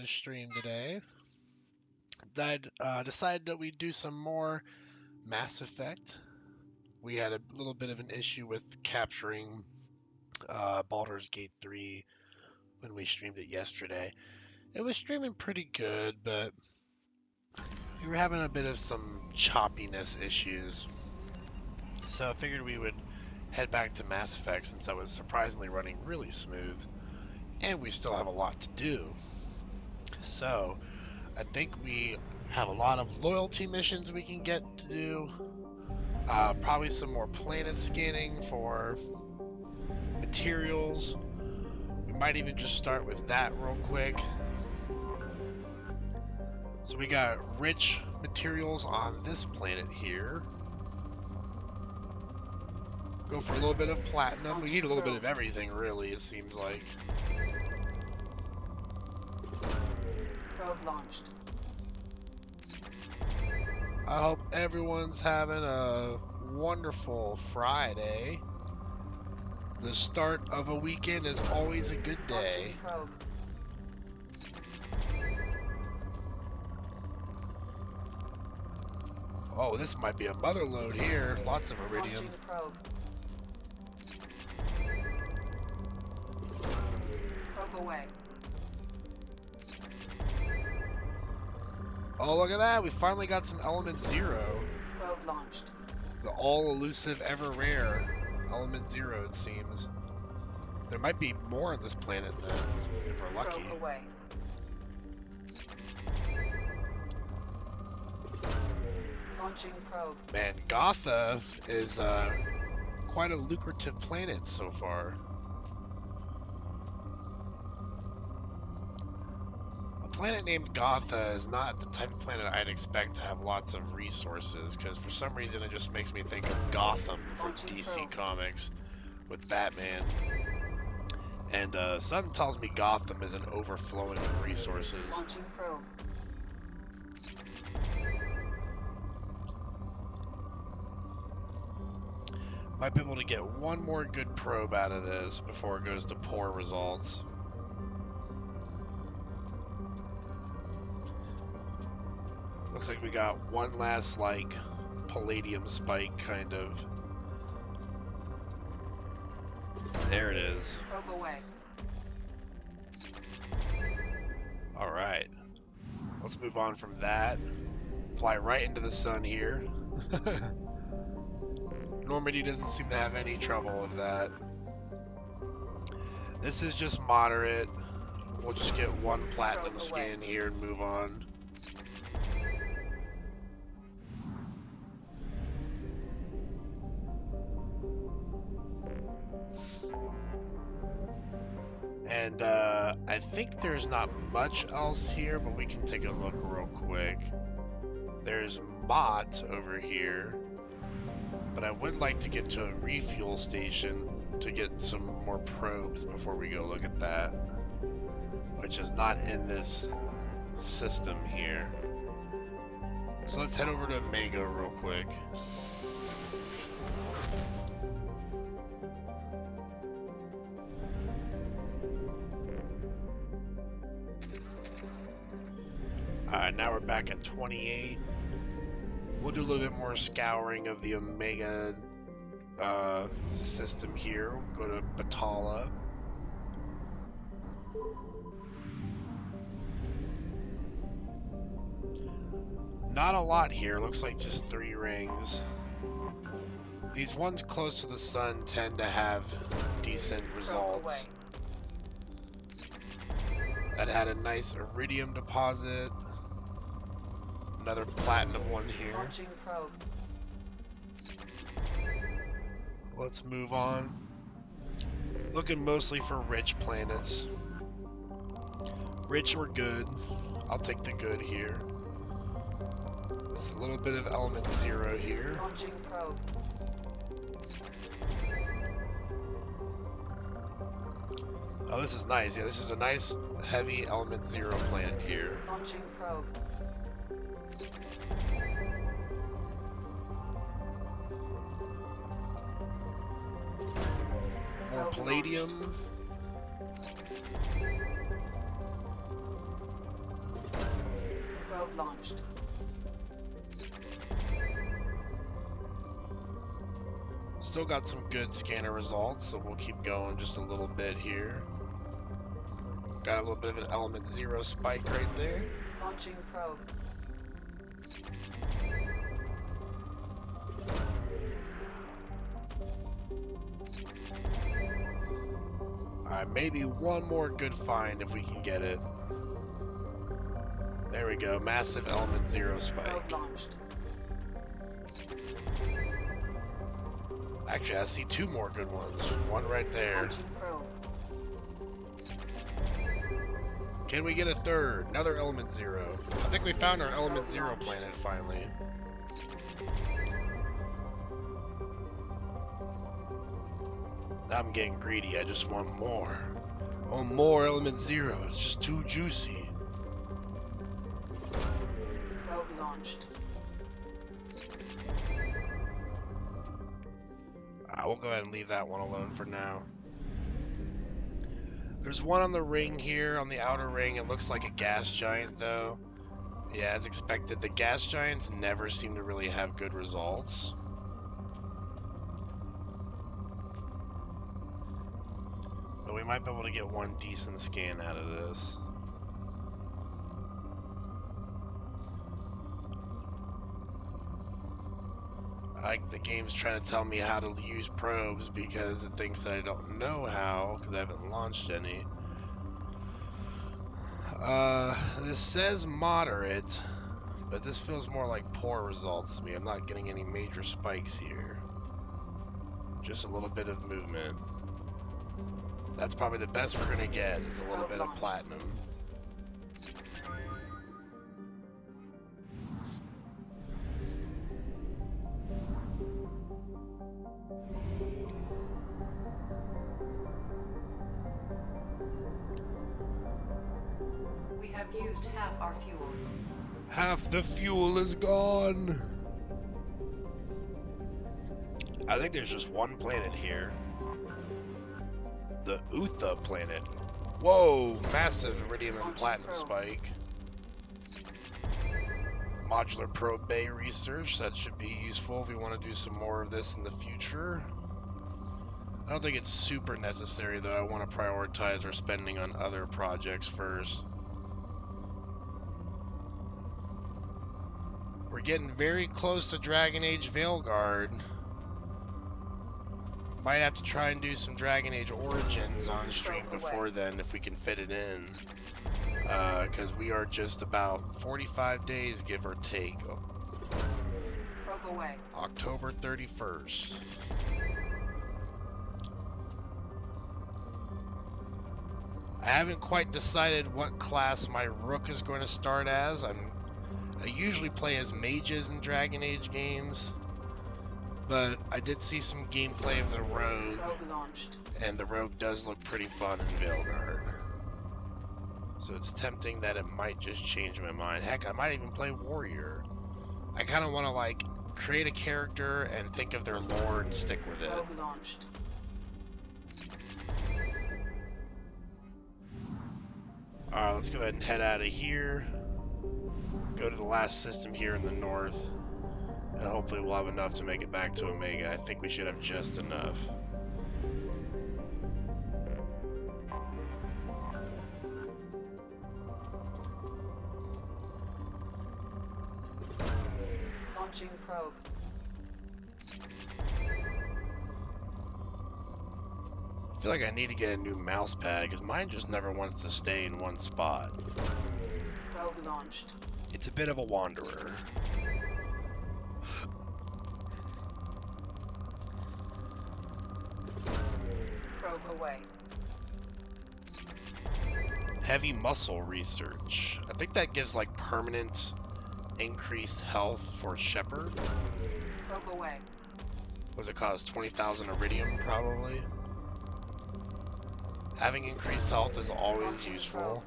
the stream today. I decided that we'd do some more Mass Effect. We had a little bit of an issue with capturing Baldur's Gate 3 when we streamed it yesterday. It was streaming pretty good, but we were having a bit of some choppiness issues. So I figured we would head back to Mass Effect since that was surprisingly running really smooth. And we still have a lot to do. So I think we have a lot of loyalty missions we can get to do. Probably some more planet scanning for materials. We might even just start with that real quick. So we got rich materials on this planet here. Go for a little bit of platinum. We need a little bit of everything, really, it seems like. Probe launched. I hope everyone's having a wonderful Friday. The start of a weekend is always a good day. Probe. Oh, this might be a mother load here. Lots of iridium. Probe. Probe away. Oh, look at that. We finally got some Element Zero. Probe launched. The all-elusive, ever-rare Element Zero, it seems. There might be more on this planet then, if we're lucky. Probe away. Launching probe. Man, Gotha is quite a lucrative planet so far. A planet named Gotha is not the type of planet I'd expect to have lots of resources, because for some reason it just makes me think of Gotham from DC Comics with Batman. And something tells me Gotham is an overflowing of resources. Launching probe. Might be able to get one more good probe out of this before it goes to poor results. Looks like we got one last, like, palladium spike, kind of. There it is. Probe away. Alright. Let's move on from that. Fly right into the sun here. Normandy doesn't seem to have any trouble with that. This is just moderate. We'll just get one platinum scan here and move on. And I think there's not much else here, but we can take a look real quick. There's Mott over here. But I would like to get to a refuel station to get some more probes before we go look at that, which is not in this system here. So let's head over to Omega real quick. Alright, now we're back at 28. We'll do a little bit more scouring of the Omega system here. We'll go to Batala. Not a lot here. Looks like just 3 rings. These ones close to the sun tend to have decent results. That had a nice iridium deposit. Another platinum one here. Launching probe. Let's move on. Looking mostly for rich planets. Rich or good. I'll take the good here. There's a little bit of Element Zero here. Launching probe. Oh, this is nice. Yeah, this is a nice heavy Element Zero planet here. Launching probe. More palladium. Probe launched. Still got some good scanner results, so we'll keep going just a little bit here. Got a little bit of an element 0 spike right there. Launching probe. Alright, maybe one more good find if we can get it. There we go, massive element 0 spike. Probe launched. Actually, I see two more good ones. One right there. Launching probe. Can we get a third? Another element 0. I think we found our element 0 planet finally. Now I'm getting greedy. I just want more. Oh, more element 0. It's just too juicy. Probe launched. We'll go ahead and leave that one alone for now. There's one on the ring here, on the outer ring. It looks like a gas giant, though. Yeah, as expected, the gas giants never seem to really have good results. But we might be able to get one decent scan out of this. Like, the game's trying to tell me how to use probes because it thinks that I don't know how because I haven't launched any. This says moderate, but this feels more like poor results to me. I'm not getting any major spikes here. Just a little bit of movement. That's probably the best we're gonna get, is a little bit of platinum. We have used half our fuel. Half the fuel is gone. I think there's just one planet here. The Utha planet. Whoa, massive iridium and platinum spike. Modular probe bay research, that should be useful if we want to do some more of this in the future. I don't think it's super necessary though. I want to prioritize our spending on other projects first. We're getting very close to Dragon Age Veilguard. Might have to try and do some Dragon Age Origins on stream before then if we can fit it in. Because we are just about 45 days, give or take. Probe away. October 31st. I haven't quite decided what class my Rook is going to start as. I usually play as mages in Dragon Age games, but I did see some gameplay of the Rogue, and the Rogue does look pretty fun in Veilguard. So it's tempting that it might just change my mind. Heck, I might even play Warrior. I kind of want to like create a character and think of their lore and stick with it. Alright, let's go ahead and head out of here. Go to the last system here in the north. And hopefully we'll have enough to make it back to Omega. I think we should have just enough. Launching probe. I feel like I need to get a new mouse pad because mine just never wants to stay in one spot. Probe launched. It's a bit of a wanderer. Probe away. Heavy muscle research. I think that gives like permanent increased health for Shepard. Probe away. What does it cost? 20,000 iridium probably. Having increased health is always useful.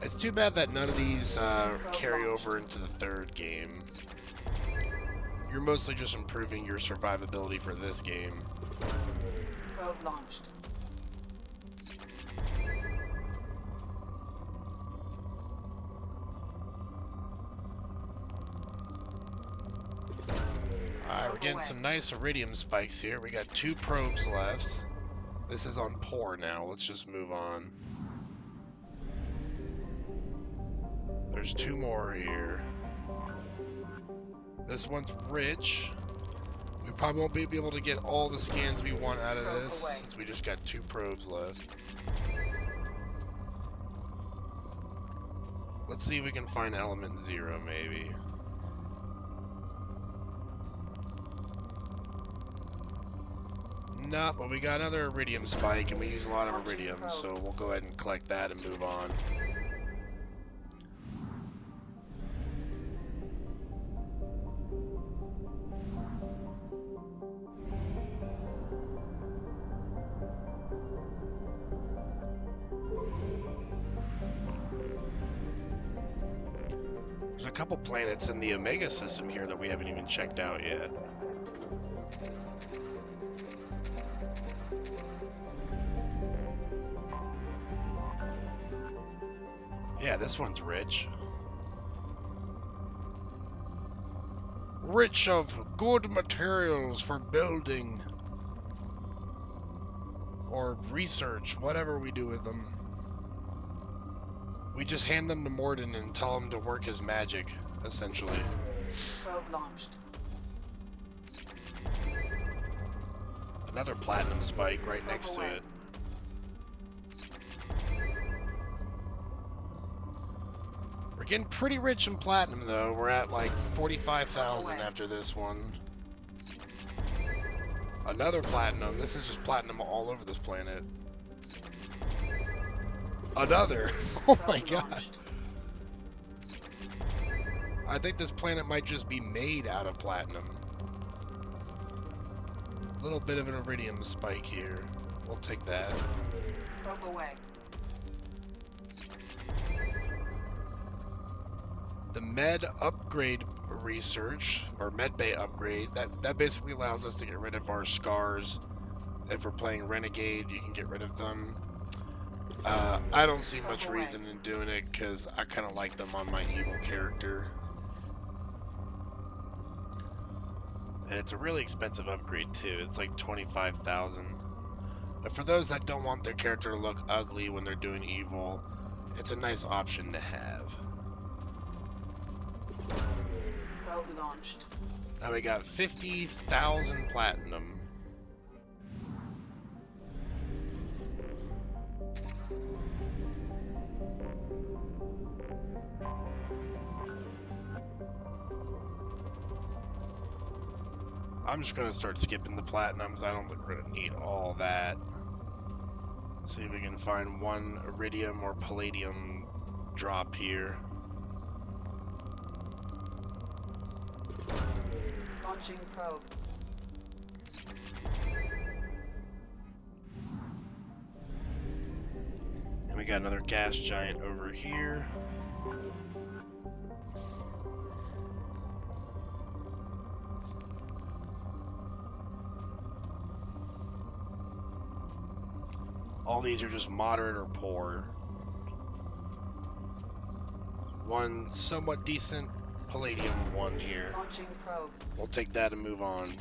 It's too bad that none of these carry over into the third game. You're mostly just improving your survivability for this game. Probe launched. getting some nice iridium spikes here. We got 2 probes left. This is on poor now. Let's just move on. There's 2 more here. This one's rich. We probably won't be able to get all the scans we want out of this since we just got 2 probes left. Let's see if we can find element 0 maybe. Nah, but we got another iridium spike and we use a lot of iridium, so we'll go ahead and collect that and move on. There's a couple planets in the Omega system here that we haven't even checked out yet. Yeah, this one's rich. Rich of good materials for building or research, whatever we do with them. We just hand them to Morden and tell him to work his magic, essentially. Probe launched. Another platinum spike right next to it. We're getting pretty rich in platinum, though. We're at like 45,000 after this one. Another platinum. This is just platinum all over this planet. Another. Oh my god. I think this planet might just be made out of platinum. A little bit of an iridium spike here. We'll take that. Probe away. The med upgrade research, or med bay upgrade, that basically allows us to get rid of our scars. If we're playing renegade, you can get rid of them. I don't see much reason in doing it because I kind of like them on my evil character. And it's a really expensive upgrade too. It's like 25,000. But for those that don't want their character to look ugly when they're doing evil, it's a nice option to have. Probe launched. Now we got 50,000 platinum. I'm just gonna start skipping the platinums. I don't think we're gonna need all that. See if we can find one iridium or palladium drop here. Launching probe. And we got another gas giant over here. All these are just moderate or poor. One somewhat decent palladium one here. Launching probe. We'll take that and move on.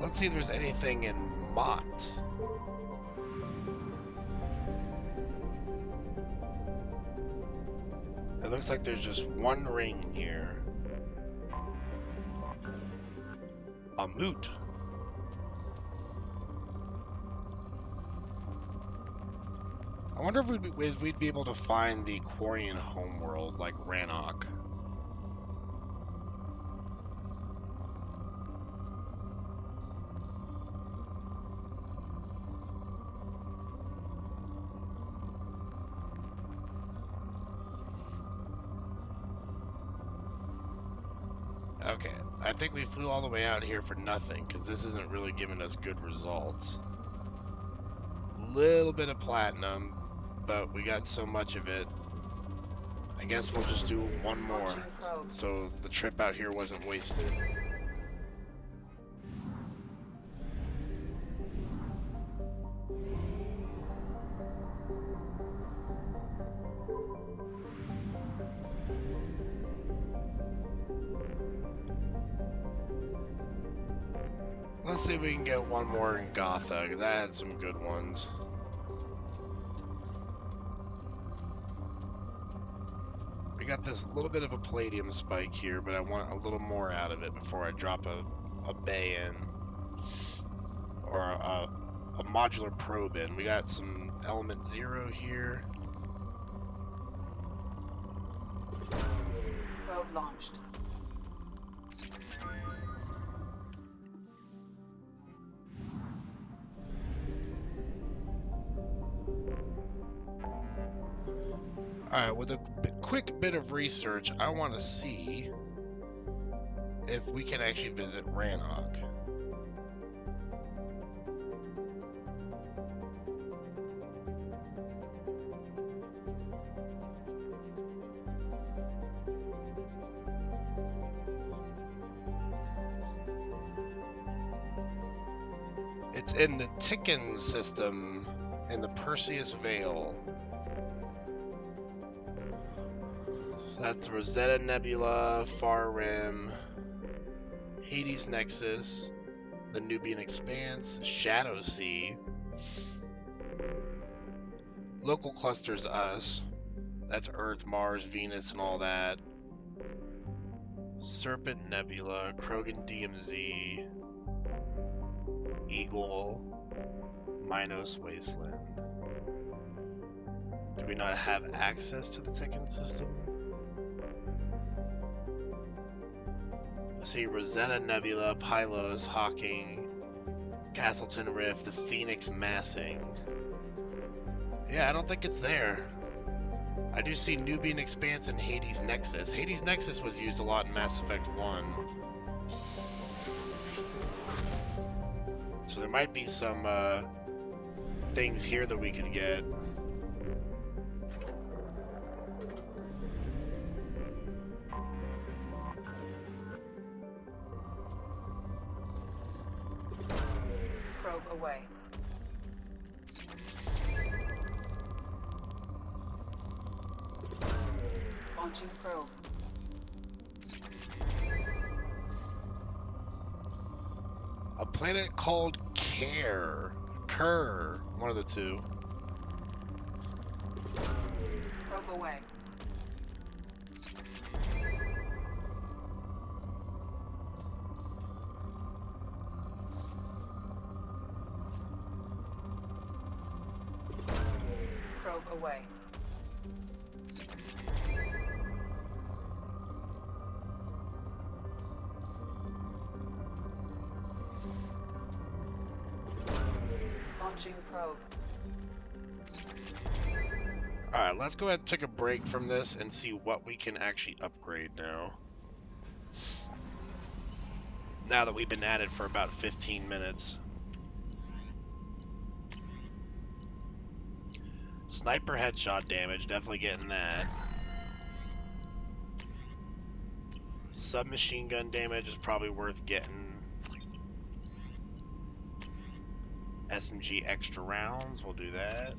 Let's see if there's anything in Mott. It looks like there's just one ring here. A moot. I wonder if we'd be able to find the Quarian homeworld like Rannoch. Okay, I think we flew all the way out here for nothing, because this isn't really giving us good results. Little bit of platinum, but we got so much of it. I guess we'll just do one more, Launching probe. so the trip out here wasn't wasted. Let's see if we can get one more in Gotha, because I had some good ones. We got this little bit of a palladium spike here, but I want a little more out of it before I drop a bay in. Or a modular probe in. We got some element 0 here. Probe launched. Alright, with a quick bit of research, I want to see if we can actually visit Rannoch. It's in the Tikkun system in the Perseus Veil. That's the Rosetta Nebula, Far Rim, Hades Nexus, the Nubian Expanse, Shadow Sea, local clusters us. That's Earth, Mars, Venus, and all that. Serpent Nebula, Krogan DMZ, Eagle, Minos Wasteland. Do we not have access to the Tikkun system? See Rosetta Nebula, Pylos, Hawking, Castleton Rift, the Phoenix Massing. Yeah, I don't think it's there. I do see Nubian Expanse and Hades Nexus. Hades Nexus was used a lot in Mass Effect 1. So there might be some things here that we could get. Probe away. Launching probe. A planet called Kerr, one of the two. Probe away. Probe away. Launching probe. Alright, let's go ahead and take a break from this and see what we can actually upgrade now. Now that we've been at it for about 15 minutes. Sniper headshot damage, definitely getting that. Submachine gun damage is probably worth getting. SMG extra rounds, we'll do that.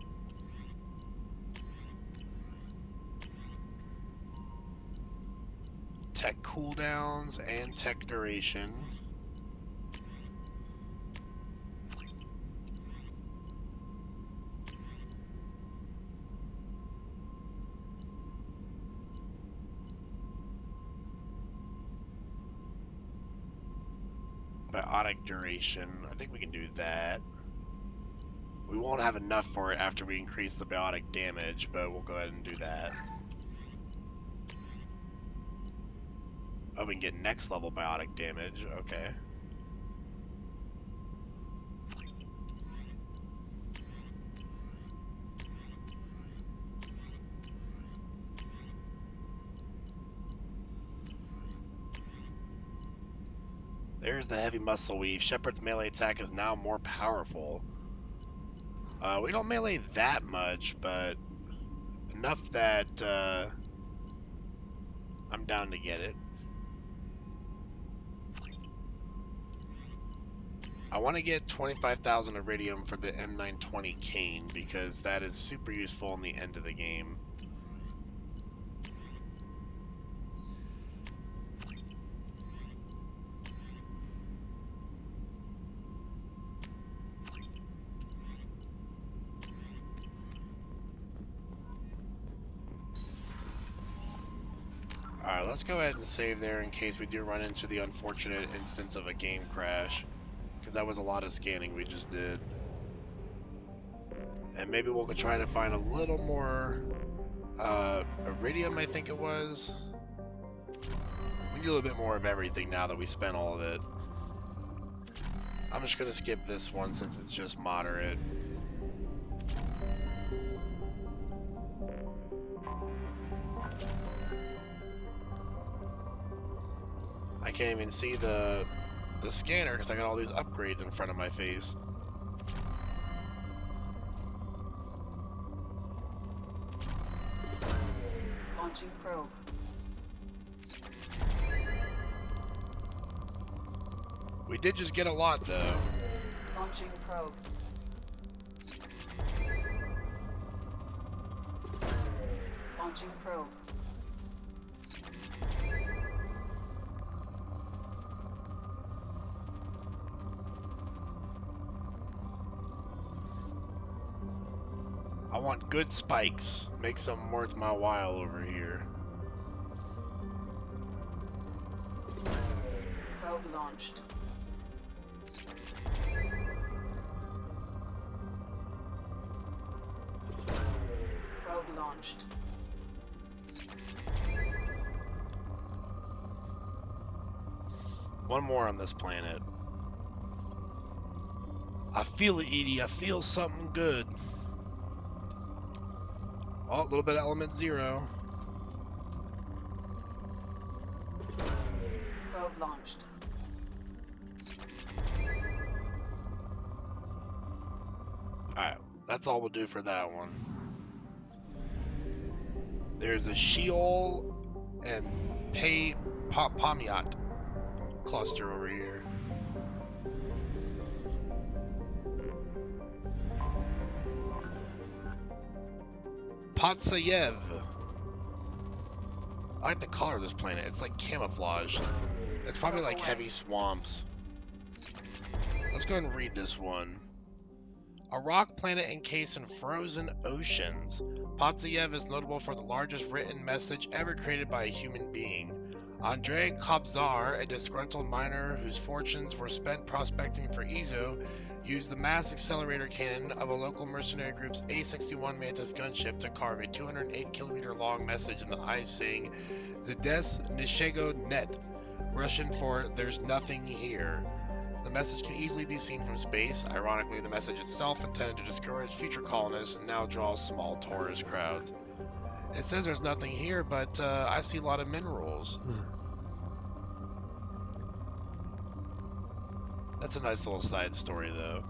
Tech cooldowns and tech duration. Biotic duration, I think we can do that. We won't have enough for it after we increase the biotic damage, but we'll go ahead and do that. Oh, we can get next level biotic damage, okay. There's the heavy muscle weave. Shepard's melee attack is now more powerful. We don't melee that much, but enough that I'm down to get it. I want to get 25,000 iridium for the M920 cane because that is super useful in the end of the game. Alright, let's go ahead and save there in case we do run into the unfortunate instance of a game crash. Because that was a lot of scanning we just did. And maybe we'll try to find a little more iridium, I think it was. We need a little bit more of everything now that we spent all of it. I'm just going to skip this one since it's just moderate. I can't even see the scanner because I got all these upgrades in front of my face. Launching probe. We did just get a lot though. Launching probe. Launching probe. I want good spikes. Make some worth my while over here. Probe launched. Probe launched. One more on this planet. I feel it, Edie. I feel something good. Oh, a little bit of element 0. Probe launched. Alright, that's all we'll do for that one. There's a Sheol and Pomiat cluster over here. Patsayev. I like the color of this planet. It's like camouflage. It's probably like heavy swamps. Let's go ahead and read this one. A rock planet encased in frozen oceans. Patsayev is notable for the largest written message ever created by a human being. Andrei Kobzar, a disgruntled miner whose fortunes were spent prospecting for Ezo, used the mass accelerator cannon of a local mercenary group's A-61 Mantis gunship to carve a 208-kilometer long message in the ice saying, Zdes Nishego Net, Russian for "There's nothing here." The message can easily be seen from space. Ironically, the message itself, intended to discourage future colonists, now draws small tourist crowds. It says there's nothing here, but I see a lot of minerals. That's a nice little side story, though.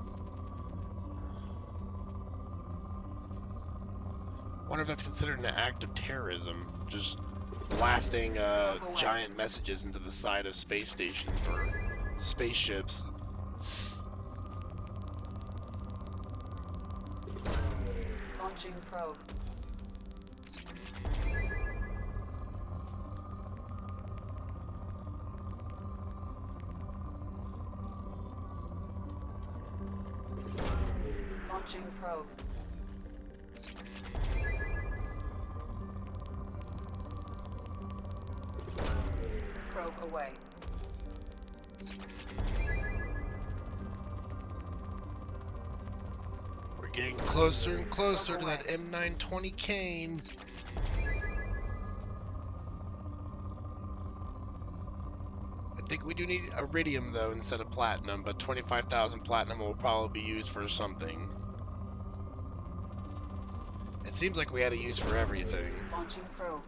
Wonder if that's considered an act of terrorism, just blasting giant messages into the side of space stations or spaceships. Launching probe. Launching probe. Probe away. We're getting closer and closer to that M920 cane. I think we do need iridium though instead of platinum, but 25,000 platinum will probably be used for something. It seems like we had a use for everything. Launching probe.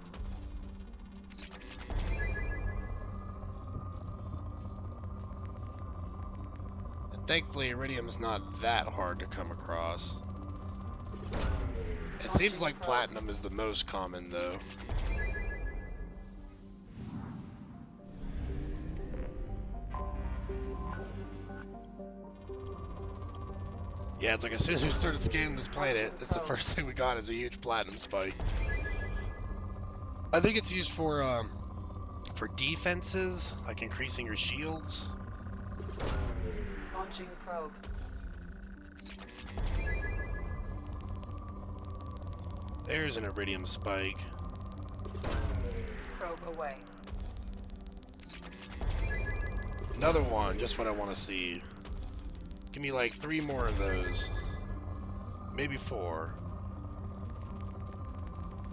Thankfully, iridium's not that hard to come across. It Launching seems like probe. platinum is the most common, though. Yeah, it's like as soon as we started scanning this planet, that's the first thing we got is a huge platinum spike. I think it's used for defenses, like increasing your shields. Launching probe. There's an iridium spike. Probe away. Another one, just what I want to see. Give me like 3 more of those. Maybe 4.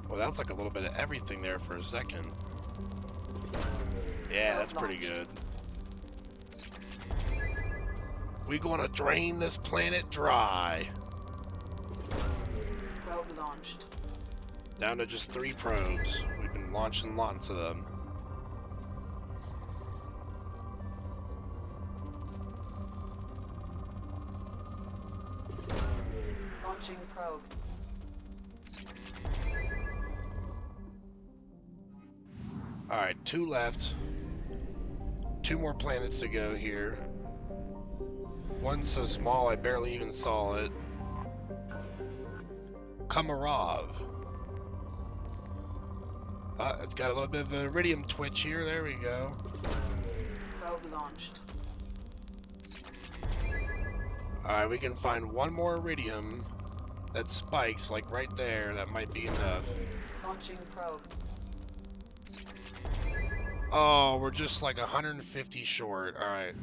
Well, that's like a little bit of everything there for a second. Yeah, that's pretty good. We gonna drain this planet dry. Probe launched. Down to just 3 probes. We've been launching lots of them. Launching probe. Alright, 2 left. 2 more planets to go here. One so small I barely even saw it. Komarov. It's got a little bit of an iridium twitch here. There we go. Probe launched. Alright, we can find 1 more iridium that spikes, like right there. That might be enough. Launching probe. Oh, we're just like 150 short. Alright.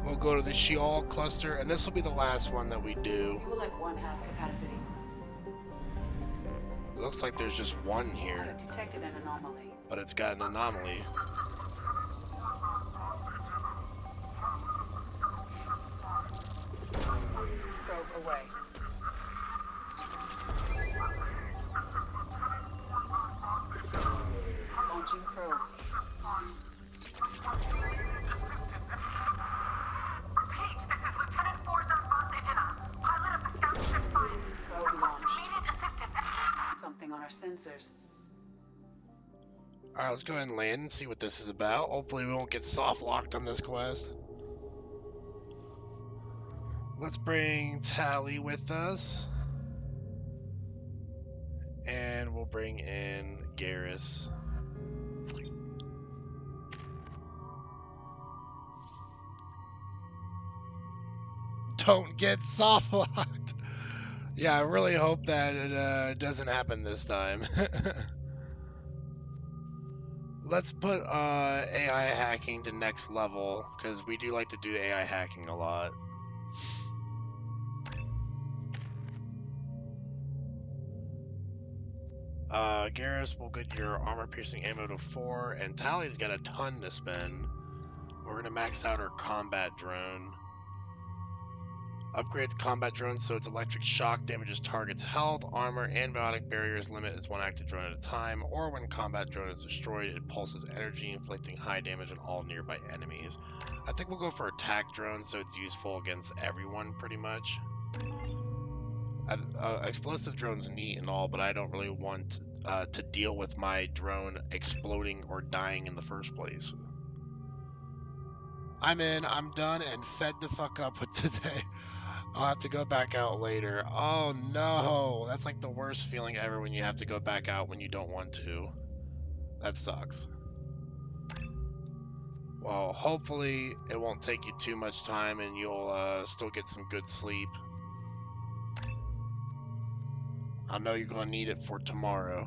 We'll go to the Sheol cluster, and this will be the last one that we do. Fuel at 1/2 capacity. It looks like there's just 1 I here, have detected an anomaly. but it's got an anomaly. Probe away. Launching probe. Probe launched. Something on our sensors. Alright, let's go ahead and land and see what this is about. Hopefully we won't get soft locked on this quest. Let's bring Tally with us. And we'll bring in Garrus. Don't get soft locked. Yeah, I really hope that it doesn't happen this time. Let's put AI hacking to next level, because we do like to do AI hacking a lot. Garrus will get your armor-piercing ammo to 4, and Tally's got a ton to spend. We're going to max out her combat drone. Upgrades combat drone so its electric shock damages target's health, armor, and biotic barriers limit is 1 active drone at a time, or when combat drone is destroyed, it pulses energy, inflicting high damage on all nearby enemies. I think we'll go for attack drone so it's useful against everyone pretty much. Explosive drone's neat and all, but I don't really want to deal with my drone exploding or dying in the first place. I'm in, I'm done, and fed the fuck up with today. I'll have to go back out later. Oh no, that's like the worst feeling ever when you have to go back out when you don't want to. That sucks. Well, hopefully it won't take you too much time and you'll still get some good sleep. I know you're gonna need it for tomorrow.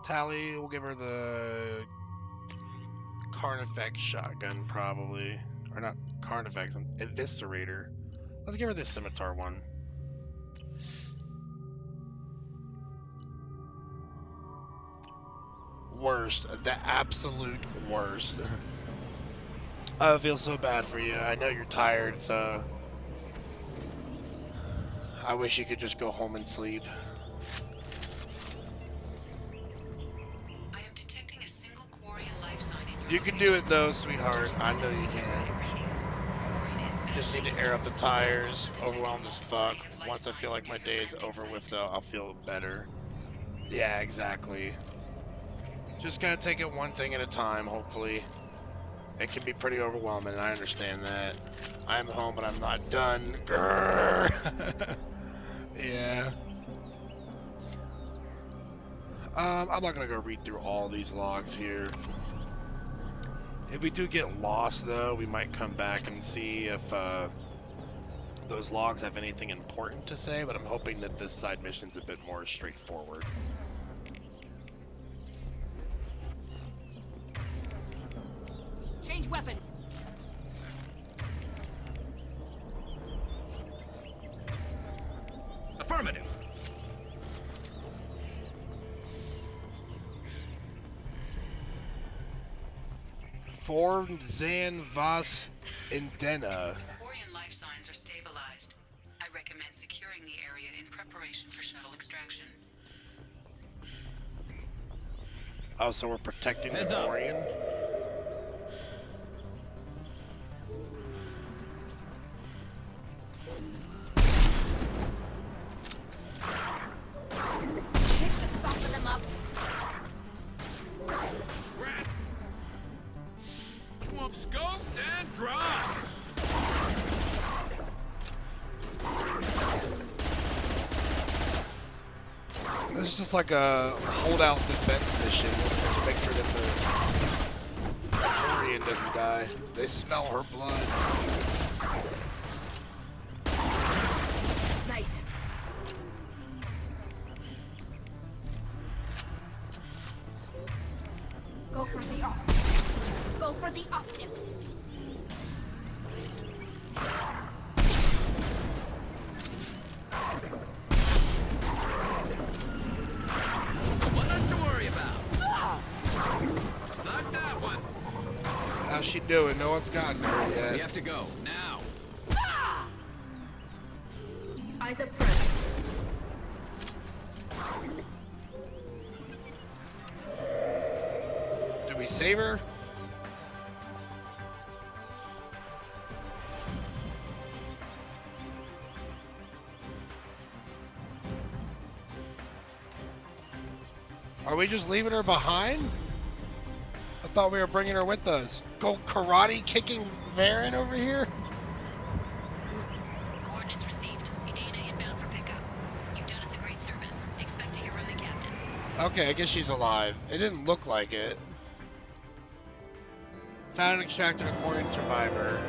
Tally, we'll give her the Carnifex shotgun probably. Or not Carnifex, Eviscerator. Let's give her this Scimitar one. Worst. The absolute worst. I feel so bad for you. I know you're tired, so I wish you could just go home and sleep. I am detecting a single Quarian life sign in your You can do it though, sweetheart. I know you can. can. Just need to air up the tires. Overwhelmed as fuck. Once I feel like my day is over with though, I'll feel better. Yeah, exactly. Just gotta take it one thing at a time, hopefully. It can be pretty overwhelming, I understand that. I am home, but I'm not done. Grrr. Yeah. I'm not gonna go read through all these logs here. If we do get lost, though, we might come back and see if those logs have anything important to say, but I'm hoping that this side mission's a bit more straightforward. Change weapons. Affirmative. Form Zan Vas Indena. Quarian life signs are stabilized. I recommend securing the area in preparation for shuttle extraction. Oh, so we're protecting Heads the up. Quarian? Pick the soften them up. Swamp scoped and dropped. This is just like a holdout defense mission to make sure that the Quarian doesn't die. They smell her blood. Nice. Go for the off. Go for the optim. What else to worry about? Not that one. How's she doing? No one's gotten her We yet. have to go now. Eyes up first. Do we save her? Are we just leaving her behind? I thought we were bringing her with us. Go karate kicking Varen over here? Coordinates received. Edina inbound for pickup. You've done us a great service. Expect to hear from the captain. Okay, I guess she's alive. It didn't look like it. Found and extracted a Quarian survivor.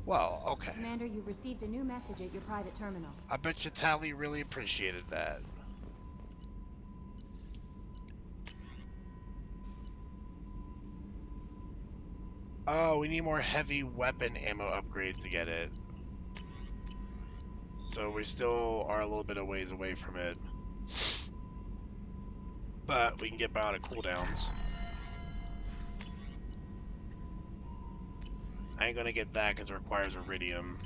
Well, okay. Commander, you've received a new message at your private terminal. I bet you Tally really appreciated that. Oh, we need more heavy weapon ammo upgrades to get it. So we still are a little bit of ways away from it. But we can get by out of cooldowns. I ain't gonna get that because it requires iridium.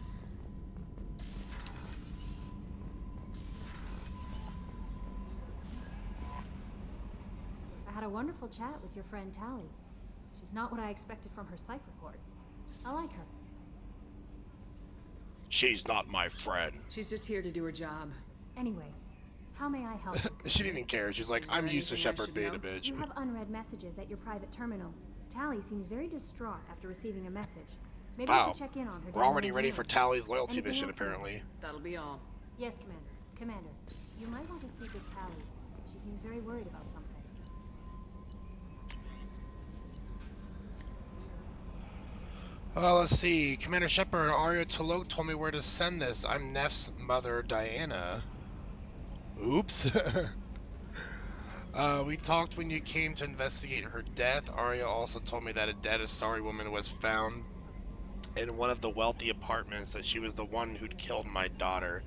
I had a wonderful chat with your friend Tally. She's not what I expected from her psych report. I like her. She's not my friend. She's just here to do her job. Anyway, how may I help you? She didn't even care. She's like, Is there I'm used to anything I Shepard should being a know? bitch. You have unread messages at your private terminal. Tally seems very distraught after receiving a message. Maybe you Wow. could check in on her. We're down already in ready for engineering. Tally's loyalty Anything mission, else, Commander? apparently. That'll be all. Yes, Commander. Commander, you might want to speak with Tally. She seems very worried about something. Let's see. Commander Shepard, Arya Tolok told me where to send this. I'm Neff's mother, Diana. Oops. We talked when you came to investigate her death. Arya also told me that a dead Asari woman was found in one of the wealthy apartments, that she was the one who'd killed my daughter.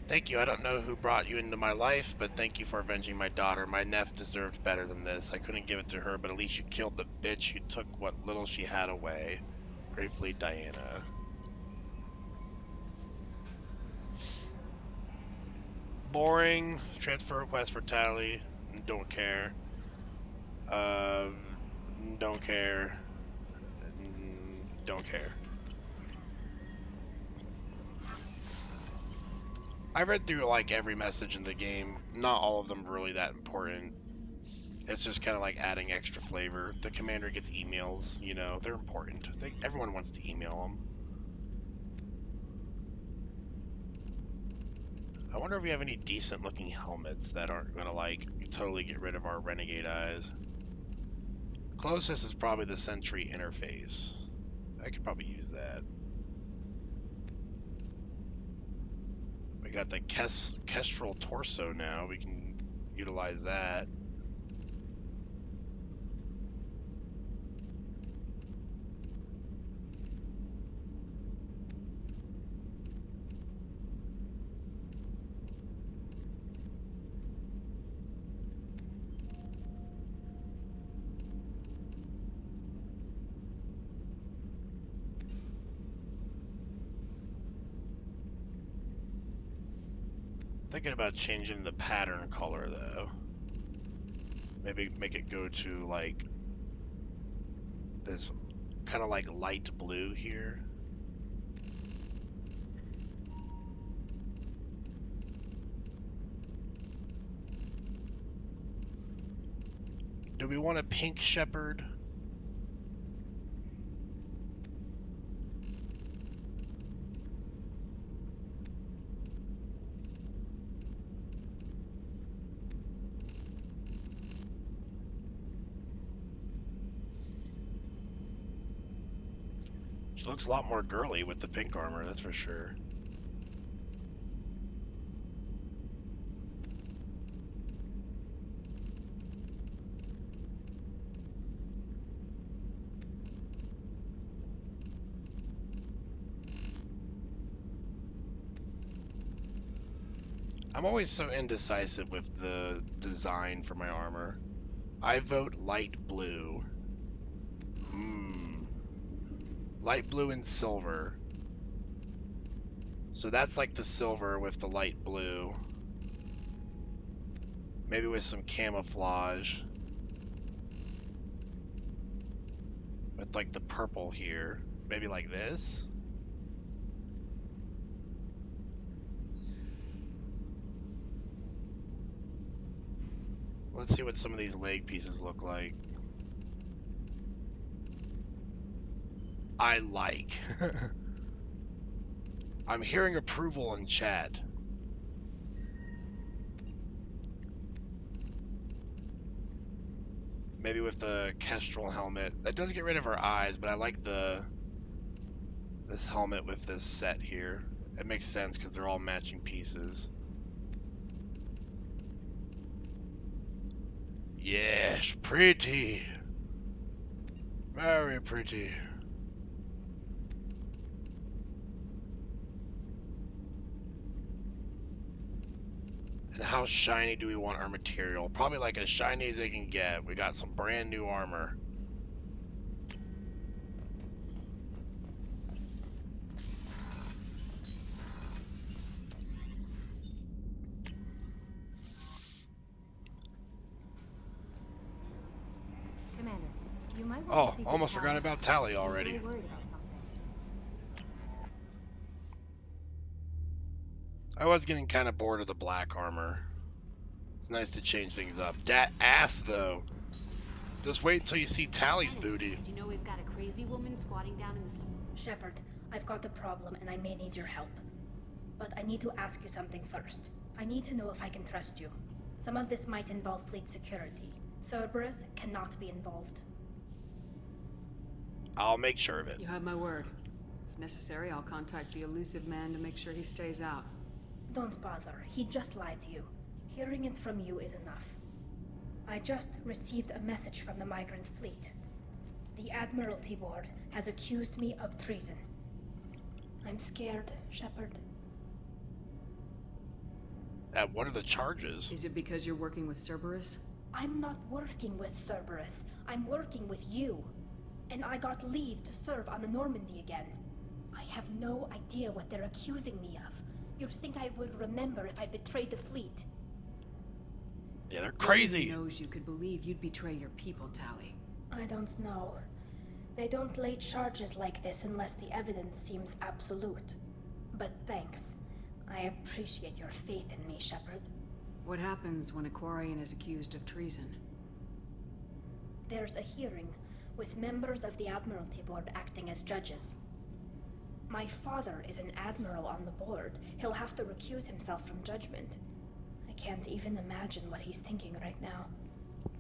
Thank you. I don't know who brought you into my life, but thank you for avenging my daughter. My nephew deserved better than this. I couldn't give it to her, but at least you killed the bitch who took what little she had away. Gratefully, Diana. Boring. Transfer request for Tally. Don't care. Uh, don't care. Don't care. I read through like every message in the game. Not all of them are really that important. It's just kind of like adding extra flavor. The commander gets emails, you know, they're important. Everyone wants to email them. I wonder if we have any decent looking helmets that aren't gonna like totally get rid of our renegade eyes. Closest is probably the Sentry interface. I could probably use that. We got the Kestrel torso now. We can utilize that. Thinking about changing the pattern color though. Maybe make it go to like this kind of like light blue here. Do we want a pink shepherd? She looks a lot more girly with the pink armor, that's for sure. I'm always so indecisive with the design for my armor. I vote light blue. Light blue and silver. So that's like the silver with the light blue. Maybe with some camouflage. With like the purple here. Maybe like this. Let's see what some of these leg pieces look like. I like. I'm hearing approval in chat. Maybe with the Kestrel helmet. That does get rid of her eyes, but I like this helmet with this set here. It makes sense because they're all matching pieces. Yes, pretty. Very pretty. And how shiny do we want our material? Probably like as shiny as they can get. We got some brand new armor. Commander, you might want to Oh, speak with almost Tally. forgot about Tally She's already. really worried about something. I was getting kind of bored of the black armor. It's nice to change things up. Dat ass though. Just wait until you see Tally's booty. Did you know we've got a crazy woman squatting down in the... Shepard, I've got a problem and I may need your help. But I need to ask you something first. I need to know if I can trust you. Some of this might involve fleet security. Cerberus cannot be involved. I'll make sure of it. You have my word. If necessary, I'll contact the elusive man to make sure he stays out. Don't bother. He just lied to you. Hearing it from you is enough. I just received a message from the migrant fleet. The Admiralty Board has accused me of treason. I'm scared, Shepard. What are the charges? Is it because you're working with Cerberus? I'm not working with Cerberus. I'm working with you. And I got leave to serve on the Normandy again. I have no idea what they're accusing me of. You'd think I would remember if I betrayed the fleet. Yeah, they're crazy. Nobody knows you could believe you'd betray your people, Tally. I don't know. They don't lay charges like this unless the evidence seems absolute. But thanks. I appreciate your faith in me, Shepard. What happens when a Quarian is accused of treason? There's a hearing, with members of the Admiralty Board acting as judges. My father is an admiral on the board. He'll have to recuse himself from judgment. I can't even imagine what he's thinking right now.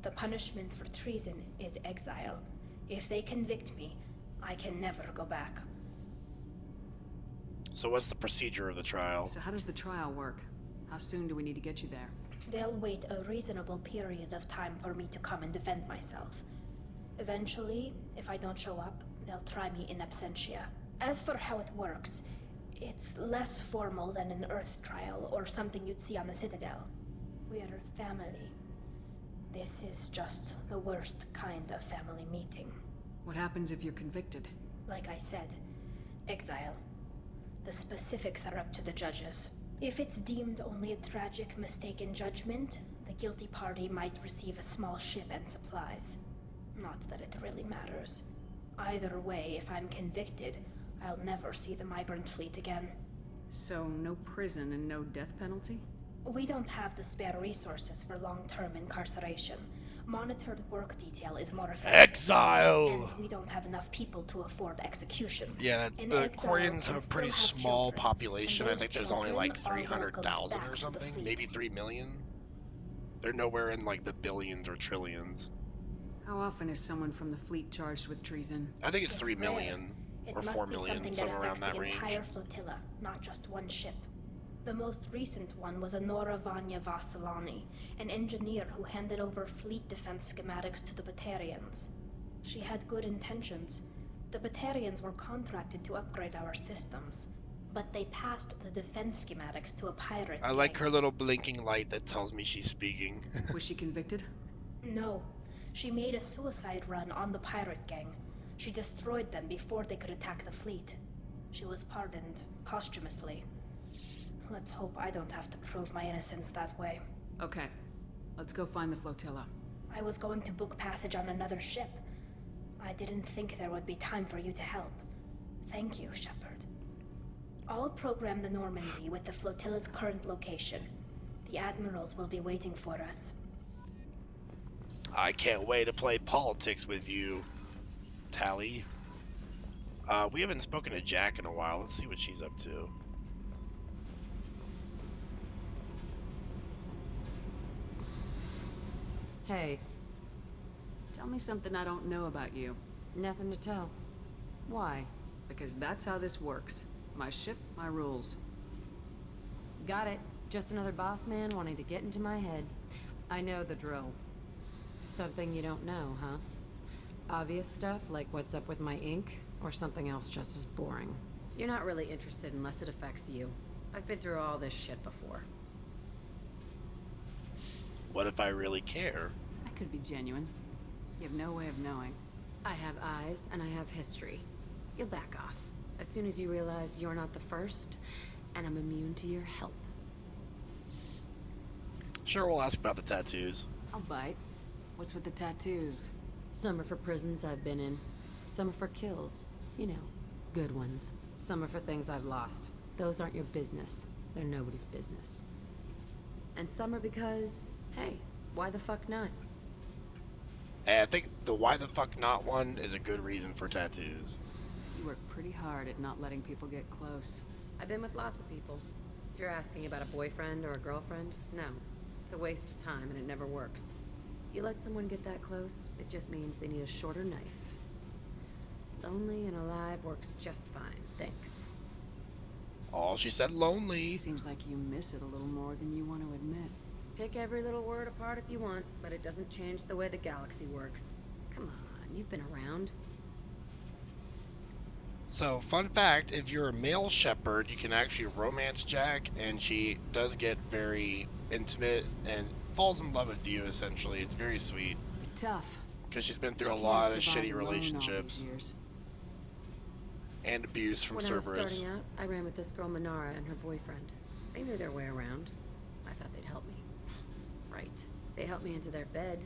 The punishment for treason is exile. If they convict me, I can never go back. So what's the procedure of the trial? So how does the trial work? How soon do we need to get you there? They'll wait a reasonable period of time for me to come and defend myself. Eventually, if I don't show up, they'll try me in absentia. As for how it works, it's less formal than an Earth trial or something you'd see on the Citadel. We're family. This is just the worst kind of family meeting. What happens if you're convicted? Like I said, exile. The specifics are up to the judges. If it's deemed only a tragic mistake in judgment, the guilty party might receive a small ship and supplies. Not that it really matters. Either way, if I'm convicted, I'll never see the migrant fleet again. So no prison and no death penalty? We don't have the spare resources for long-term incarceration. Monitored work detail is more effective. Exile! And we don't have enough people to afford executions. Yeah, that's, In the exile, Quarians can have a pretty still have small children, population. and I those think there's only like children are welcomed 300,000 back or to the something, fleet. maybe 3 million. They're nowhere in like the billions or trillions. How often is someone from the fleet charged with treason? I think it's It's 3 rare. million It or must 4 be million, something that somewhere around affects that the range. entire flotilla, not just one ship. The most recent one was Anora Vanya Vasilani, an engineer who handed over fleet defense schematics to the Batarians. She had good intentions. The Batarians were contracted to upgrade our systems, but they passed the defense schematics to a pirate I like gang. her little blinking light that tells me she's speaking. Was she convicted? No, she made a suicide run on the pirate gang. She destroyed them before they could attack the fleet. She was pardoned posthumously. Let's hope I don't have to prove my innocence that way. Okay. Let's go find the flotilla. I was going to book passage on another ship. I didn't think there would be time for you to help. Thank you, Shepard. I'll program the Normandy with the flotilla's current location. The admirals will be waiting for us. I can't wait to play politics with you, Tally. We haven't spoken to Jack in a while. Let's see what she's up to. Hey, Tell me something I don't know about you. nothing to tell. Why? Because that's how this works. My ship, my rules. Got it. Just another boss man wanting to get into my head. I know the drill. Something you don't know, huh? Obvious stuff like what's up with my ink, or something else just as boring. You're not really interested unless it affects you. I've been through all this shit before. What if I really care? I could be genuine. You have no way of knowing. I have eyes and I have history. You'll back off as soon as you realize you're not the first, and I'm immune to your help. Sure, we'll ask about the tattoos. I'll bite. What's with the tattoos? Some are for prisons I've been in. Some are for kills. You know, good ones. Some are for things I've lost. Those aren't your business. They're nobody's business. And some are because, hey, why the fuck not? Hey, I think the why the fuck not one is a good reason for tattoos. You work pretty hard at not letting people get close. I've been with lots of people. If you're asking about a boyfriend or a girlfriend, no. It's a waste of time and it never works. You let someone get that close, it just means they need a shorter knife. Lonely and alive works just fine, thanks. Oh, she said lonely. Seems like you miss it a little more than you want to admit. Pick every little word apart if you want, but it doesn't change the way the galaxy works. Come on, you've been around. So, fun fact, if you're a male shepherd, you can actually romance Jack, and she does get very intimate and falls in love with you, essentially. It's very sweet. Tough. Because she's been She through a can't lot of survive shitty alone all these relationships years. and abuse from When I was Cerberus. starting out, I ran with this girl Minara and her boyfriend. They knew their way around. I thought they'd help me. Right. They helped me into their bed.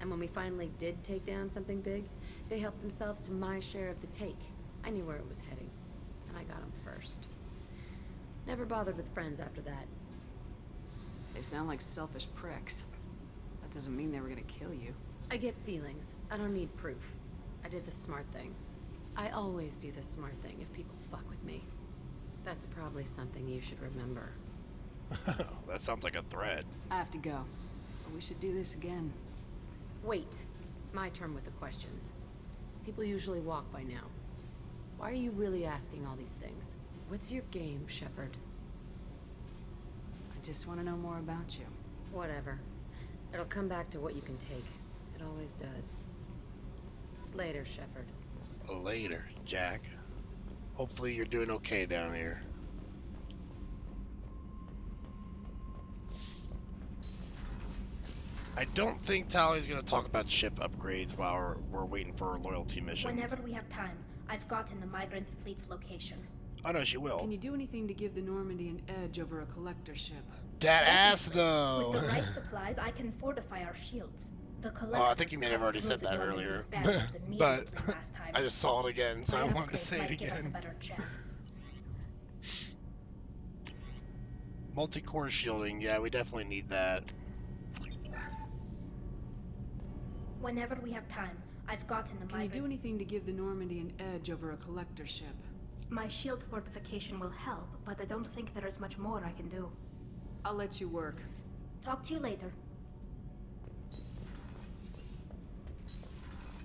And when we finally did take down something big, they helped themselves to my share of the take. I knew where it was heading. And I got them first. Never bothered with friends after that. They sound like selfish pricks. That doesn't mean they were gonna kill you. I get feelings. I don't need proof. I did the smart thing. I always do the smart thing if people fuck with me. That's probably something you should remember. That sounds like a threat. I have to go. But we should do this again. Wait. My turn with the questions. People usually walk by now. Why are you really asking all these things? What's your game, Shepard? I just want to know more about you. Whatever. It'll come back to what you can take. It always does. Later, Shepard. Later, Jack. Hopefully you're doing okay down here. I don't think Tally's gonna talk about ship upgrades while we're waiting for our loyalty mission. Whenever we have time, I've gotten the migrant fleet's location. Oh no, she will. Can you do anything to give the Normandy an edge over a collector ship? That ass Definitely. though. With the right supplies, I can fortify our shields. The Oh, I think you may have already said that earlier, but I just saw it again, so I wanted to say it Give us a again. better chance. Multi-core shielding, yeah, we definitely need that. Whenever we have time, I've gotten the Can you do migrant. anything to give the Normandy an edge over a collector ship? My shield fortification will help, but I don't think there is much more I can do. I'll let you work. Talk to you later.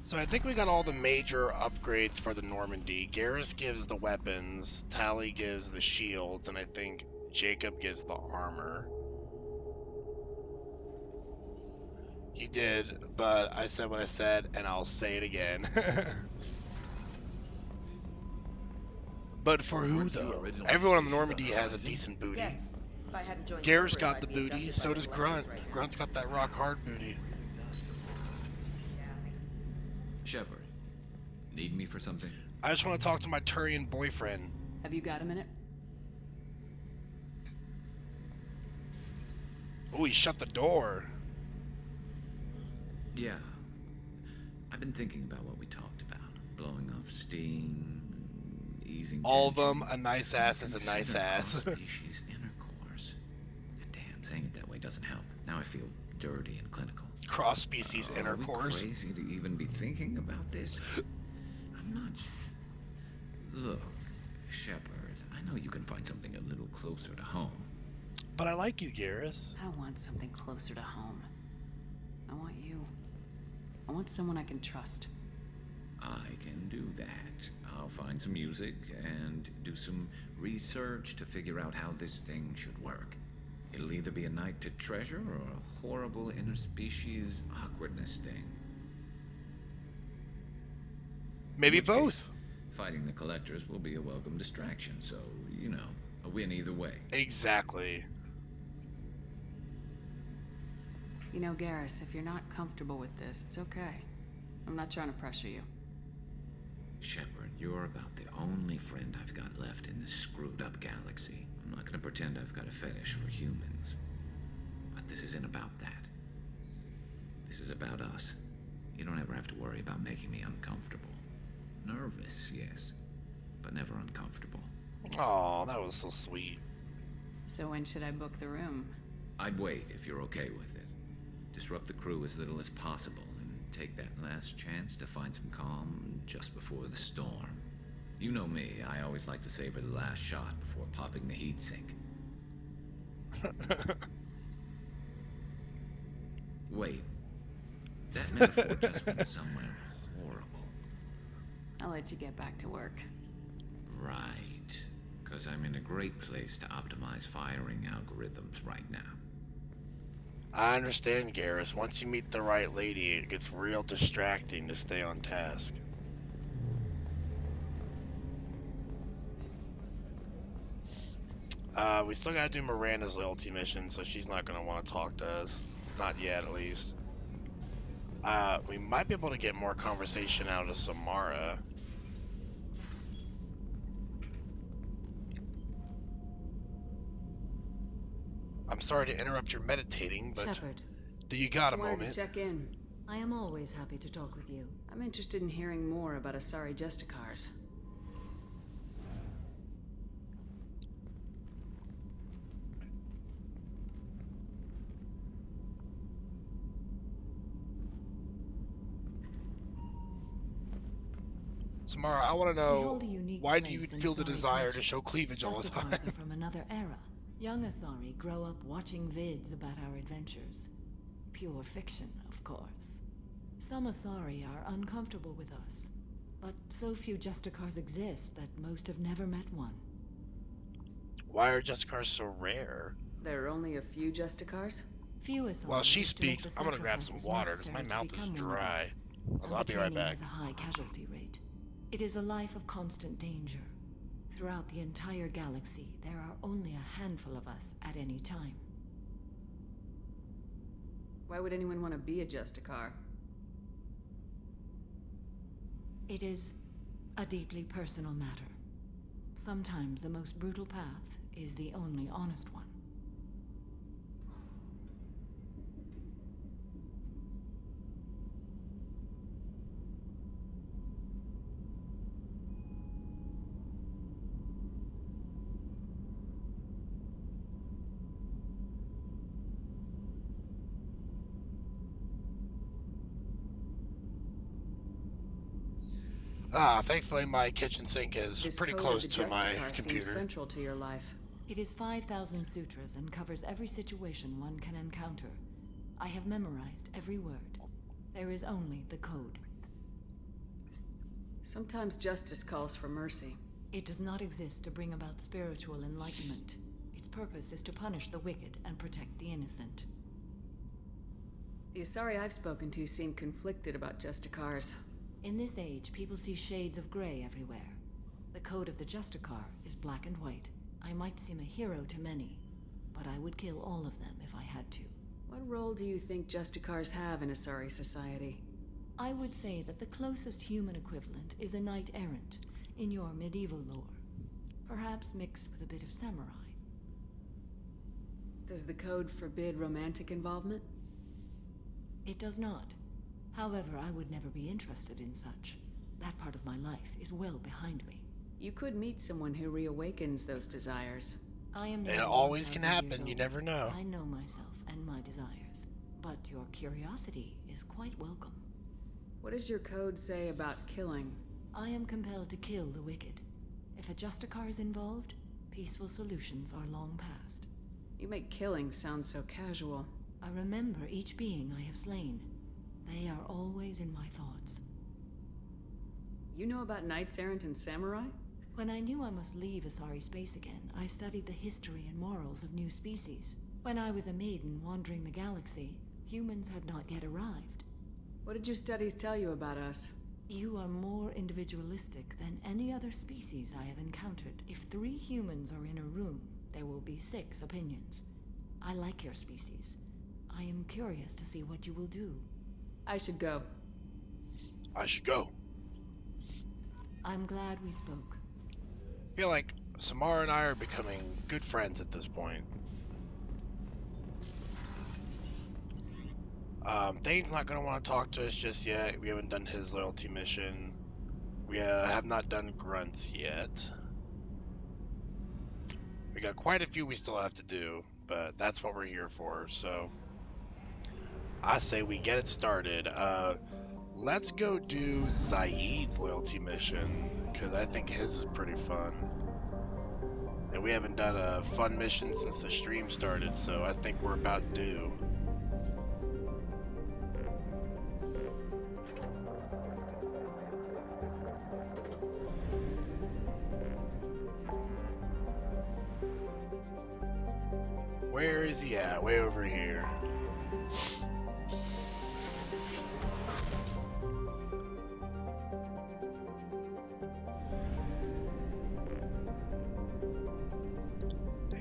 So I think we got all the major upgrades for the Normandy. Garrus gives the weapons, Tally gives the shields, and I think Jacob gives the armor. He did, but I said what I said, and I'll say it again. But for who, Where's the though? original Everyone on the species Normandy of the has a Horizon? decent booty. Yes. If I hadn't joined Garrus Cerberus, got I'd the be booty, abducted so by does the Grunt. Galactors right now. Grunt's got that rock hard booty. Shepard, need me for something? I just want to talk to my Turian boyfriend. Have you got a minute? Oh, he shut the door. Yeah. I've been thinking about what we talked about. Blowing off steam, easing All of tension. them, a nice ass is a nice Consider ass. cross-species intercourse. Damn, saying it that way doesn't help. Now I feel dirty and clinical. Cross-species Are we intercourse. crazy to even be thinking about this? I'm not. Look, Shepard, I know you can find something a little closer to home. But I like you, Garrus. I don't want something closer to home. I want you. I want someone I can trust. I can do that. I'll find some music and do some research to figure out how this thing should work. It'll either be a night to treasure or a horrible interspecies awkwardness thing. Maybe In which both. case, fighting the collectors will be a welcome distraction, so, you know, a win either way. Exactly. You know, Garrus, if you're not comfortable with this, it's okay. I'm not trying to pressure you. Shepard, you're about the only friend I've got left in this screwed up galaxy. I'm not gonna pretend I've got a fetish for humans. But this isn't about that. This is about us. You don't ever have to worry about making me uncomfortable. Nervous, yes, but never uncomfortable. Oh, that was so sweet. So when should I book the room? I'd wait if you're okay with it. Disrupt the crew as little as possible and take that last chance to find some calm just before the storm. You know me, I always like to savor the last shot before popping the heat sink. Wait. That metaphor just went somewhere horrible. I'll let you get back to work. Right. Because I'm in a great place to optimize firing algorithms right now. I understand, Garrus. Once you meet the right lady, it gets real distracting to stay on task. We still gotta do Miranda's loyalty mission, so she's not gonna want to talk to us. Not yet, at least. We might be able to get more conversation out of Samara. I'm sorry to interrupt your meditating, but Shepard, do you got a I wanted moment? to check in. I am always happy to talk with you. I'm interested in hearing more about Asari Justicars. Samara, I want to They know, hold a unique why do you place in feel the Asari desire culture. to show cleavage all the time? Justicars are from another era. Young Asari grow up watching vids about our adventures. Pure fiction, of course. Some Asari are uncomfortable with us, but so few Justicars exist that most have never met one. Why are Justicars so rare? There are only a few Justicars? Few Asari While she wish to make speaks, the I'm gonna grab some sacrifices water because my necessary to mouth is become one of dry. us, and I'll the be right training back. has a high casualty rate. It is a life of constant danger. Throughout the entire galaxy, there are only a handful of us at any time. Why would anyone want to be a Justicar? It is a deeply personal matter. Sometimes the most brutal path is the only honest one. Thankfully my kitchen sink is This pretty code close of the to my Justicar seems computer. central to your life. It is 5,000 sutras and covers every situation one can encounter. I have memorized every word. There is only the code. Sometimes justice calls for mercy. It does not exist to bring about spiritual enlightenment. Its purpose is to punish the wicked and protect the innocent. The Asari I've spoken to seem conflicted about Justicars. In this age, people see shades of gray everywhere. The code of the Justicar is black and white. I might seem a hero to many, but I would kill all of them if I had to. What role do you think Justicars have in Asari society? I would say that the closest human equivalent is a knight-errant in your medieval lore. Perhaps mixed with a bit of samurai. Does the code forbid romantic involvement? It does not. However, I would never be interested in such. That part of my life is well behind me. You could meet someone who reawakens those desires. I am It nearly always can 1,000 years happen, you old. never know. I know myself and my desires, but your curiosity is quite welcome. What does your code say about killing? I am compelled to kill the wicked. If a Justicar is involved, peaceful solutions are long past. You make killing sound so casual. I remember each being I have slain. They are always in my thoughts. You know about knights errant and samurai? When I knew I must leave Asari space again, I studied the history and morals of new species. When I was a maiden wandering the galaxy, humans had not yet arrived. What did your studies tell you about us? You are more individualistic than any other species I have encountered. If 3 humans are in a room, there will be 6 opinions. I like your species. I am curious to see what you will do. I should go. I should go. I'm glad we spoke. I feel like Samara and I are becoming good friends at this point. Thane's not going to want to talk to us just yet. We haven't done his loyalty mission. We have not done grunts yet. We got quite a few we still have to do, but that's what we're here for, so I say we get it started. Let's go do Zaid's loyalty mission, because I think his is pretty fun. And we haven't done a fun mission since the stream started, so I think we're about due. Where Where is he at? Way over here.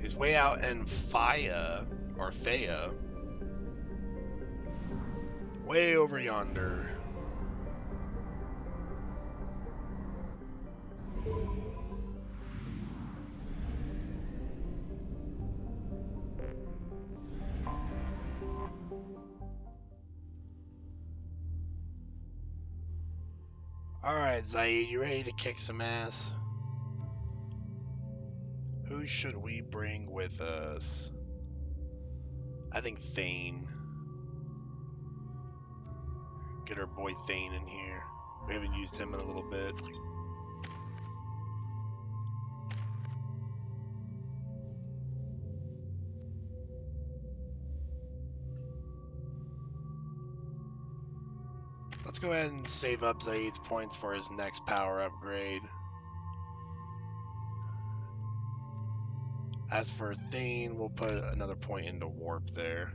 He's way out in Faya, or Faya. Way over yonder. Alright, Zaid, you ready to kick some ass? Who should we bring with us? I think Thane. Get our boy Thane in here. We haven't used him in a little bit. Let's go ahead and save up Zaid's points for his next power upgrade. As for Thane, we'll put another point into warp there.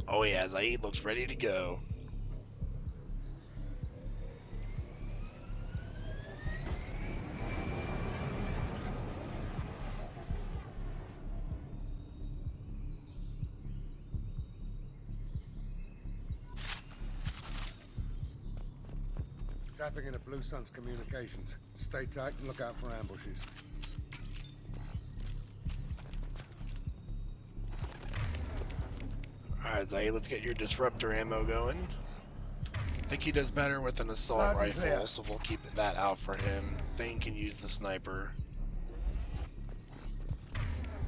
Oh yeah, Zaid looks ready to go. Tapping into Blue Sun's communications. Stay tight and look out for ambushes. Alright, Zaid, let's get your disruptor ammo going. I think he does better with an assault Loud and rifle, clear. so we'll keep that out for him. Thane can use the sniper.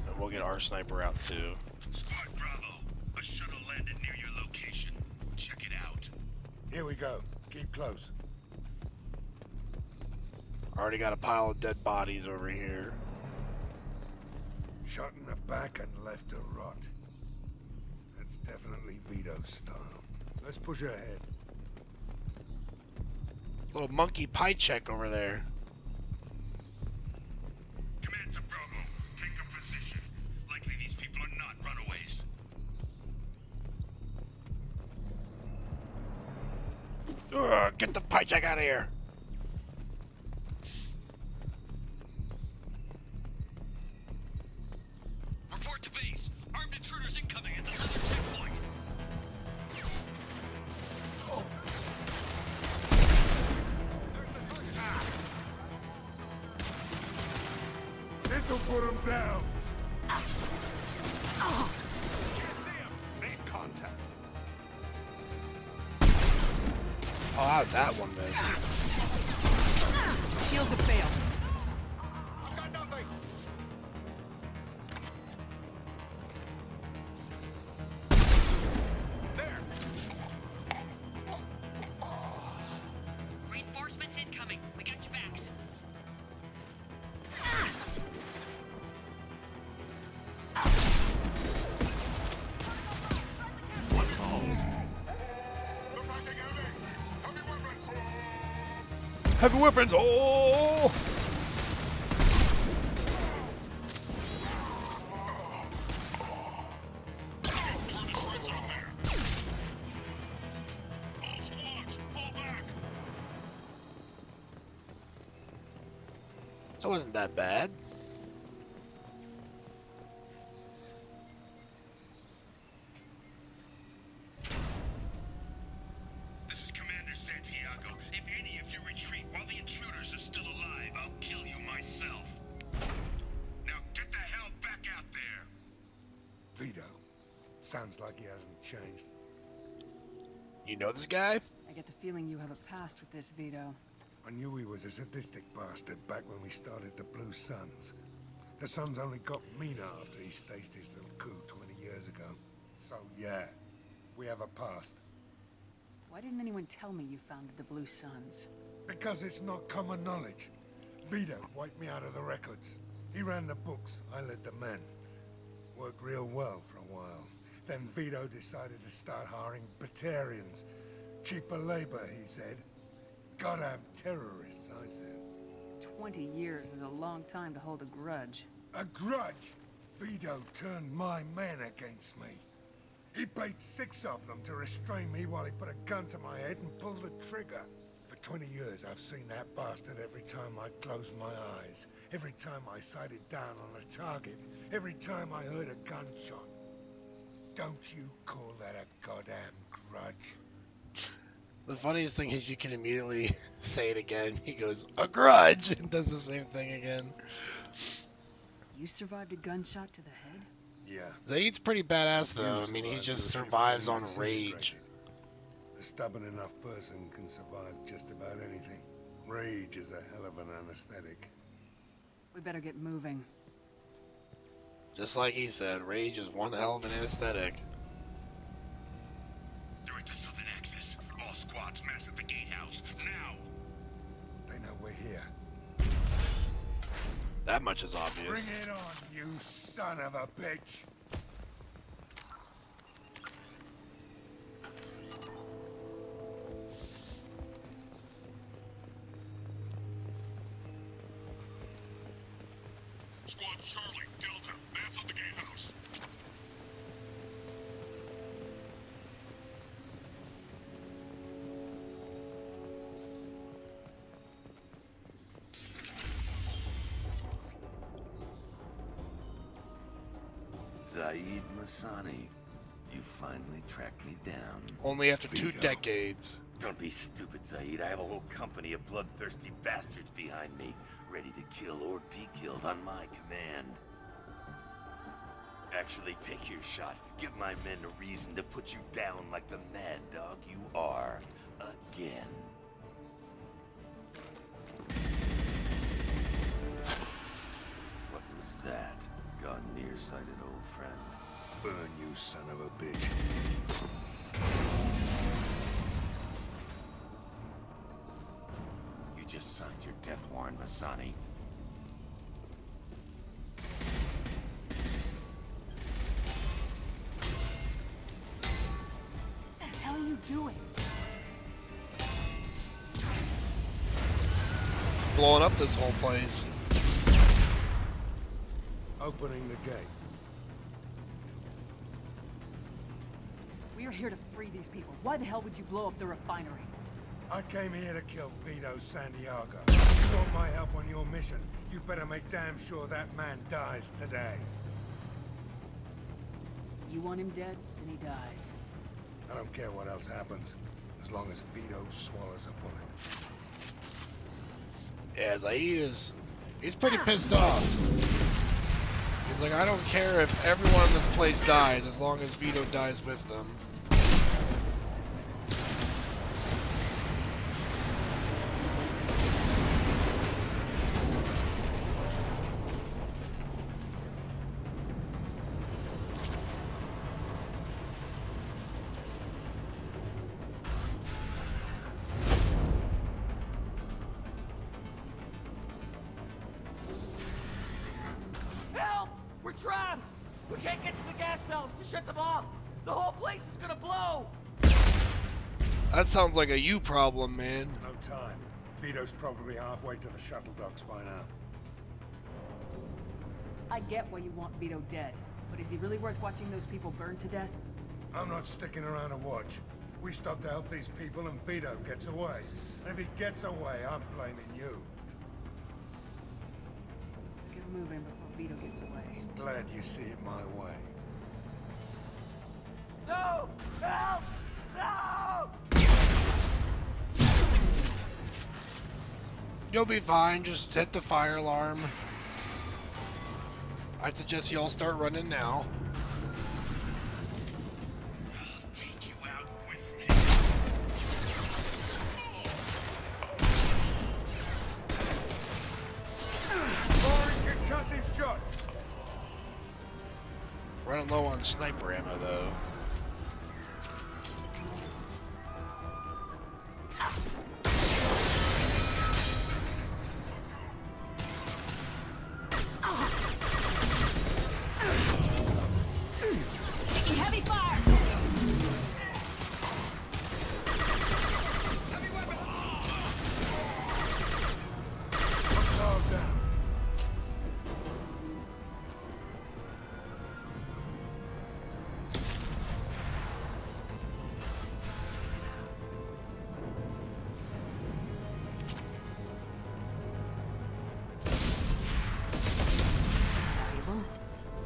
And we'll get our sniper out too. Squad Bravo, a shuttle landed near your location. Check it out. Here we go. Keep close. Already got a pile of dead bodies over here. Shot in the back and left to rot. That's definitely Vito's style. Let's push ahead. Little monkey pie check over there. Command to Bravo, take a position. Likely these people are not runaways. Ugh, get the pie check out of here. Report to base. Armed intruders incoming at the southern checkpoint. This'll put him down. Make contact. Oh, how'd that one miss? Shields have failed. Got nothing. There. Reinforcements incoming. We got your backs. Heavy weapons! Oh! That wasn't that bad. This is Commander Santiago. If any of you retreat while the intruders are still alive, I'll kill you myself. Now get the hell back out there. Vito, Sounds like he hasn't changed. You know this guy? I get the feeling you have a past with this, Vito. I knew he was a sadistic bastard back when we started the Blue Suns. The Suns only got meaner after he staged his little coup 20 years ago. So yeah, we have a past. Why didn't anyone tell me you founded the Blue Suns? Because it's not common knowledge. Vito wiped me out of the records. He ran the books, I led the men. Worked real well for a while. Then Vito decided to start hiring Batarians. Cheaper labor, he said. Goddamn terrorists, I said. 20 years is a long time to hold a grudge. A grudge? Vito turned my men against me. He paid 6 of them to restrain me while he put a gun to my head and pulled the trigger. For 20 years, I've seen that bastard every time I closed my eyes. Every time I sighted down on a target. Every time I heard a gunshot. Don't you call that a goddamn grudge? The funniest thing is you can immediately say it again. He goes, a grudge, and does the same thing again. You survived a gunshot to the head? Yeah. Zaid's pretty badass, though. I mean, he just survives on rage. A stubborn enough person can survive just about anything. Rage is a hell of an anesthetic. We better get moving. Just like he said, rage is one hell of an anesthetic. They're at the southern axis. All squads mass at the gatehouse. Now! They know we're here. That much is obvious. Bring it on, you son of a bitch! Squad Charlie, Delta, mass at the gatehouse. Zaid Masani, you finally tracked me down. Only after 2 Vito. decades. Don't be stupid, Zaid. I have a whole company of bloodthirsty bastards behind me, ready to kill or be killed on my command. Actually, take your shot. Give my men a reason to put you down like the mad dog you are. Again. What was that? Gone nearsighted, old friend. Burn, you son of a bitch. You just signed your death warrant, Masani. What the hell are you doing? Blowing up this whole place. Opening the gate. We are here to free these people. Why the hell would you blow up the refinery? I came here to kill Vito Santiago. You want my help on your mission? You better make damn sure that man dies today. You want him dead, then he dies. I don't care what else happens, as long as Vito swallows a bullet. Yeah, Zaid he's pretty pissed off. He's like, I don't care if everyone in this place dies, as long as Vito dies with them. Help! We're trapped! We can't get to the gas valves to shut them off! The whole place is gonna blow! That sounds like a you problem, man. No time. Vito's probably halfway to the shuttle docks by now. I get why you want Vito dead, but is he really worth watching those people burn to death? I'm not sticking around to watch. We stop to help these people and Vito gets away. And if he gets away, I'm blaming you. Let's get moving before Vito gets away. Glad you see it my way. No! Help! No! You'll be fine, just hit the fire alarm. I suggest you all start running now. sniper ammo though. Taking heavy fire!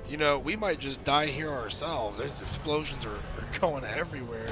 You know, we might just die here ourselves. There's explosions are going everywhere.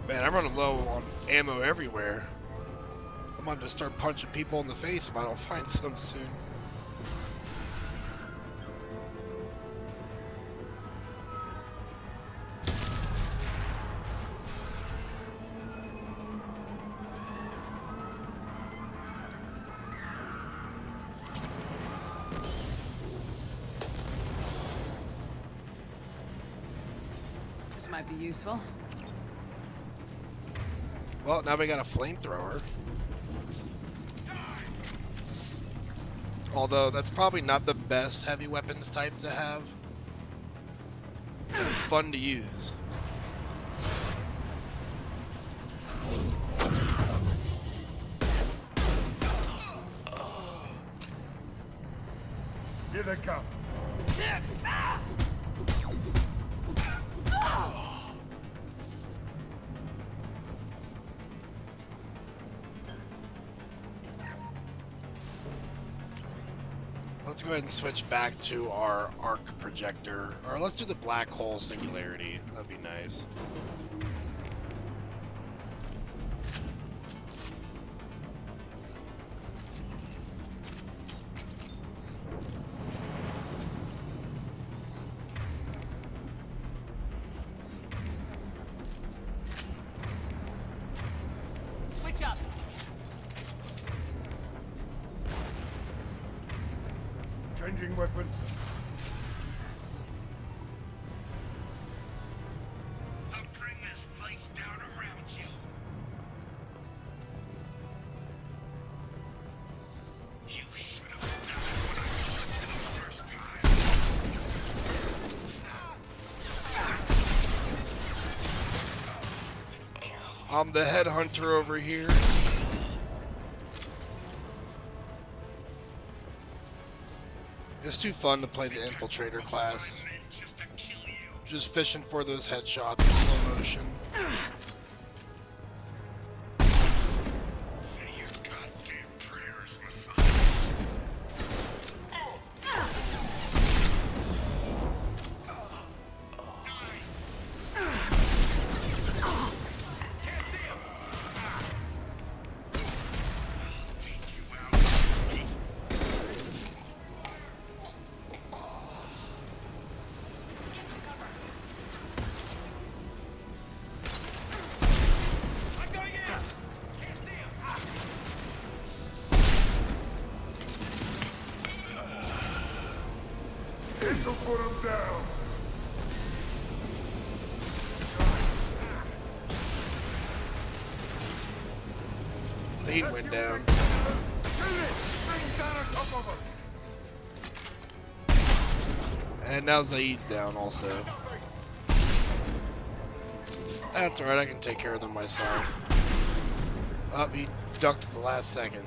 Man, I'm running low on ammo everywhere. I'm about to start punching people in the face if I don't find some soon. This might be useful. Well, now we got a flamethrower. Although, that's probably not the best heavy weapons type to have. But it's fun to use. Here they come. Let's go ahead and switch back to our arc projector. Or let's do the black hole singularity. That'd be nice. Switch up! Changing weapons. I'll bring this place down around you. You should have died when I killed you the first time. I'm the headhunter over here. It's too fun to play the infiltrator class. Just fishing for those headshots in slow motion. Say your goddamn prayers, Messiah. This'll put him down. He went down. And now Zaid's down also. That's alright, I can take care of them myself. Up, he ducked at the last second.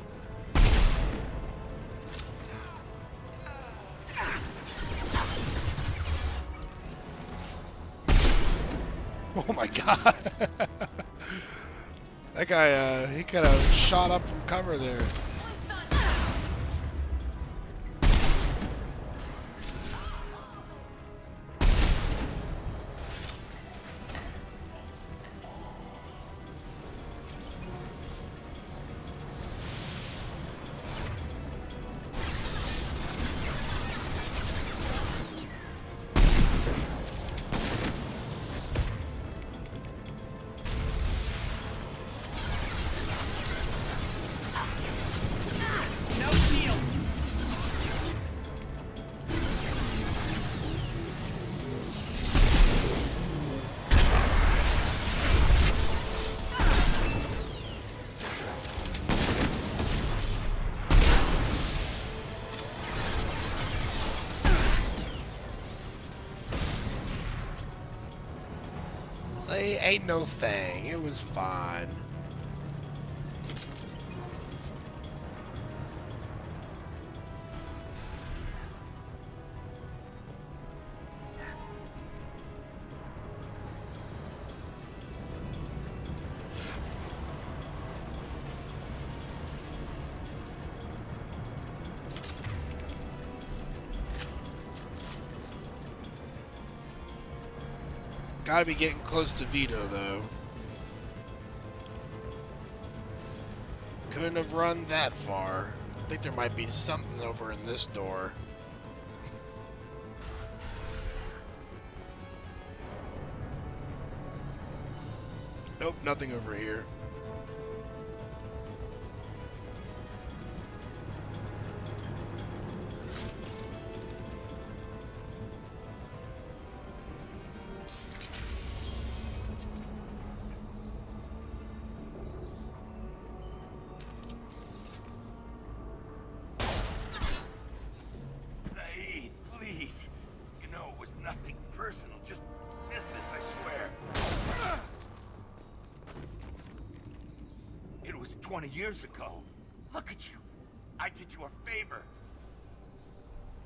Oh my god. That guy, he kind of shot up from cover there. Ain't no thing. It was fine. Gotta be getting close to Vito, though. Couldn't have run that far. I think there might be something over in this door. Nope, nothing over here. Just business, I swear. It was 20 years ago. Look at you. I did you a favor.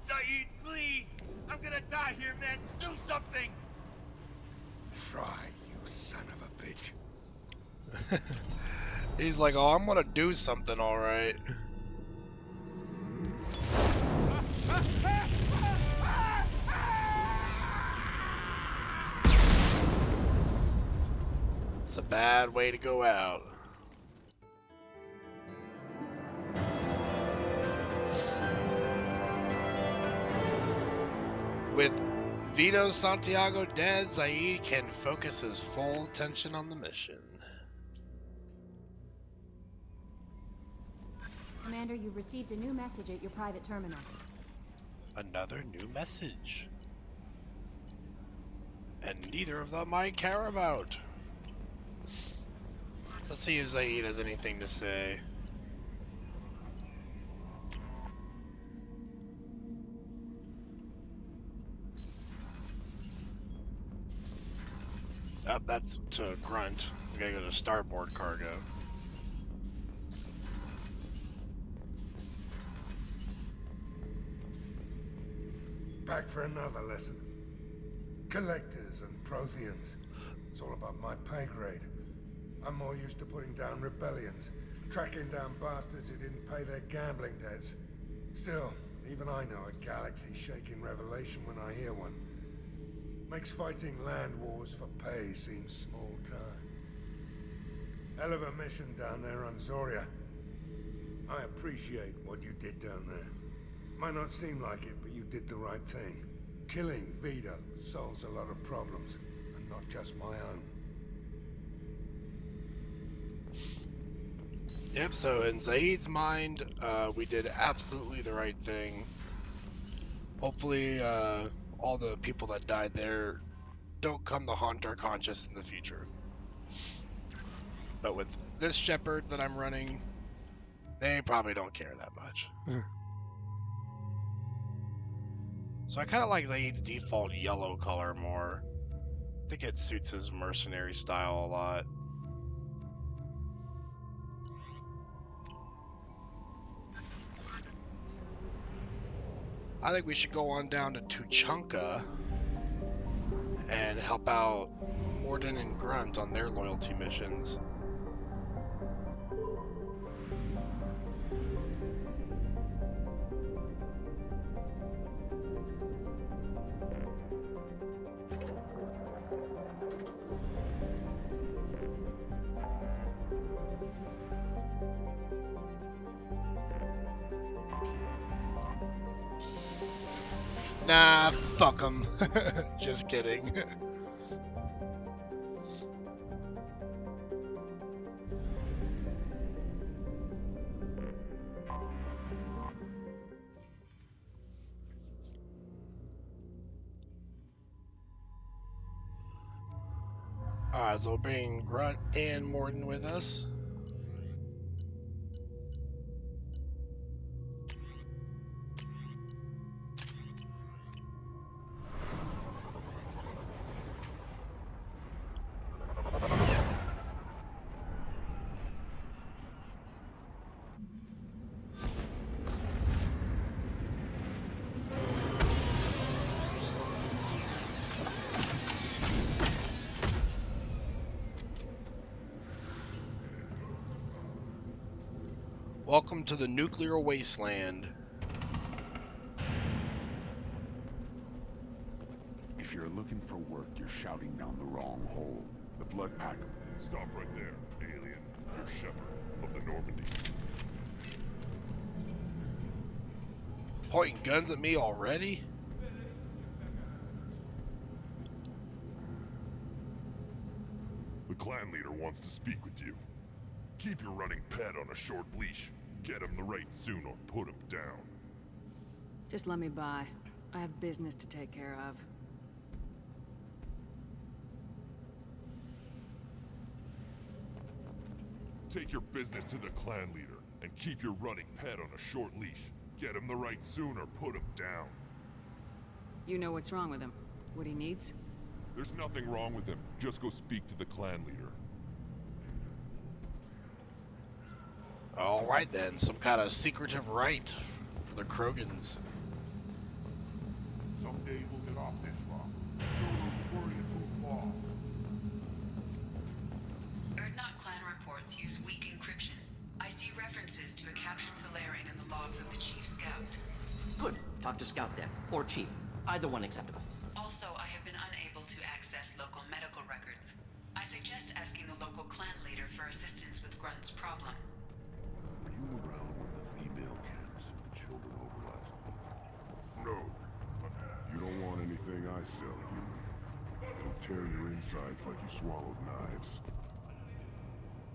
Saeed, please! I'm gonna die here, man! Do something! Try, you son of a bitch. He's like, oh, I'm gonna do something, alright. It's a bad way to go out. With Vito Santiago dead, Zaid can focus his full attention on the mission. Commander, you've received a new message at your private terminal. Another new message. And neither of them I care about. Let's see if Zaid has anything to say. Oh, that's to Grunt. We gotta go to starboard cargo. Back for another lesson. Collectors and Protheans. It's all about my pay grade. I'm more used to putting down rebellions, tracking down bastards who didn't pay their gambling debts. Still, even I know a galaxy-shaking revelation when I hear one. Makes fighting land wars for pay seem small time. Hell of a mission down there on Zoria. I appreciate what you did down there. Might not seem like it, but you did the right thing. Killing Vito solves a lot of problems, and not just my own. Yep, so in Zaid's mind, we did absolutely the right thing. Hopefully, all the people that died there don't come to haunt our conscience in the future. But with this Shepherd that I'm running, they probably don't care that much. So I kind of like Zaid's default yellow color more. I think it suits his mercenary style a lot. I think we should go on down to Tuchanka and help out Morden and Grunt on their loyalty missions. Nah, fuck them. Just kidding. Alright, so we'll bring Grunt and Morden with us. Welcome to the nuclear wasteland. If you're looking for work, you're shouting down the wrong hole. The Blood Pack. Stop right there, alien. You're Shepard of the Normandy. Pointing guns at me already? The clan leader wants to speak with you. Keep your running pet on a short leash. Get him the right soon or put him down. Just let me by. I have business to take care of. Take your business to the clan leader and keep your running pet on a short leash. Get him the right soon or put him down. You know what's wrong with him. What he needs? There's nothing wrong with him. Just go speak to the clan leader. Alright then, some kind of secretive right for the Krogans. Someday we'll get off this rock. Show the warrior truth law. Erdnot clan reports use weak encryption. I see references to a captured Solarian in the logs of the Chief Scout. Good. Talk to Scout then, or Chief. Either one acceptable. Also, I have been unable to access local medical records. I suggest asking the local clan leader for assistance with Grunt's problem. Were you around when the female camps and the children over last week? No. You don't want anything I sell, human. It'll tear your insides like you swallowed knives.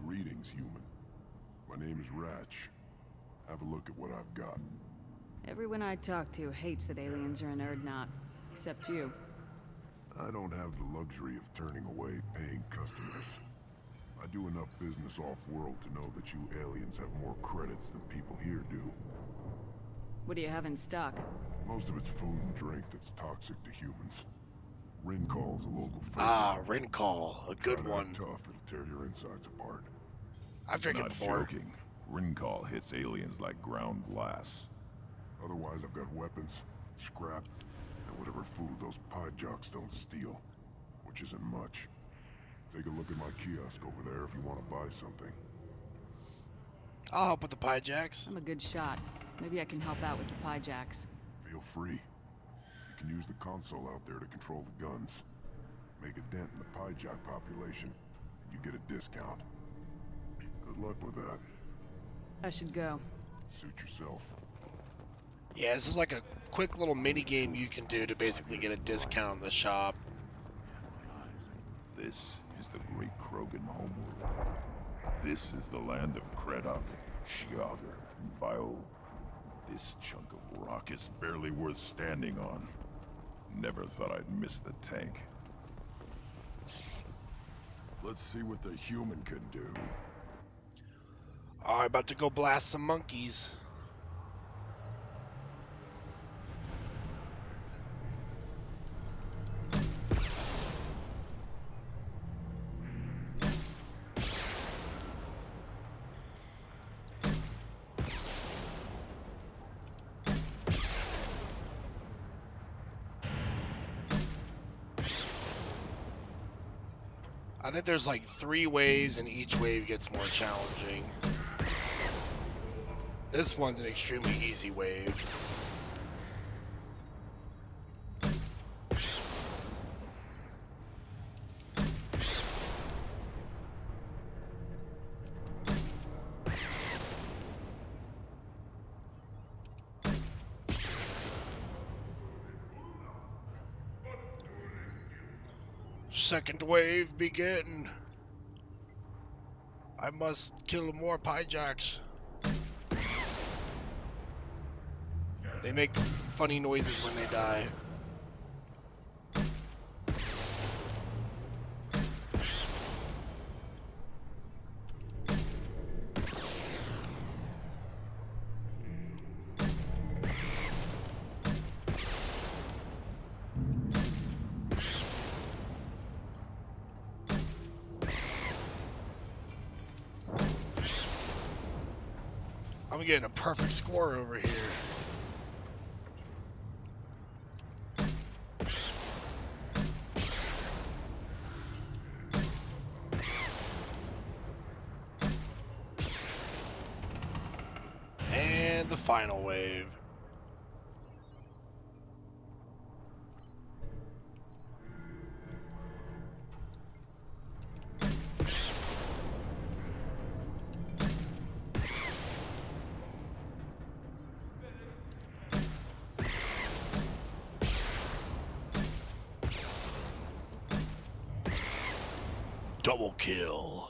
Greetings, human. My name is Ratch. Have a look at what I've got. Everyone I talk to hates that aliens are an Erdnot. Except you. I don't have the luxury of turning away paying customers. I do enough business off-world to know that you aliens have more credits than people here do. What do you have in stock? Most of it's food and drink that's toxic to humans. Rincall's a local favorite. Ah, Rincall, a good one. Tough, it'll tear your insides apart. I've drank it before. Not joking. Rincall hits aliens like ground glass. Otherwise, I've got weapons, scrap, and whatever food those pie jocks don't steal, which isn't much. Take a look at my kiosk over there if you want to buy something. I'll help with the pie jacks. I'm a good shot. Maybe I can help out with the pie jacks. Feel free. You can use the console out there to control the guns. Make a dent in the pie jack population, and you get a discount. Good luck with that. I should go. Suit yourself. Yeah, this is like a quick little mini game you can do to basically get a discount in the shop. This is the great Krogan homeworld. This is the land of Kredok, Shiagar, and Viol. This chunk of rock is barely worth standing on. Never thought I'd miss the tank. Let's see what the human can do. Alright, about to go blast some monkeys. think there's like 3 waves, and each wave gets more challenging. This one's an extremely easy wave. Second wave begin. I must kill more Pyjaks. They make funny noises when they die. I'm getting a perfect score over here. And the final wave. Double kill.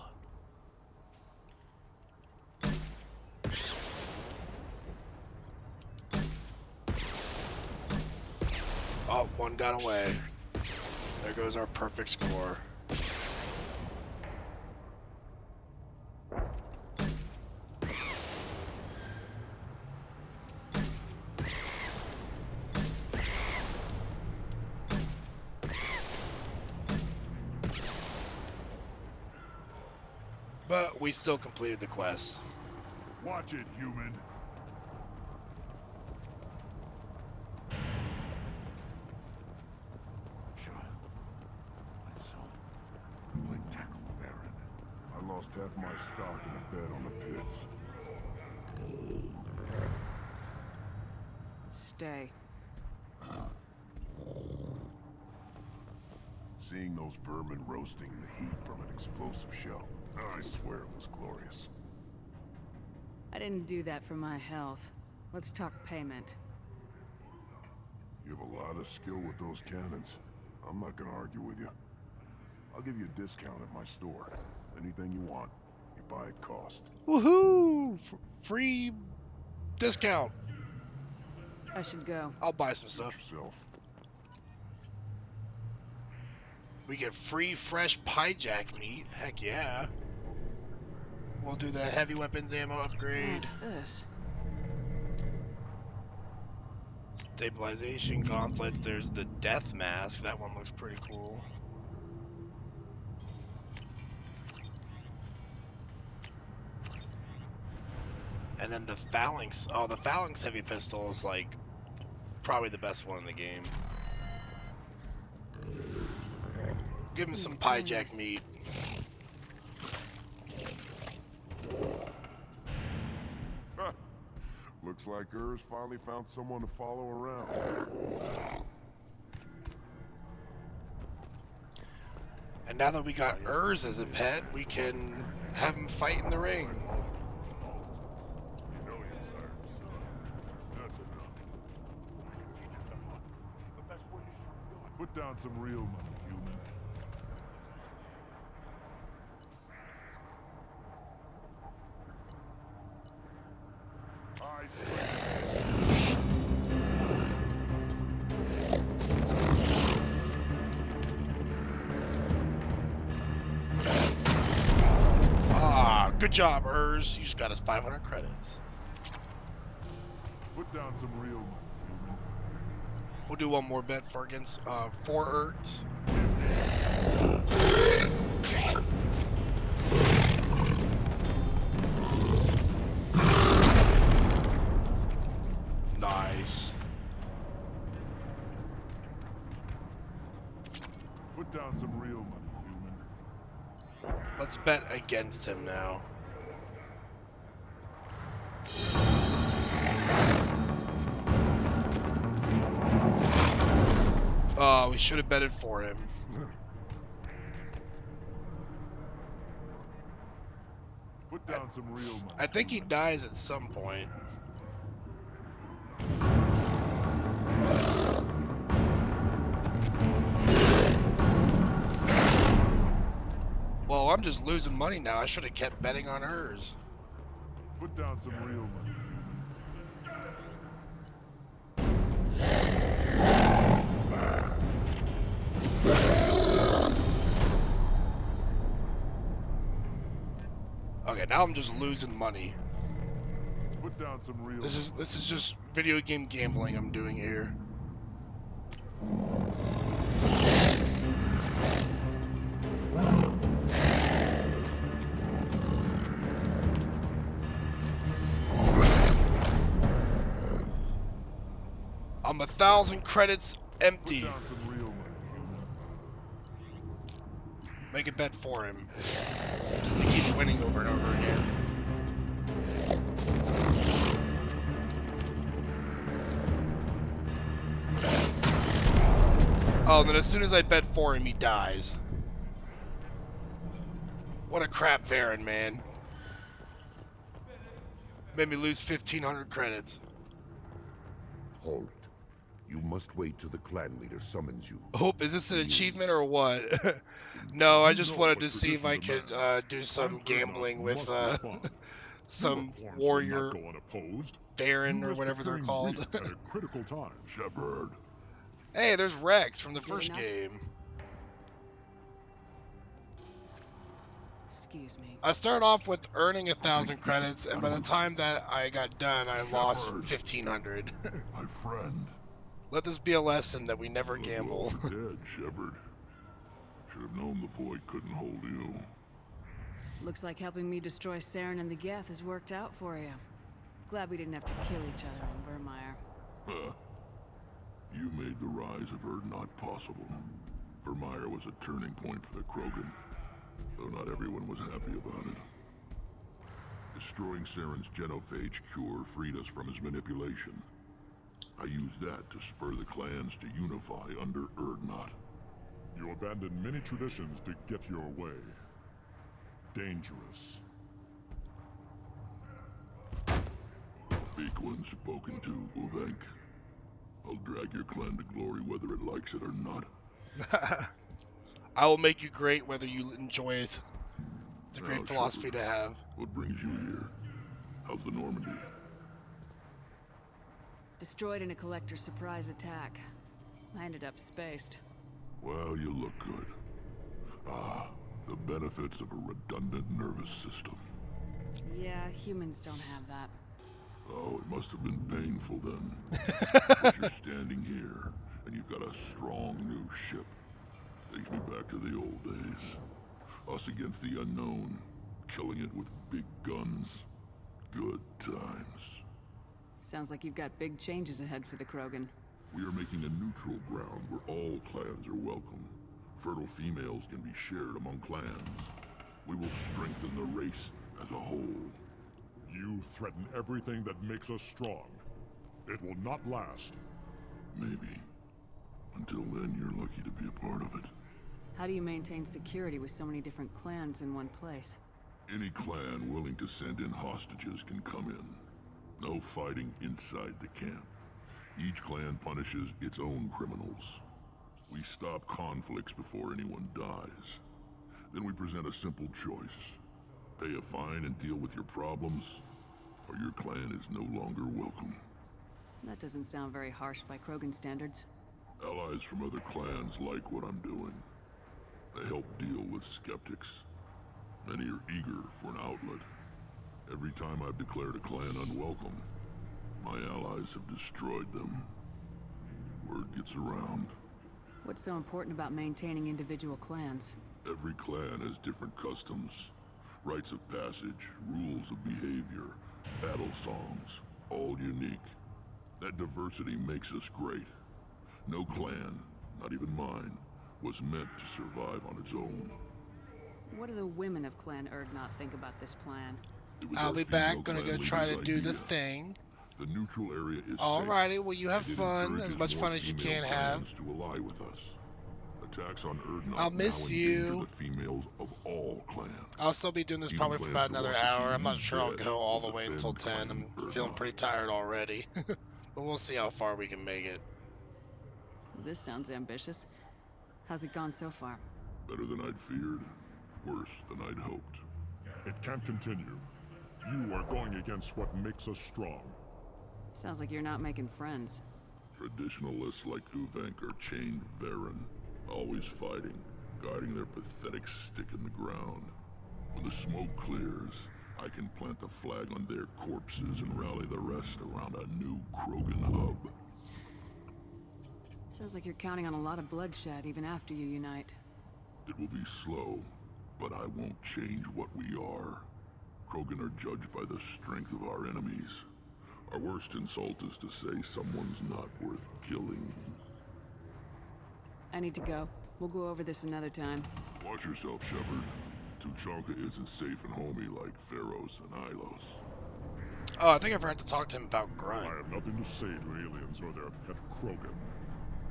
Oh, one got away. There goes our perfect score. But we still completed the quest. Watch it, human. I lost half my stock in a bet on the pits. Stay. Seeing those vermin roasting in the heat from an explosive shell, I swear it was glorious. I didn't do that for my health. Let's talk payment. You have a lot of skill with those cannons. I'm not gonna argue with you. I'll give you a discount at my store. Anything you want, you buy at cost. Woohoo! Free discount. I should go. I'll buy some stuff. Yourself. We get free fresh Pyjak meat. Heck yeah. We'll do the heavy weapons ammo upgrade. What's this? Stabilization gauntlets. There's the death mask. That one looks pretty cool. And then the phalanx. Oh, the phalanx heavy pistol is like probably the best one in the game. Give him some Pyjak meat. Looks like Urs finally found someone to follow around. And now that we got Urs as a pet, we can have him fight in the ring. Put down some real money, human. Ah, good job, Urs. You just got us 500 credits. Put down some real money, human. We'll do one more bet for against 4 Erts. Nice. Put down some real money, human. Let's bet against him now. Oh, we should have betted for him. Put down some real money. I think he dies at some point. Well, I'm just losing money now. I should have kept betting on hers. Put down some real money. Okay, now I'm just losing money. Put down some real. This is just video game gambling I'm doing here. I'm 1,000 credits empty. Make a bet for him. Since he keeps winning over and over again. Oh, and then as soon as I bet for him, he dies. What a crap Varen, man. Made me lose 1,500 credits. Halt. You must wait till the clan leader summons you. Hope, is this an achievement or what? No, I just wanted to see if I could do some gambling with some warrior Baron or whatever they're called. At a critical time, Shepard. Hey, there's Rex from the first game. Excuse me. I started off with earning 1,000 credits, and by the time that I got done, I lost 1,500. My friend. Let this be a lesson that we never gamble. Dead, Shepard. Should have known the void couldn't hold you. Looks like helping me destroy Saren and the Geth has worked out for you. Glad we didn't have to kill each other on Vermeer. Huh. You made the rise of Erdnot possible. Vermeer was a turning point for the Krogan, though not everyone was happy about it. Destroying Saren's genophage cure freed us from his manipulation. I used that to spur the clans to unify under Erdnot. You abandoned many traditions to get your way. Dangerous. Speak when spoken to, Uvenk. I'll drag your clan to glory whether it likes it or not. I will make you great whether you enjoy it. It's a great philosophy Shepard, to have. What brings you here? How's the Normandy? Destroyed in a collector surprise attack. I ended up spaced. Well, you look good. Ah, the benefits of a redundant nervous system. Yeah, humans don't have that. Oh, it must have been painful then. But you're standing here, and you've got a strong new ship. Takes me back to the old days. Us against the unknown, killing it with big guns. Good times. Sounds like you've got big changes ahead for the Krogan. We are making a neutral ground where all clans are welcome. Fertile females can be shared among clans. We will strengthen the race as a whole. You threaten everything that makes us strong. It will not last. Maybe. Until then, you're lucky to be a part of it. How do you maintain security with so many different clans in one place? Any clan willing to send in hostages can come in. No fighting inside the camp. Each clan punishes its own criminals. We stop conflicts before anyone dies. Then we present a simple choice. Pay a fine and deal with your problems, or your clan is no longer welcome. That doesn't sound very harsh by Krogan standards. Allies from other clans like what I'm doing. They help deal with skeptics. Many are eager for an outlet. Every time I've declared a clan unwelcome, my allies have destroyed them. Word gets around. What's so important about maintaining individual clans? Every clan has different customs, rites of passage, rules of behavior, battle songs, all unique. That diversity makes us great. No clan, not even mine, was meant to survive on its own. What do the women of Clan Erdnot think about this plan? I'll be back. Gonna go try to do the thing. The neutral area is Alrighty, safe, well you have and it fun, as encourages much more fun as you female can have. clans to ally with us. Attacks on Erdnot I'll miss now you. endanger the females of all clans. I'll still be doing this Even probably for clans about that another want to see hour. I'm you not sure I'll dead go all will the way until defend 10. I'm Clan feeling Erdnot. pretty tired already. But we'll see how far we can make it. Well, this sounds ambitious. How's it gone so far? Better than I'd feared. Worse than I'd hoped. It can't continue. You are going against what makes us strong. Sounds like you're not making friends. Traditionalists like Uvenk are chained Varen, always fighting, guarding their pathetic stick in the ground. When the smoke clears, I can plant a flag on their corpses and rally the rest around a new Krogan hub. Sounds like you're counting on a lot of bloodshed even after you unite. It will be slow, but I won't change what we are. Krogan are judged by the strength of our enemies. Our worst insult is to say someone's not worth killing. I need to go. We'll go over this another time. Watch yourself, Shepard. Tuchanka isn't safe and homey like Pharaohs and Ilos. Oh, I think I forgot to talk to him about Grunt. I have nothing to say to aliens or their pet Krogan.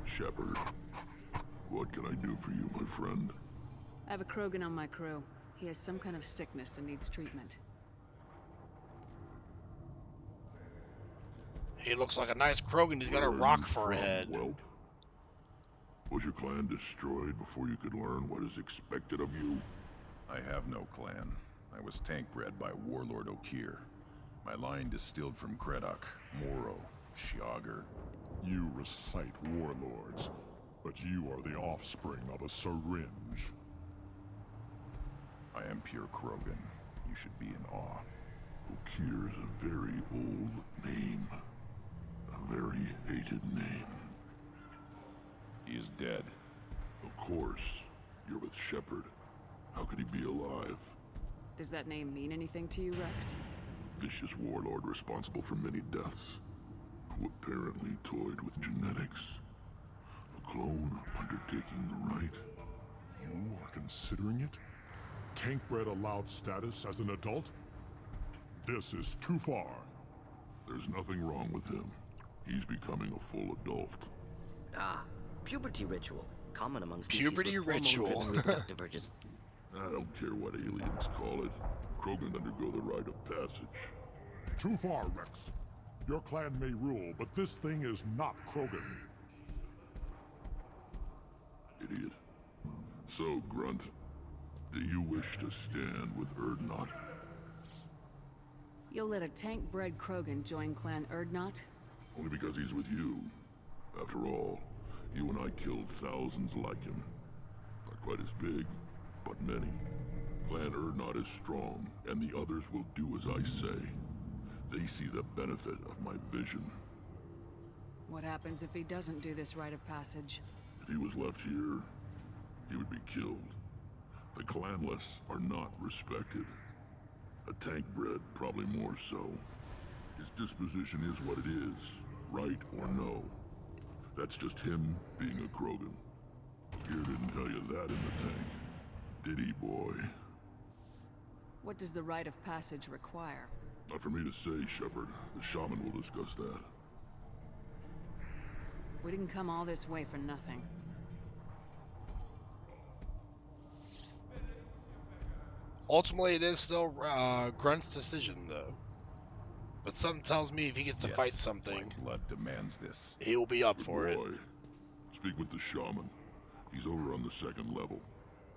Shepard, what can I do for you, my friend? I have a Krogan on my crew. He has some kind of sickness and needs treatment. He looks like a nice Krogan. He's got a rock for a head. Whelp? Was your clan destroyed before you could learn what is expected of you? I have no clan. I was tank bred by Warlord Okir. My line distilled from Kredok, Moro, Shiagar. You recite warlords, but you are the offspring of a syringe. I am pure Krogan. You should be in awe. Okir is a very old name. A very hated name. He is dead. Of course. You're with Shepard. How could he be alive? Does that name mean anything to you, Rex? Vicious warlord responsible for many deaths, who apparently toyed with genetics. A clone undertaking the right. You are considering it? Tank-bred allowed status as an adult? This is too far. There's nothing wrong with him. He's becoming a full adult. Ah, puberty ritual. Common among puberty ritual. Reproductive urges. I don't care what aliens call it. Krogan undergo the rite of passage. Too far, Rex. Your clan may rule, but this thing is not Krogan. Idiot. So, Grunt, do you wish to stand with Erdnot? You'll let a tank-bred Krogan join Clan Erdnot? Only because he's with you. After all, you and I killed thousands like him. Not quite as big, but many. Clan Erdnot is strong, and the others will do as I say. They see the benefit of my vision. What happens if he doesn't do this rite of passage? If he was left here, he would be killed. The clanless are not respected. A tank-bred, probably more so. His disposition is what it is, right or no. That's just him being a Krogan. Okir didn't tell you that in the tank. Did he, boy? What does the rite of passage require? Not for me to say, Shepard. The shaman will discuss that. We didn't come all this way for nothing. Ultimately, it is still Grunt's decision, though. But something tells me if he gets to fight something, my blood demands this. he will be up for it. Speak with the shaman. He's over on the second level.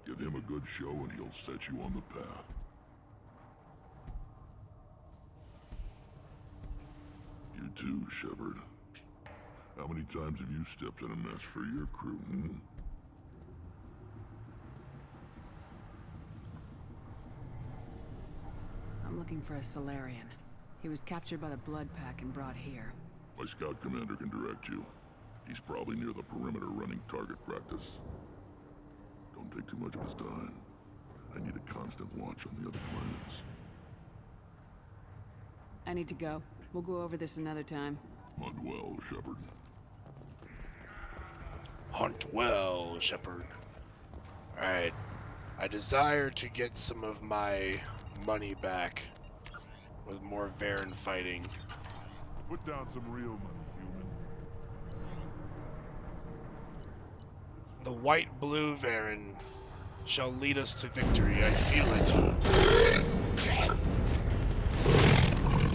Give him a good show and he'll set you on the path. You too, Shepard. How many times have you stepped in a mess for your crew, hmm? I'm looking for a Solarian. He was captured by the Blood Pack and brought here. My scout commander can direct you. He's probably near the perimeter running target practice. Don't take too much of his time. I need a constant watch on the other clans. I need to go. We'll go over this another time. Hunt well, Shepard. Hunt well, Shepard. Alright. I desire to get some of my money back with more Varen fighting. Put down some real money, human. The white-blue Varen shall lead us to victory. I feel it.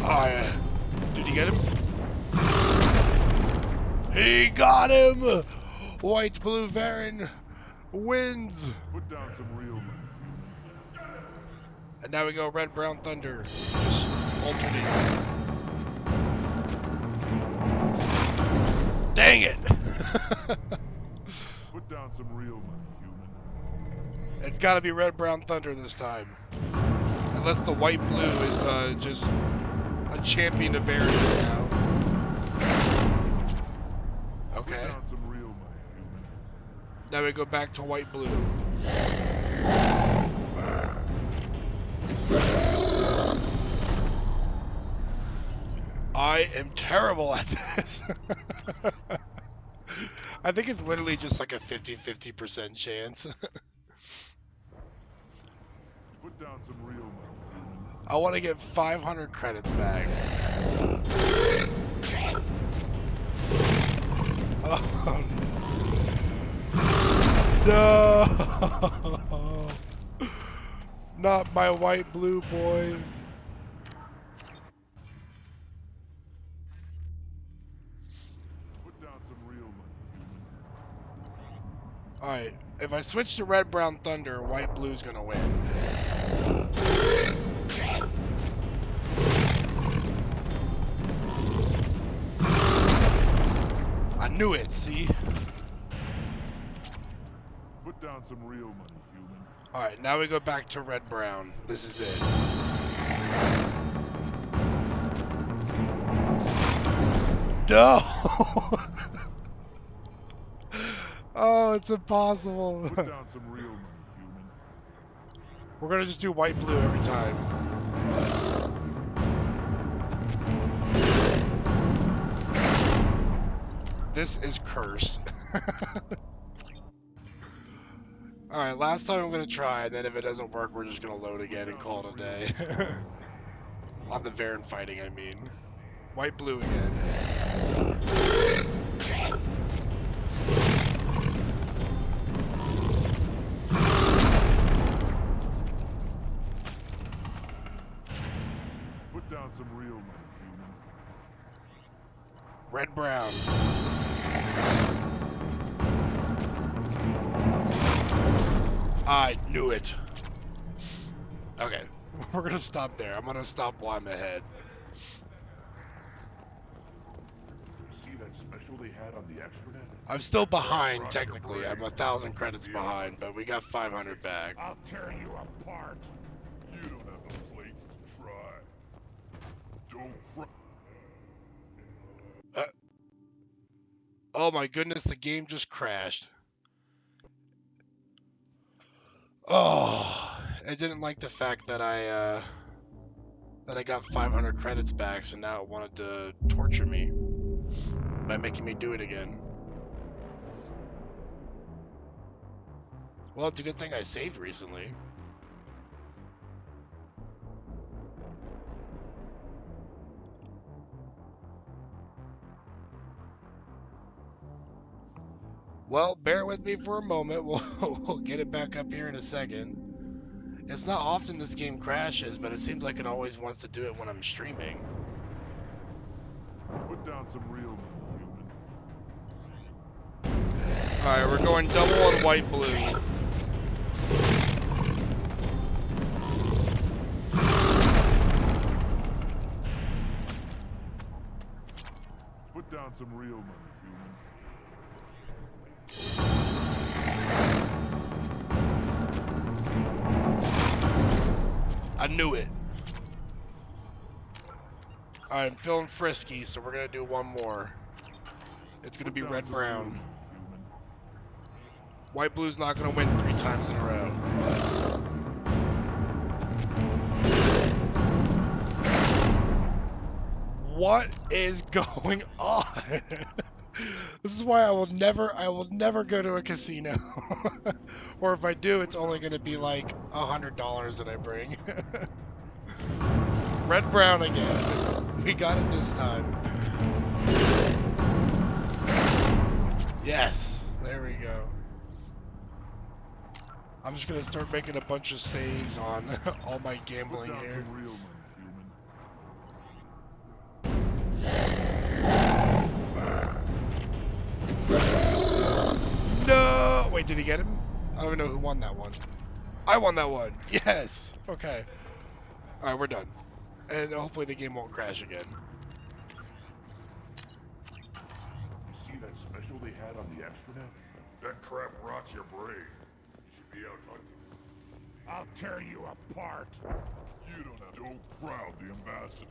Oh, yeah. Did he get him? He got him! White-blue Varen wins! Put down some real money, human. And now we go red, brown, thunder. Just alternate. Dang it! Put down some real money, human. It's gotta be red, brown, thunder this time. Unless the white-blue is just a champion of variants now. Okay. Put down some real money, human. Now we go back to white-blue. I am terrible at this. I think it's literally just like a 50-50% chance. Put down some real money, human. I want to get 500 credits back. Oh, no. Not my white-blue boy. Alright, if I switch to red, brown, thunder, white, blue's gonna win. I knew it, see? Put down some real money, human. Alright, now we go back to red, brown. This is it. No! Oh, it's impossible. Put down some real money, human. We're gonna just do white blue every time. This is cursed. Alright, last time I'm gonna try, and then if it doesn't work, we're just gonna load again and call it a day. On the Varen fighting, I mean. White blue again. Put down some real money, human. Red, brown. I knew it. Okay, we're gonna stop there. I'm gonna stop while I'm ahead. You see that special they had on the extranet? I'm still behind, technically. I'm 1,000 credits behind, but we got 500 back. I'll tear you apart. You don't have the plates to try. Don't cry. Oh my goodness, the game just crashed. Oh, I didn't like the fact that I got 500 credits back, so now it wanted to torture me by making me do it again. Well, it's a good thing I saved recently. Well, bear with me for a moment. We'll get it back up here in a second. It's not often this game crashes, but it seems like it always wants to do it when I'm streaming. Put down some real money, human. Alright, we're going double on white-blue. Put down some real money, human. I knew it. Alright, I'm feeling frisky, so we're gonna do one more. It's gonna be red-brown. White-blue's not gonna win 3 times in a row. What is going on? This is why I will never go to a casino. Or if I do, it's only going to be like $100 that I bring. Red Brown again. We got it this time. Yes, there we go. I'm just going to start making a bunch of saves on all my gambling here. No! Wait, did he get him? I don't even know who won that one. I won that one. Yes. Okay. All right, we're done. And hopefully the game won't crash again. You see that special they had on the extranet? That crap rots your brain. You should be out hunting. I'll tear you apart. You don't have to crowd the ambassador.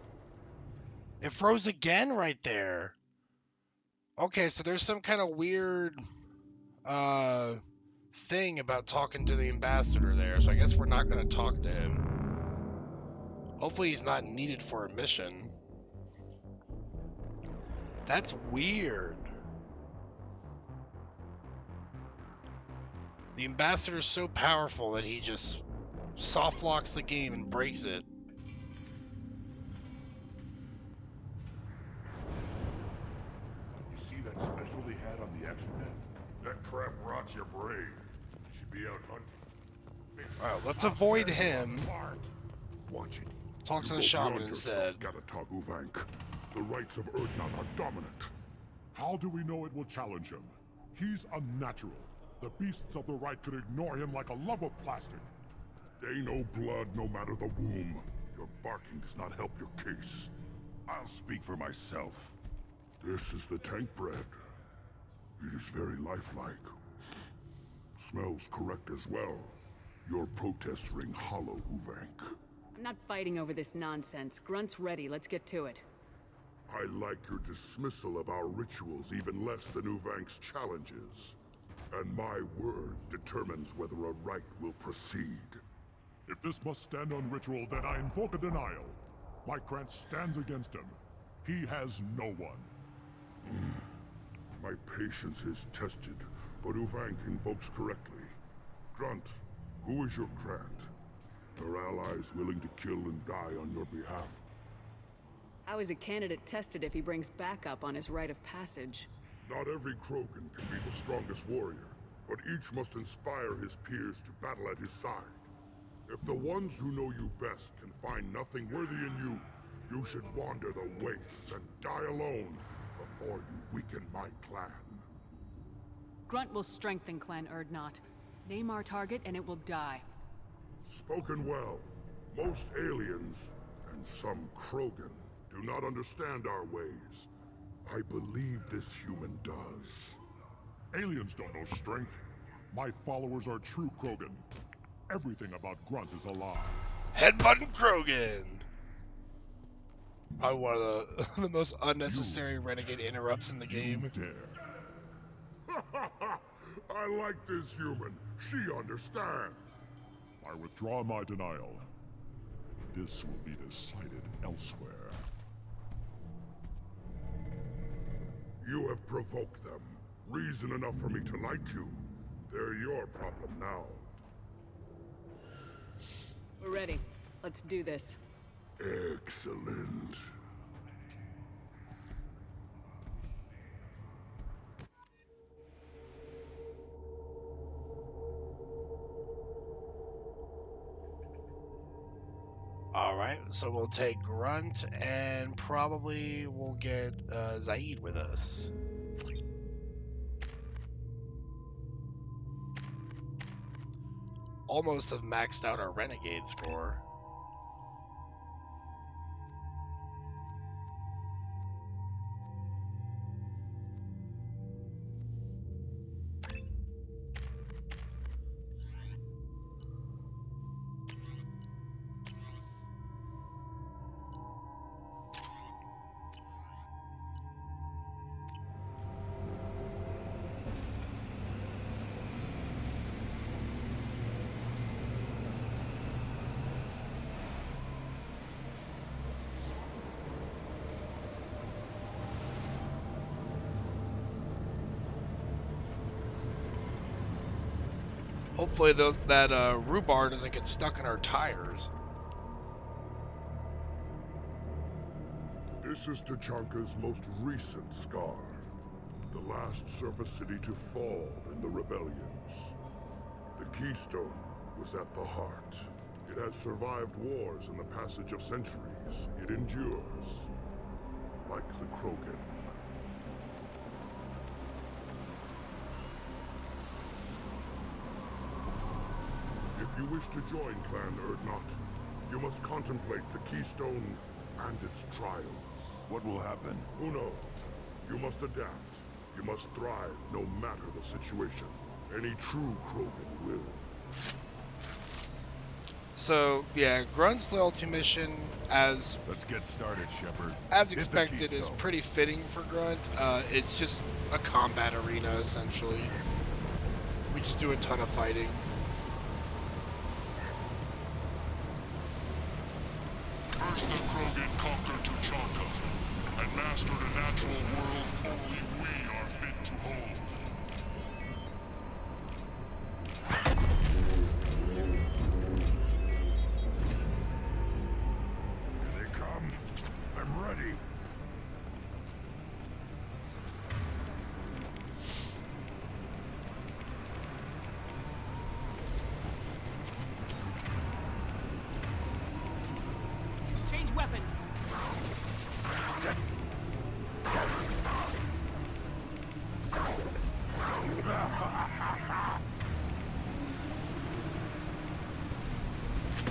It froze again right there. Okay, so there's some kind of weird thing about talking to the ambassador there, so I guess we're not going to talk to him. Hopefully he's not needed for a mission. That's weird. The ambassador's so powerful that he just soft locks the game and breaks it. You see that special they had on the extranet? That crap rots your brain. You should be out hunting. Alright, let's avoid him. Watch it. Talk to You the go shaman beyond instead. yourself, Gotta talk Uvank. The rights of Erdnot are dominant. How do we know it will challenge him? He's unnatural. The beasts of the right could ignore him like a lump of plastic. They know blood no matter the womb. Your barking does not help your case. I'll speak for myself. This is the tank bread. It is very lifelike. Smells correct as well. Your protests ring hollow, Uvank. I'm not fighting over this nonsense. Grunt's ready. Let's get to it. I like your dismissal of our rituals even less than Uvank's challenges. And my word determines whether a rite will proceed. If this must stand on ritual, then I invoke a denial. My grant stands against him. He has no one. My patience is tested, but Uvank invokes correctly. Grunt, who is your grant? Are allies willing to kill and die on your behalf? How is a candidate tested if he brings backup on his rite of passage? Not every Krogan can be the strongest warrior, but each must inspire his peers to battle at his side. If the ones who know you best can find nothing worthy in you, you should wander the wastes and die alone before you weaken my clan. Grunt will strengthen Clan Erdnot. Name our target and it will die. Spoken well. Most aliens, and some Krogan, do not understand our ways. I believe this human does. Aliens don't know strength. My followers are true Krogan. Everything about Grunt is a lie. Headbutting Krogan! Probably one of the most unnecessary renegade interrupts in the game. I like this human. She understands. I withdraw my denial. This will be decided elsewhere. You have provoked them. Reason enough for me to like you. They're your problem now. We're ready. Let's do this. Excellent. Alright, so we'll take Grunt, and probably we'll get Zaid with us. Almost have maxed out our Renegade score. Hopefully that rhubarb doesn't get stuck in our tires. This is Tachanka's most recent scar. The last surface city to fall in the rebellions. The Keystone was at the heart. It has survived wars and the passage of centuries. It endures. Like the Krogan. If you wish to join Clan Erdnot, you must contemplate the Keystone and its trials. What will happen? Who knows? You must adapt. You must thrive no matter the situation. Any true Krogan will. So, yeah, Grunt's loyalty mission, Let's get started, Shepard. as expected, is pretty fitting for Grunt. It's just a combat arena, essentially. We just do a ton of fighting. First the Krogan conquered Tuchanka and mastered a natural world only we are fit to hold. Here they come. I'm ready. Change weapons.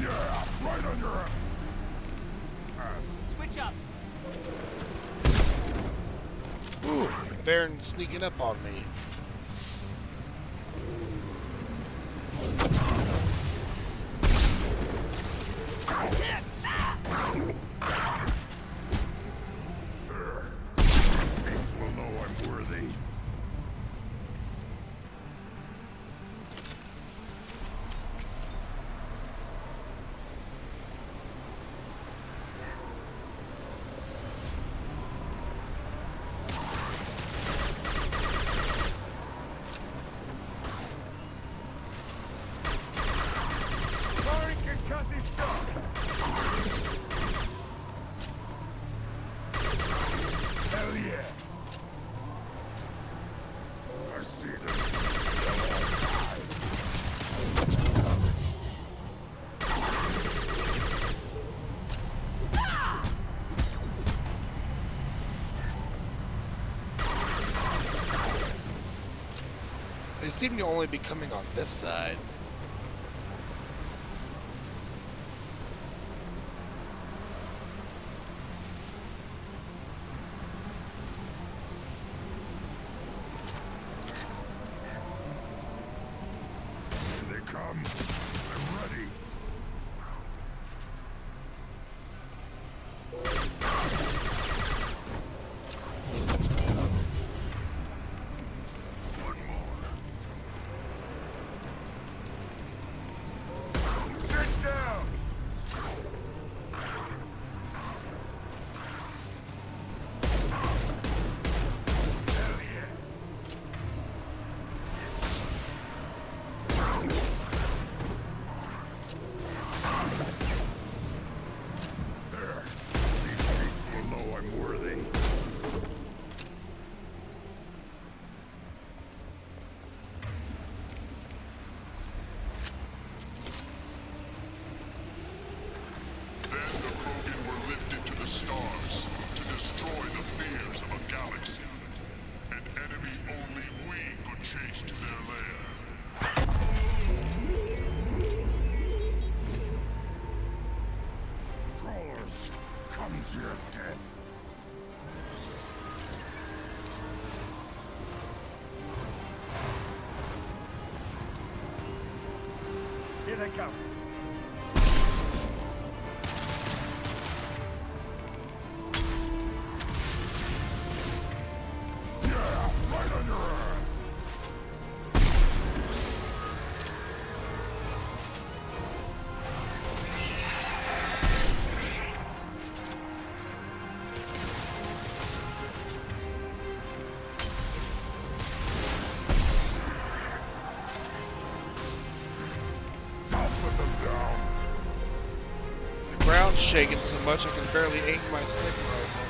Yeah, right on your ass. Switch up. Ooh, Baron's sneaking up on me. Beast will know I'm worthy. Sorry, concussive stuff. Hell yeah. I see them. They'll all die. They seem to only be coming on this side. Here they come. I'm ready. One more. Sit down. Hell yeah. There. These beasts will know I'm worthy. Then the Krogan were lifted to the stars to destroy the fears of a galaxy. An enemy only we could chase to their lair. Crawlers, come to your death. Here they come. Yeah, right on your ass. shaking so much I can barely aim my sniper rifle.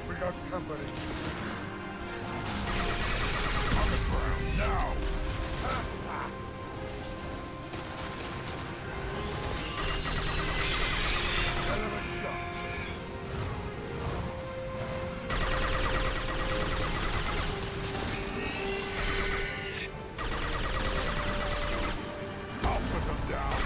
We got company. On the ground, now! Hell of a shot. I'll put them down!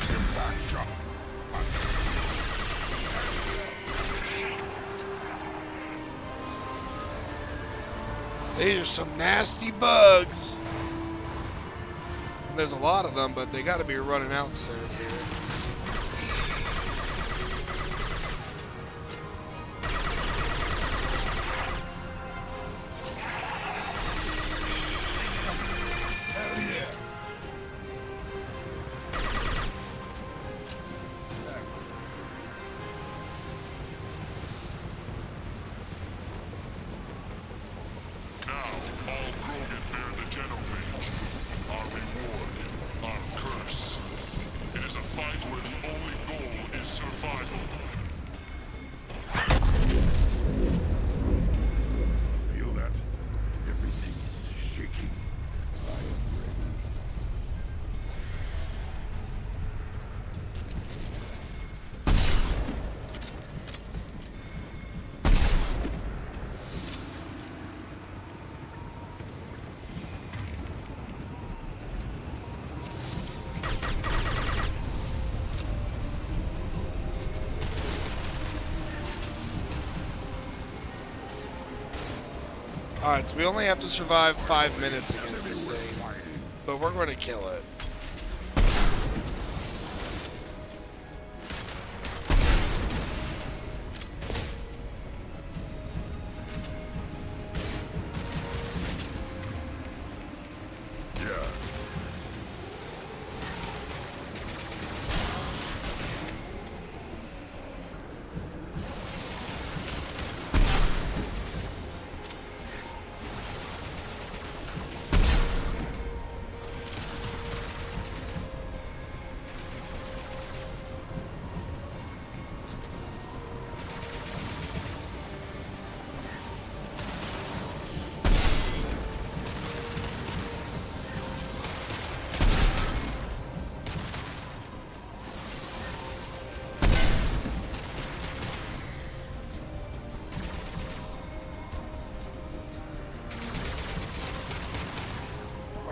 Impact shot! These are some nasty bugs. And there's a lot of them, but they got to be running out soon here. Hell yeah. Now, all Krogan bear the genophage. Our reward, our curse. It is a fight where the only goal is survival. Feel that? Everything is shaking. I am ready. Alright, so we only have to survive 5 minutes against this thing, but we're going to kill it. Yeah.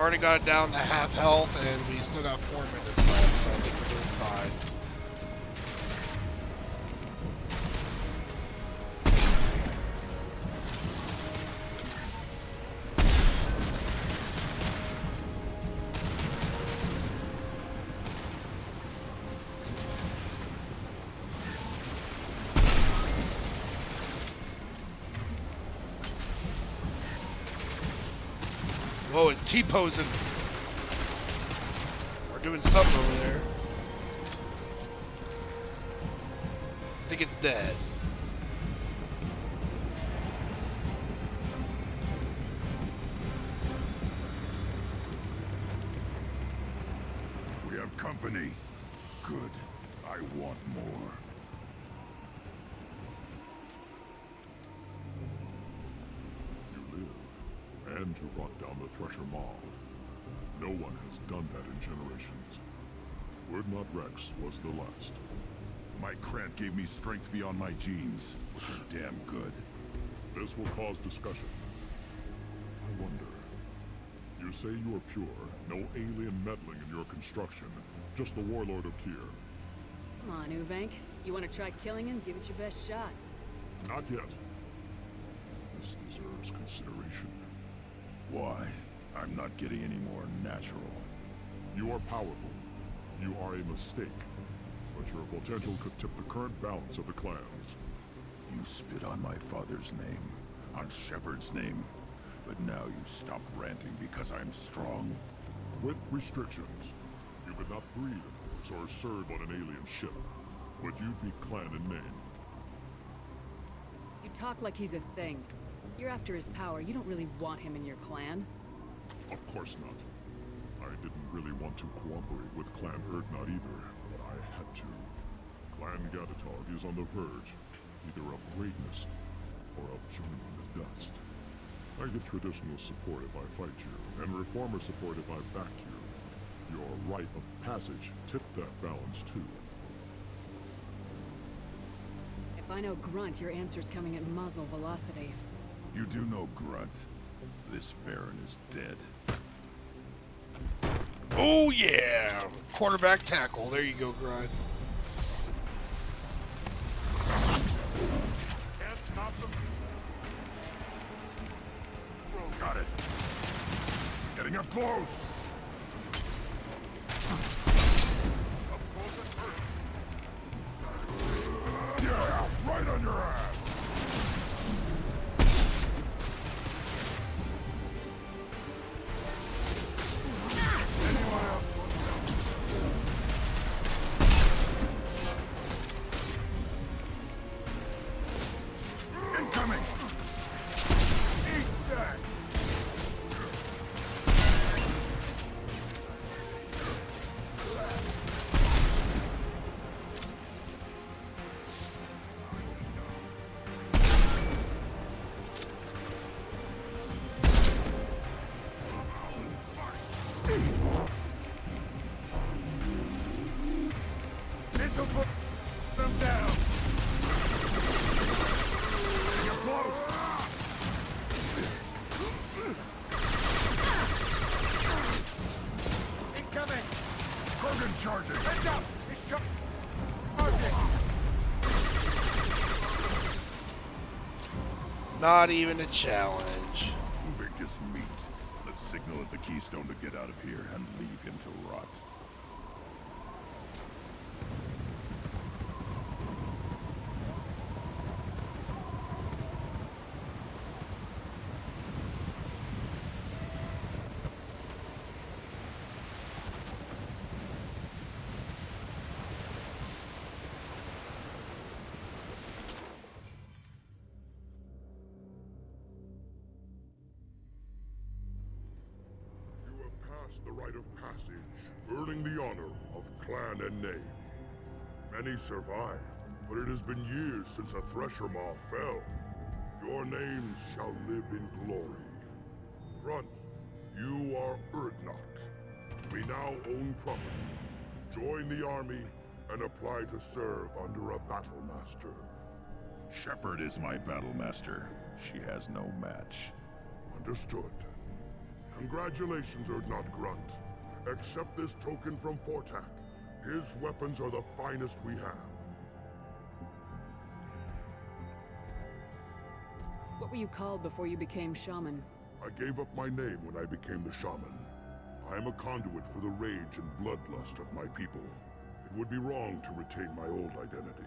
Already got it down to half health, and we still got 4 minutes left, so I think we're doing fine. Whoa, it's T-posing. We're doing something over there. I think it's dead. We have company. Good. I want more. You live, and to rot down the Thresher Maw. No one has done that in generations. Wordnot Rex was the last. My Krant gave me strength beyond my genes, which are damn good. This will cause discussion. I wonder. You say you are pure, no alien meddling in your construction, just the warlord Okir. Come on, Ubank. You want to try killing him? Give it your best shot. Not yet. This deserves consideration. Why? I'm not getting any more natural. You are powerful. You are a mistake. But your potential could tip the current balance of the clans. You spit on my father's name, on Shepard's name. But now you stop ranting because I'm strong. With restrictions. You could not breathe, of course, or serve on an alien ship. But you'd be clan in name. You talk like he's a thing. You're after his power. You don't really want him in your clan. Of course not. I didn't really want to cooperate with Clan Urdnot either, but I had to. Clan Gatatog is on the verge, either of greatness or of joining the dust. I get traditional support if I fight you, and reformer support if I back you. Your rite of passage tipped that balance too. If I know Grunt, your answer's coming at muzzle velocity. You do know Grunt. This Farron is dead. Oh yeah! Quarterback tackle. There you go, Grunt. Can't stop them. Got it. Getting up close. Up close and first. Yeah, right on your ass. Not even a challenge. Moving is meat. Let's signal at the Keystone to get out of here and leave him to rot. The rite of passage, earning the honor of clan and name. Many survived, but it has been years since a Thresher Maw fell. Your names shall live in glory. Grunt, you are Urdnot. We now own property. Join the army and apply to serve under a battle master. Shepard is my battle master. She has no match. Understood. Congratulations, Urdnot Grunt. Accept this token from Fortak. His weapons are the finest we have. What were you called before you became shaman? I gave up my name when I became the shaman. I am a conduit for the rage and bloodlust of my people. It would be wrong to retain my old identity.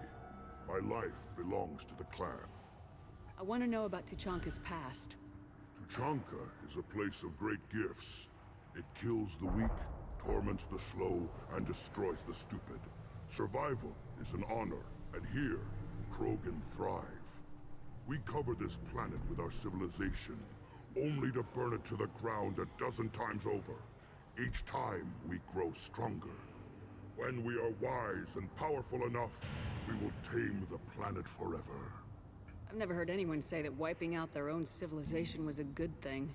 My life belongs to the clan. I want to know about Tuchanka's past. Tuchanka is a place of great gifts. It kills the weak, torments the slow, and destroys the stupid. Survival is an honor, and here, Krogan thrive. We cover this planet with our civilization, only to burn it to the ground a dozen times over. Each time, we grow stronger. When we are wise and powerful enough, we will tame the planet forever. I've never heard anyone say that wiping out their own civilization was a good thing.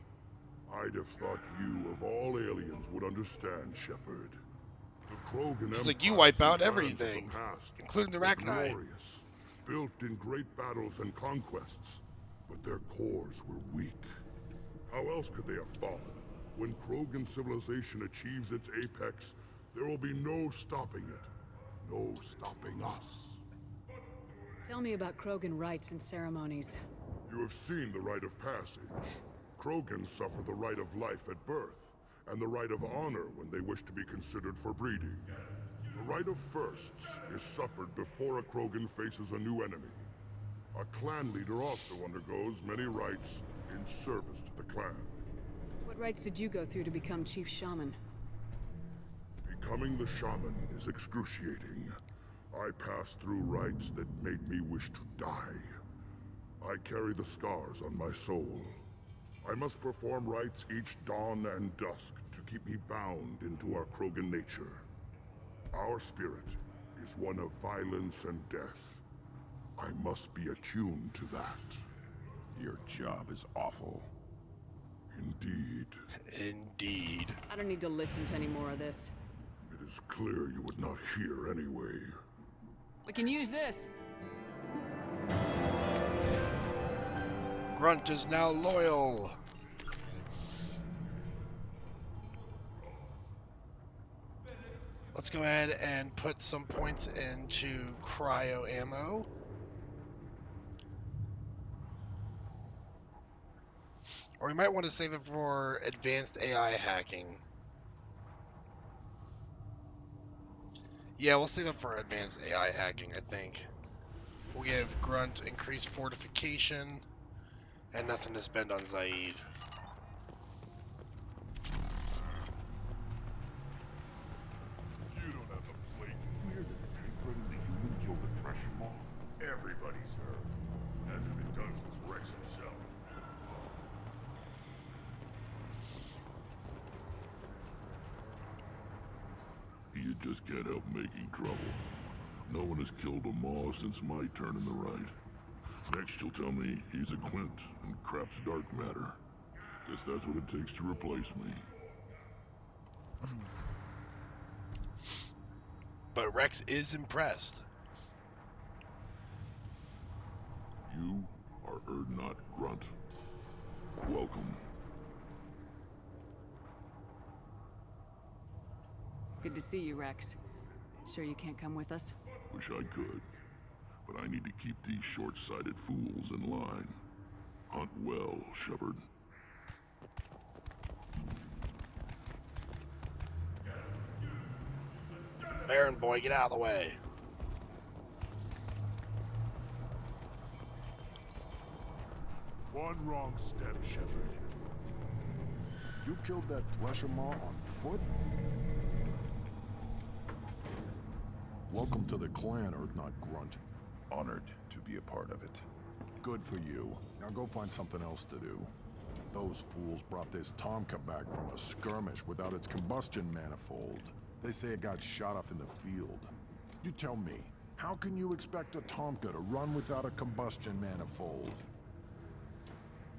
I'd have thought you, of all aliens, would understand, Shepard. The Krogan He's Empire like, you wipe out clans of everything, the past including the were Rachni. glorious, built in great battles and conquests, but their cores were weak. How else could they have fallen? When Krogan civilization achieves its apex, there will be no stopping it. No stopping us. Tell me about Krogan rites and ceremonies. You have seen the rite of passage. Krogans suffer the rite of life at birth, and the rite of honor when they wish to be considered for breeding. The rite of firsts is suffered before a Krogan faces a new enemy. A clan leader also undergoes many rites in service to the clan. What rites did you go through to become Chief Shaman? Becoming the shaman is excruciating. I passed through rites that made me wish to die. I carry the scars on my soul. I must perform rites each dawn and dusk to keep me bound into our Krogan nature. Our spirit is one of violence and death. I must be attuned to that. Your job is awful. Indeed. Indeed. I don't need to listen to any more of this. It is clear you would not hear anyway. We can use this. Grunt is now loyal. Let's go ahead and put some points into cryo ammo. Or we might want to save it for advanced AI hacking. Yeah, we'll save it for advanced AI hacking, I think. We'll give Grunt increased fortification and nothing to spend on Zaid. You don't have the plates. Where did the Tancred and the human kill the Thresher Maw? Everybody's heard. Hasn't been done since Rex himself. You just can't help making trouble. No one has killed a Maw since my turn in the right. Next you'll tell me he's a Quint and crap's dark matter. Guess that's what it takes to replace me. But Rex is impressed. You are Erdnot Grunt. Welcome. Good to see you, Rex. Sure you can't come with us? Wish I could. But I need to keep these short-sighted fools in line. Hunt well, Shepard. Baron boy, get out of the way. One wrong step, Shepard. You killed that Thresher Maw on foot? Welcome to the clan, Erdnot Grunt. Honored to be a part of it. Good for you. Now go find something else to do. Those fools brought this Tomka back from a skirmish without its combustion manifold. They say it got shot off in the field. You tell me, how can you expect a Tomka to run without a combustion manifold?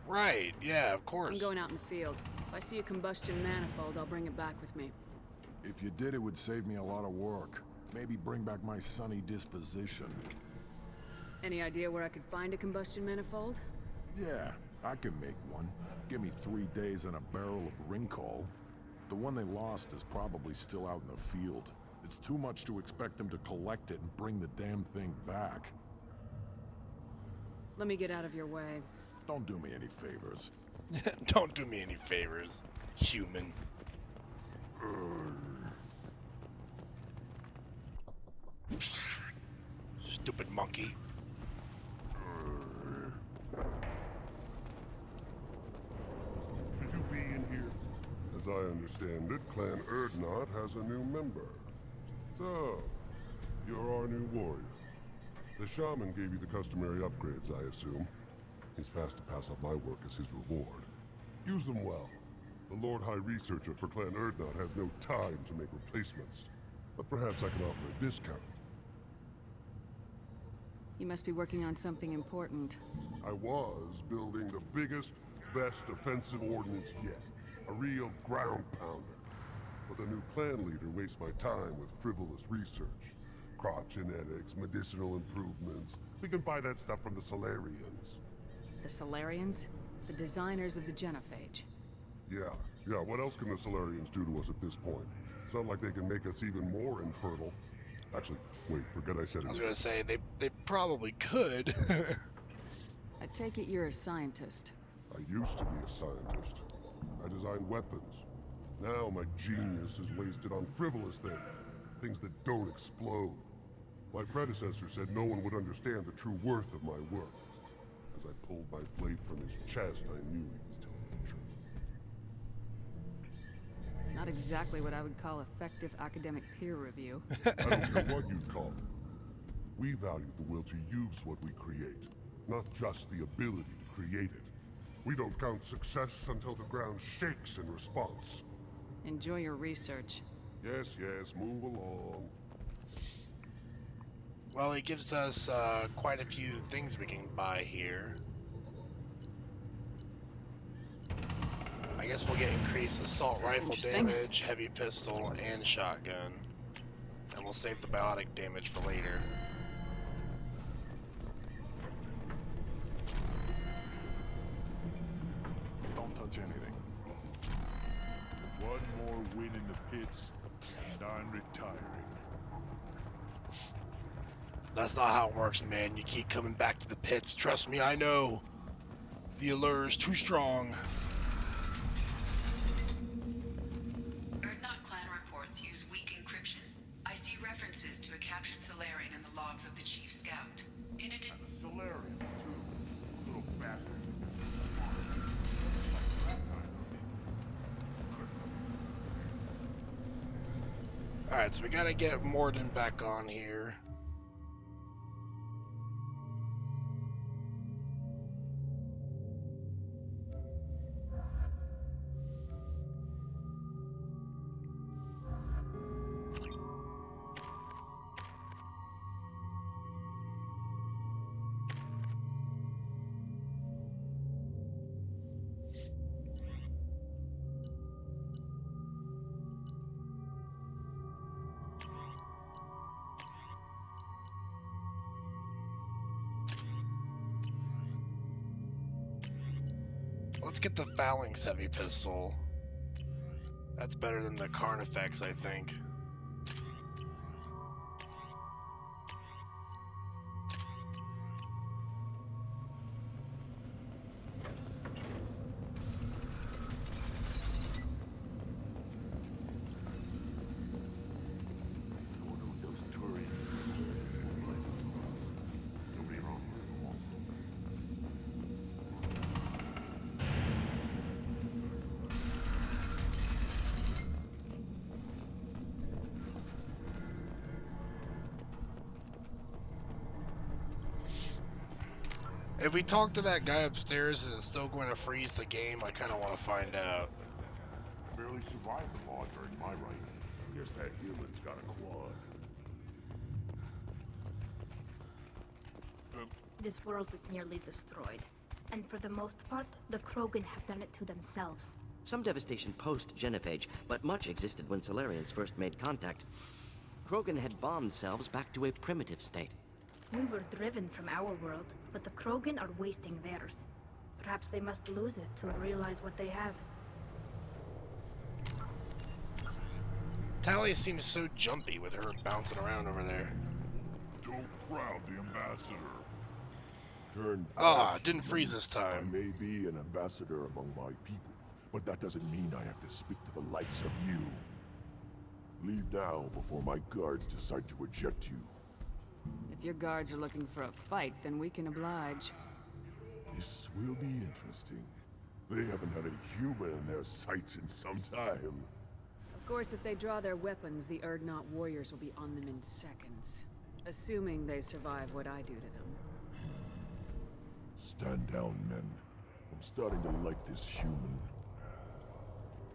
Right, yeah, of course. I'm going out in the field. If I see a combustion manifold, I'll bring it back with me. If you did, it would save me a lot of work. Maybe bring back my sunny disposition. Any idea where I could find a combustion manifold? Yeah, I can make one. Give me 3 days and a barrel of Ringcall. The one they lost is probably still out in the field. It's too much to expect them to collect it and bring the damn thing back. Let me get out of your way. Don't do me any favors. Don't do me any favors, human. Stupid monkey. Should you be in here? As I understand it, Clan Erdnot has a new member. So, you're our new warrior. The shaman gave you the customary upgrades, I assume. He's fast to pass up my work as his reward. Use them well. The Lord High Researcher for Clan Erdnot has no time to make replacements. But perhaps I can offer a discount. You must be working on something important. I was building the biggest, best offensive ordnance yet. A real ground pounder. but the new clan leader wastes my time with frivolous research. Crop genetics, medicinal improvements. We can buy that stuff from the Solarians. The Solarians? The designers of the Genophage. Yeah, what else can the Solarians do to us at this point? It's not like they can make us even more infertile. Actually, wait, forget I said it. I was gonna say, they probably could. I take it you're a scientist. I used to be a scientist. I designed weapons. Now my genius is wasted on frivolous things that don't explode. My predecessor said no one would understand the true worth of my work. As I pulled my blade from his chest, I knew he was telling the truth. Not exactly what I would call effective academic peer review. I don't care what you'd call it. We value the will to use what we create, not just the ability to create it. We don't count success until the ground shakes in response. Enjoy your research. Yes, move along. Well, it gives us quite a few things we can buy here. I guess we'll get increased assault rifle damage, heavy pistol, and shotgun. And we'll save the biotic damage for later. Don't touch anything. One more win in the pits, and I'm retiring. That's not how it works, man. You keep coming back to the pits. Trust me, I know. The allure is too strong. Erdnot clan reports use weak encryption. I see references to a captured Solarian in the logs of the Chief Scout. In addition... Solarians, too. Little bastards. Alright, so we gotta get Morden back on here. Let's get the Phalanx heavy pistol. That's better than the Carnifex, I think. If we talk to that guy upstairs, is it still going to freeze the game? I kind of want to find out. Barely survived the law during my reign. Guess that human's got a quad. This world is nearly destroyed. And for the most part, the Krogan have done it to themselves. Some devastation post-Genophage, but much existed when Solarians first made contact. Krogan had bombed selves back to a primitive state. We were driven from our world, but the Krogan are wasting theirs. Perhaps they must lose it to realize what they had. Tally seems so jumpy with her bouncing around over there. Don't crowd the ambassador. Turn Ah, didn't freeze this I time. may be an ambassador among my people, but that doesn't mean I have to speak to the likes of you. Leave now before my guards decide to eject you. If your guards are looking for a fight, then we can oblige. This will be interesting. They haven't had a human in their sights in some time. Of course, if they draw their weapons, the Erdnot warriors will be on them in seconds. Assuming they survive what I do to them. Stand down, men. I'm starting to like this human.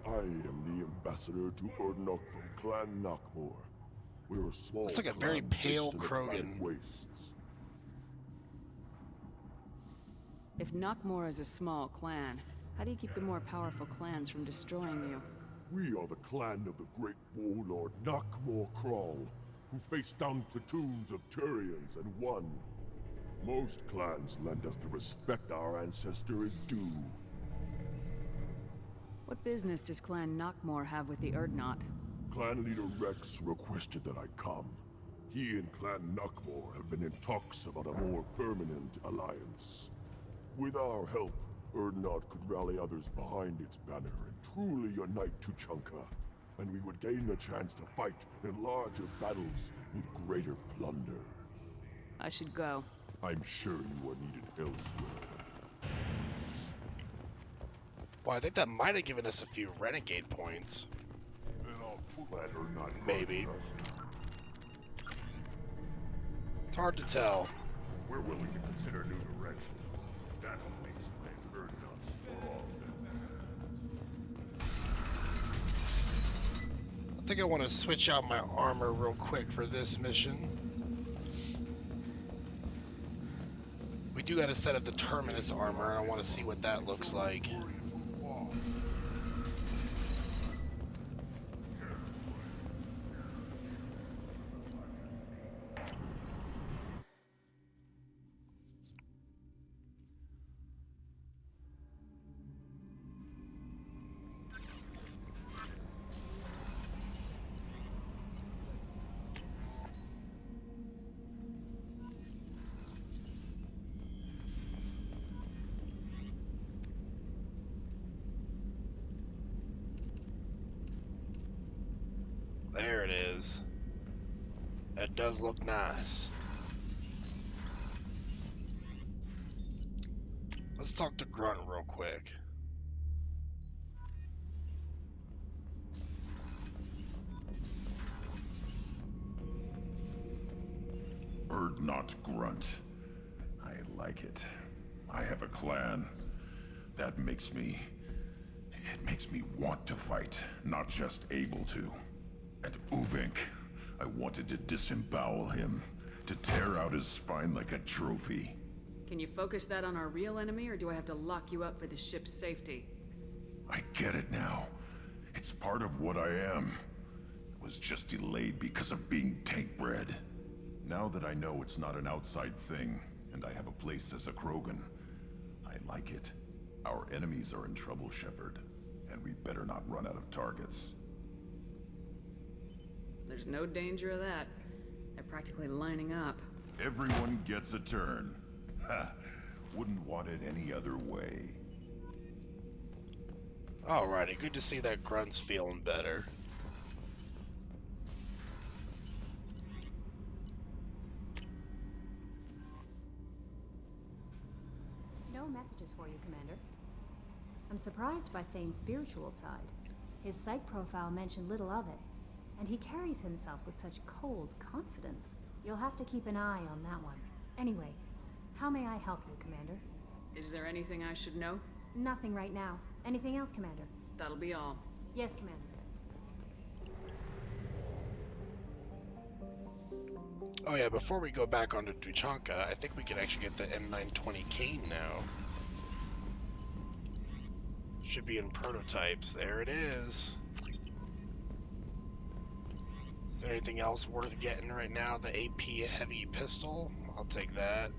I am the ambassador to Erdnot from Clan Knockmore. We're a small Looks like a very clan pale based in the planet Krogan. wastes. If Knockmore is a small clan, how do you keep the more powerful clans from destroying you? We are the clan of the great warlord Knockmore Crawl, who faced down platoons of Turians and won. Most clans lend us the respect our ancestor is due. What business does Clan Knockmore have with the Urdnot? Clan leader Rex requested that I come. He and Clan Knockmore have been in talks about a more permanent alliance. With our help, Urdnot could rally others behind its banner and truly unite Tuchanka, and we would gain the chance to fight in larger battles with greater plunder. I should go. I'm sure you are needed elsewhere. Well, I think that might have given us a few renegade points. Then I'll let Urdnot maybe. It's hard to tell. We're willing to consider new directions. That's what makes Urdnot strong. I think I want to switch out my armor real quick for this mission. We do got a set of the Terminus armor, and I want to see what that looks like. There it is. That does look nice. Let's talk to Grunt real quick. Urdnot Grunt. I like it. I have a clan. That makes me... It makes me want to fight, not just able to. And Uvink, I wanted to disembowel him, to tear out his spine like a trophy. Can you focus that on our real enemy, or do I have to lock you up for the ship's safety? I get it now. It's part of what I am. It was just delayed because of being tank bred. Now that I know it's not an outside thing, and I have a place as a Krogan, I like it. Our enemies are in trouble, Shepard, and we better not run out of targets. There's no danger of that. They're practically lining up. Everyone gets a turn. Ha! Wouldn't want it any other way. Alrighty, good to see that Grunt's feeling better. No messages for you, Commander. I'm surprised by Thane's spiritual side. His psych profile mentioned little of it, and he carries himself with such cold confidence. You'll have to keep an eye on that one. Anyway, how may I help you, Commander? Is there anything I should know? Nothing right now. Anything else, Commander? That'll be all. Yes, Commander. Oh yeah, before we go back onto Tuchanka, I think we can actually get the M920 Kane now. Should be in prototypes. There it is. Is there anything else worth getting right now? The AP heavy pistol? I'll take that.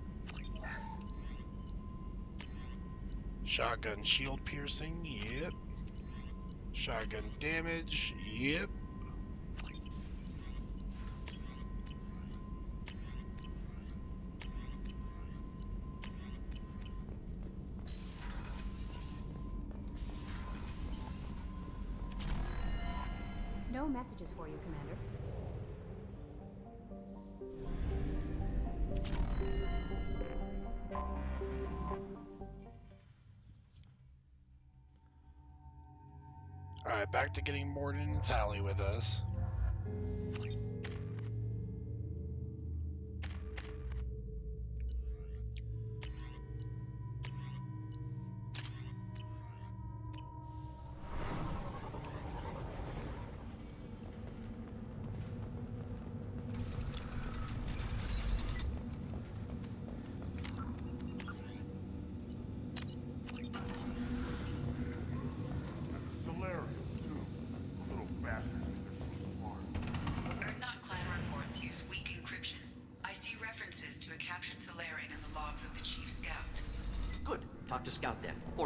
Shotgun shield piercing? Yep. Shotgun damage? Yep. No messages for you, Commander. Alright, back to getting Morden and Tally with us.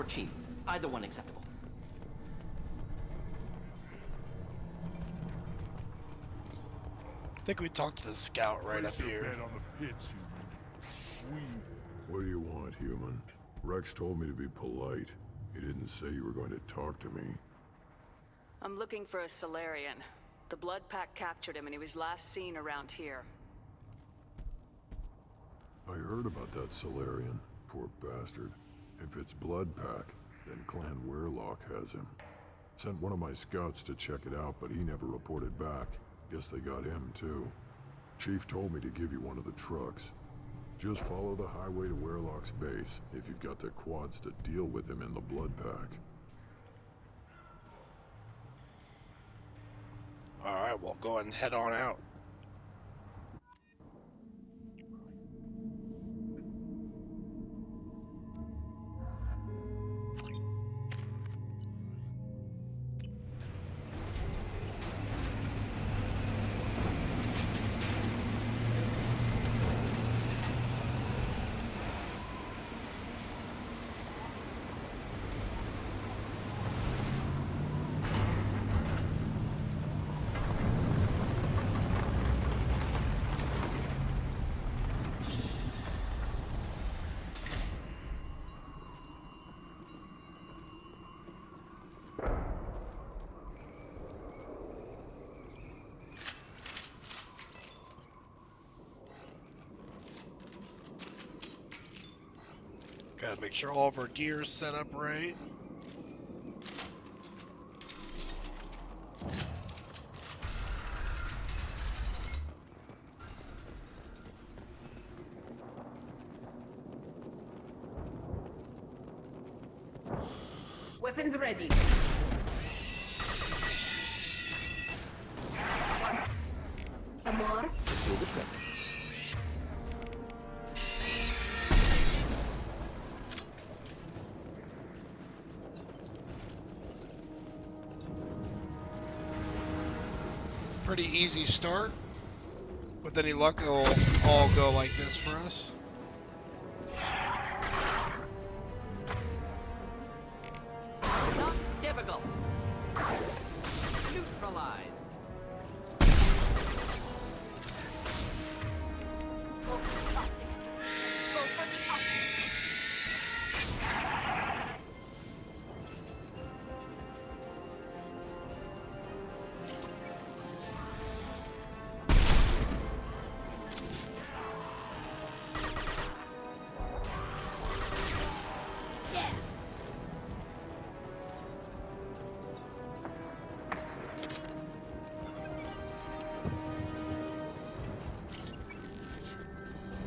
Chief. Either one acceptable. I think we talked to the scout right up here. On the pits, human. What do you want, human? Rex told me to be polite. He didn't say you were going to talk to me. I'm looking for a Solarian. The Blood Pack captured him and he was last seen around here. I heard about that Solarian. Poor bastard. If it's Blood Pack, then Clan Weirlock has him. Sent one of my scouts to check it out, but he never reported back. Guess they got him, too. Chief told me to give you one of the trucks. Just follow the highway to Weirlock's base, if you've got the quads to deal with him in the Blood Pack. Alright, well, go ahead and head on out. Gotta make sure all of our gear's set up right. Weapons ready. Some more? Do the trick. Pretty easy start. With any luck, it'll all go like this for us. Not difficult. Neutralized.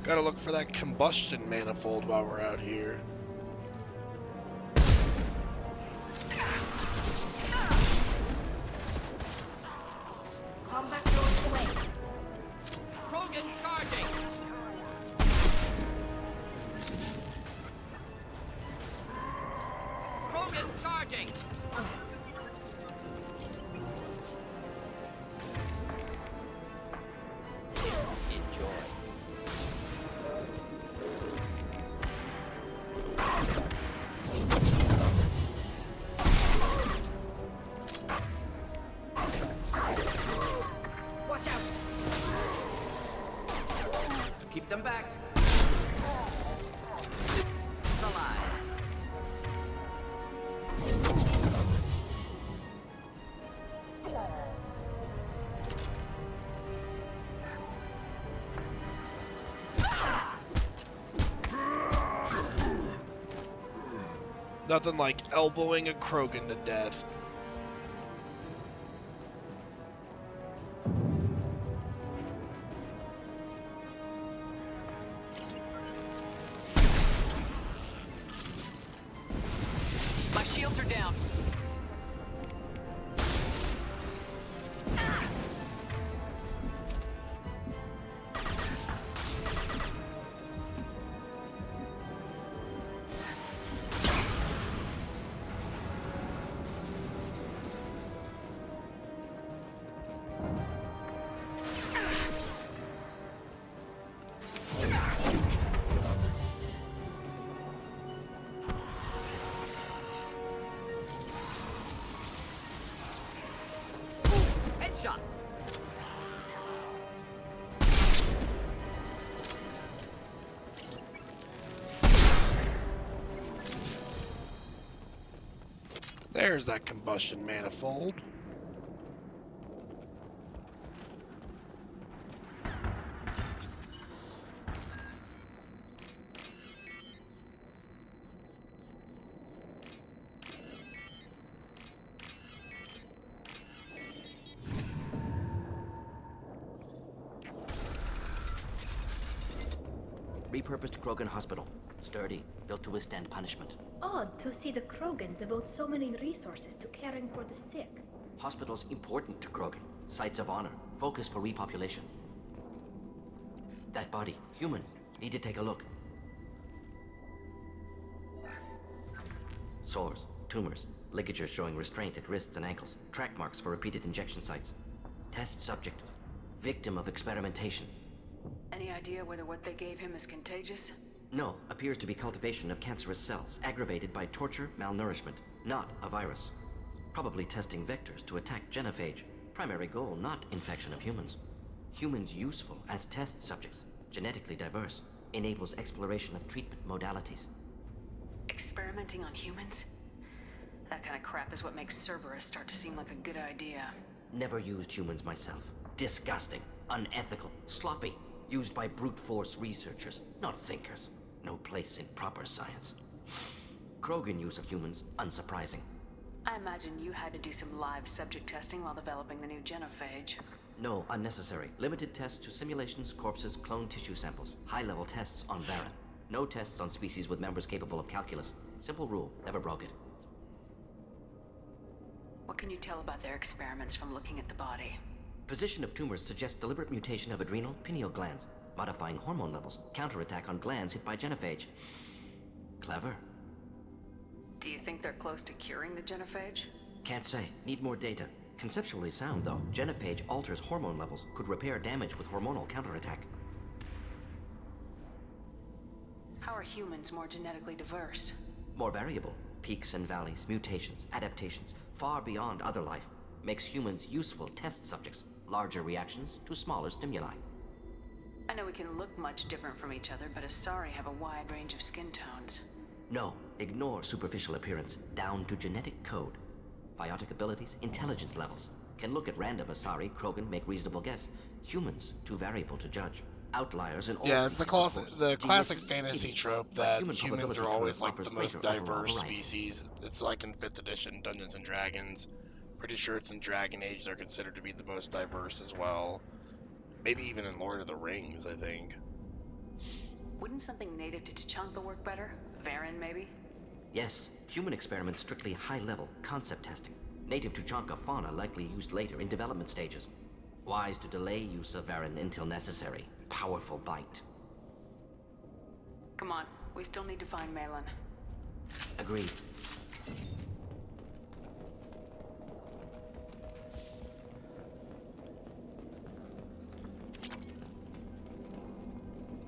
Gotta look for that combustion manifold while we're out here. Combat drones away. Krogan charging. Krogan charging. Enjoy. Watch out. Keep them back. Alive. Nothing like elbowing a Krogan to death. My shields are down. There's that combustion manifold. Repurposed Krogan Hospital. Sturdy, built to withstand punishment. Odd to see the Krogan devote so many resources to caring for the sick. Hospitals important to Krogan. Sites of honor. Focus for repopulation. That body, human. Need to take a look. Sores, tumors, ligatures showing restraint at wrists and ankles. Track marks for repeated injection sites. Test subject. Victim of experimentation. Any idea whether what they gave him is contagious? No, appears to be cultivation of cancerous cells, aggravated by torture, malnourishment, not a virus. Probably testing vectors to attack genophage. Primary goal, not infection of humans. Humans useful as test subjects, genetically diverse, enables exploration of treatment modalities. Experimenting on humans? That kind of crap is what makes Cerberus start to seem like a good idea. Never used humans myself. Disgusting, unethical, sloppy. Used by brute force researchers, not thinkers. No place in proper science. Krogan use of humans, unsurprising. I imagine you had to do some live subject testing while developing the new genophage. No, unnecessary. Limited tests to simulations, corpses, cloned tissue samples. High-level tests on Varen. No tests on species with members capable of calculus. Simple rule, never broke it. What can you tell about their experiments from looking at the body? Position of tumors suggests deliberate mutation of adrenal, pineal glands, modifying hormone levels, counterattack on glands hit by genophage. Clever. Do you think they're close to curing the genophage? Can't say. Need more data. Conceptually sound, though. Genophage alters hormone levels, could repair damage with hormonal counterattack. How are humans more genetically diverse? More variable. Peaks and valleys, mutations, adaptations, far beyond other life. Makes humans useful test subjects. Larger reactions to smaller stimuli. I know we can look much different from each other, but Asari have a wide range of skin tones. No, ignore superficial appearance, down to genetic code. Biotic abilities, intelligence levels. Can look at random Asari, Krogan, make reasonable guess. Humans, too variable to judge. Outliers in all it's the classic Geniuses, fantasy idiots. trope But that human humans probability are always curve like offers the most greater overall diverse variety. species. It's like in 5th edition Dungeons and Dragons. Pretty sure it's in Dragon Age they're considered to be the most diverse as well. Maybe even in Lord of the Rings, I think. Wouldn't something native to Tuchanka work better? Varen, maybe? Yes, human experiments strictly high-level, concept testing. Native Tuchanka fauna likely used later in development stages. Wise to delay use of Varen until necessary. Powerful bite. Come on, we still need to find Malin. Agreed.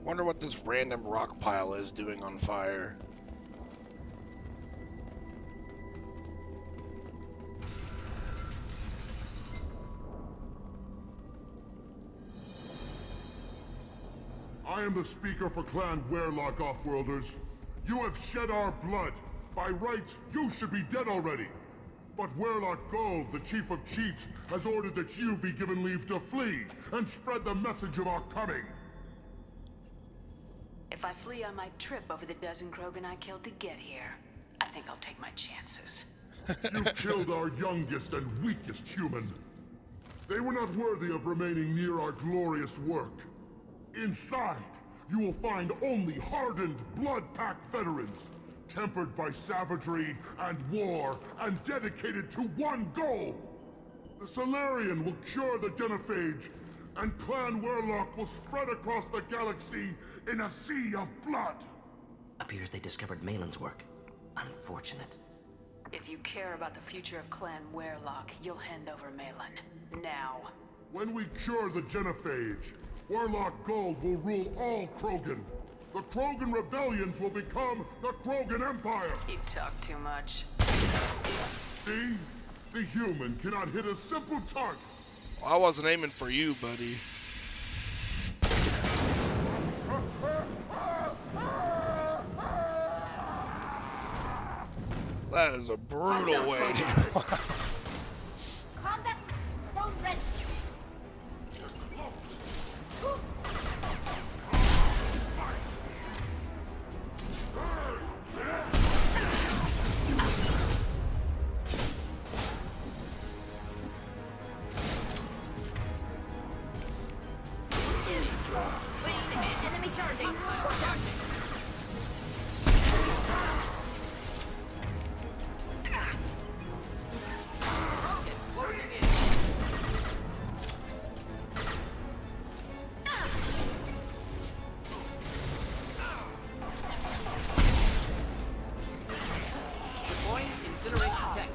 Wonder what this random rock pile is doing on fire. I am the speaker for Clan Werlock, Offworlders. You have shed our blood. By rights, you should be dead already. But Werlock Gold, the Chief of Chiefs, has ordered that you be given leave to flee and spread the message of our coming. If I flee, I might trip over the dozen Krogan I killed to get here. I think I'll take my chances. You killed our youngest and weakest human. They were not worthy of remaining near our glorious work. Inside, you will find only hardened, blood-packed veterans, tempered by savagery and war, and dedicated to one goal. The Solarian will cure the genophage, and Clan Werlock will spread across the galaxy in a sea of blood. Appears they discovered Malin's work. Unfortunate. If you care about the future of Clan Werlock, you'll hand over Malin. Now. When we cure the genophage, Werlock Gold will rule all Krogan. The Krogan rebellions will become the Krogan Empire. You talk too much. See? The human cannot hit a simple target. Well, I wasn't aiming for you, buddy. That is a brutal way to go. Combat drone ready. Enemy charging. Deploying incineration tank.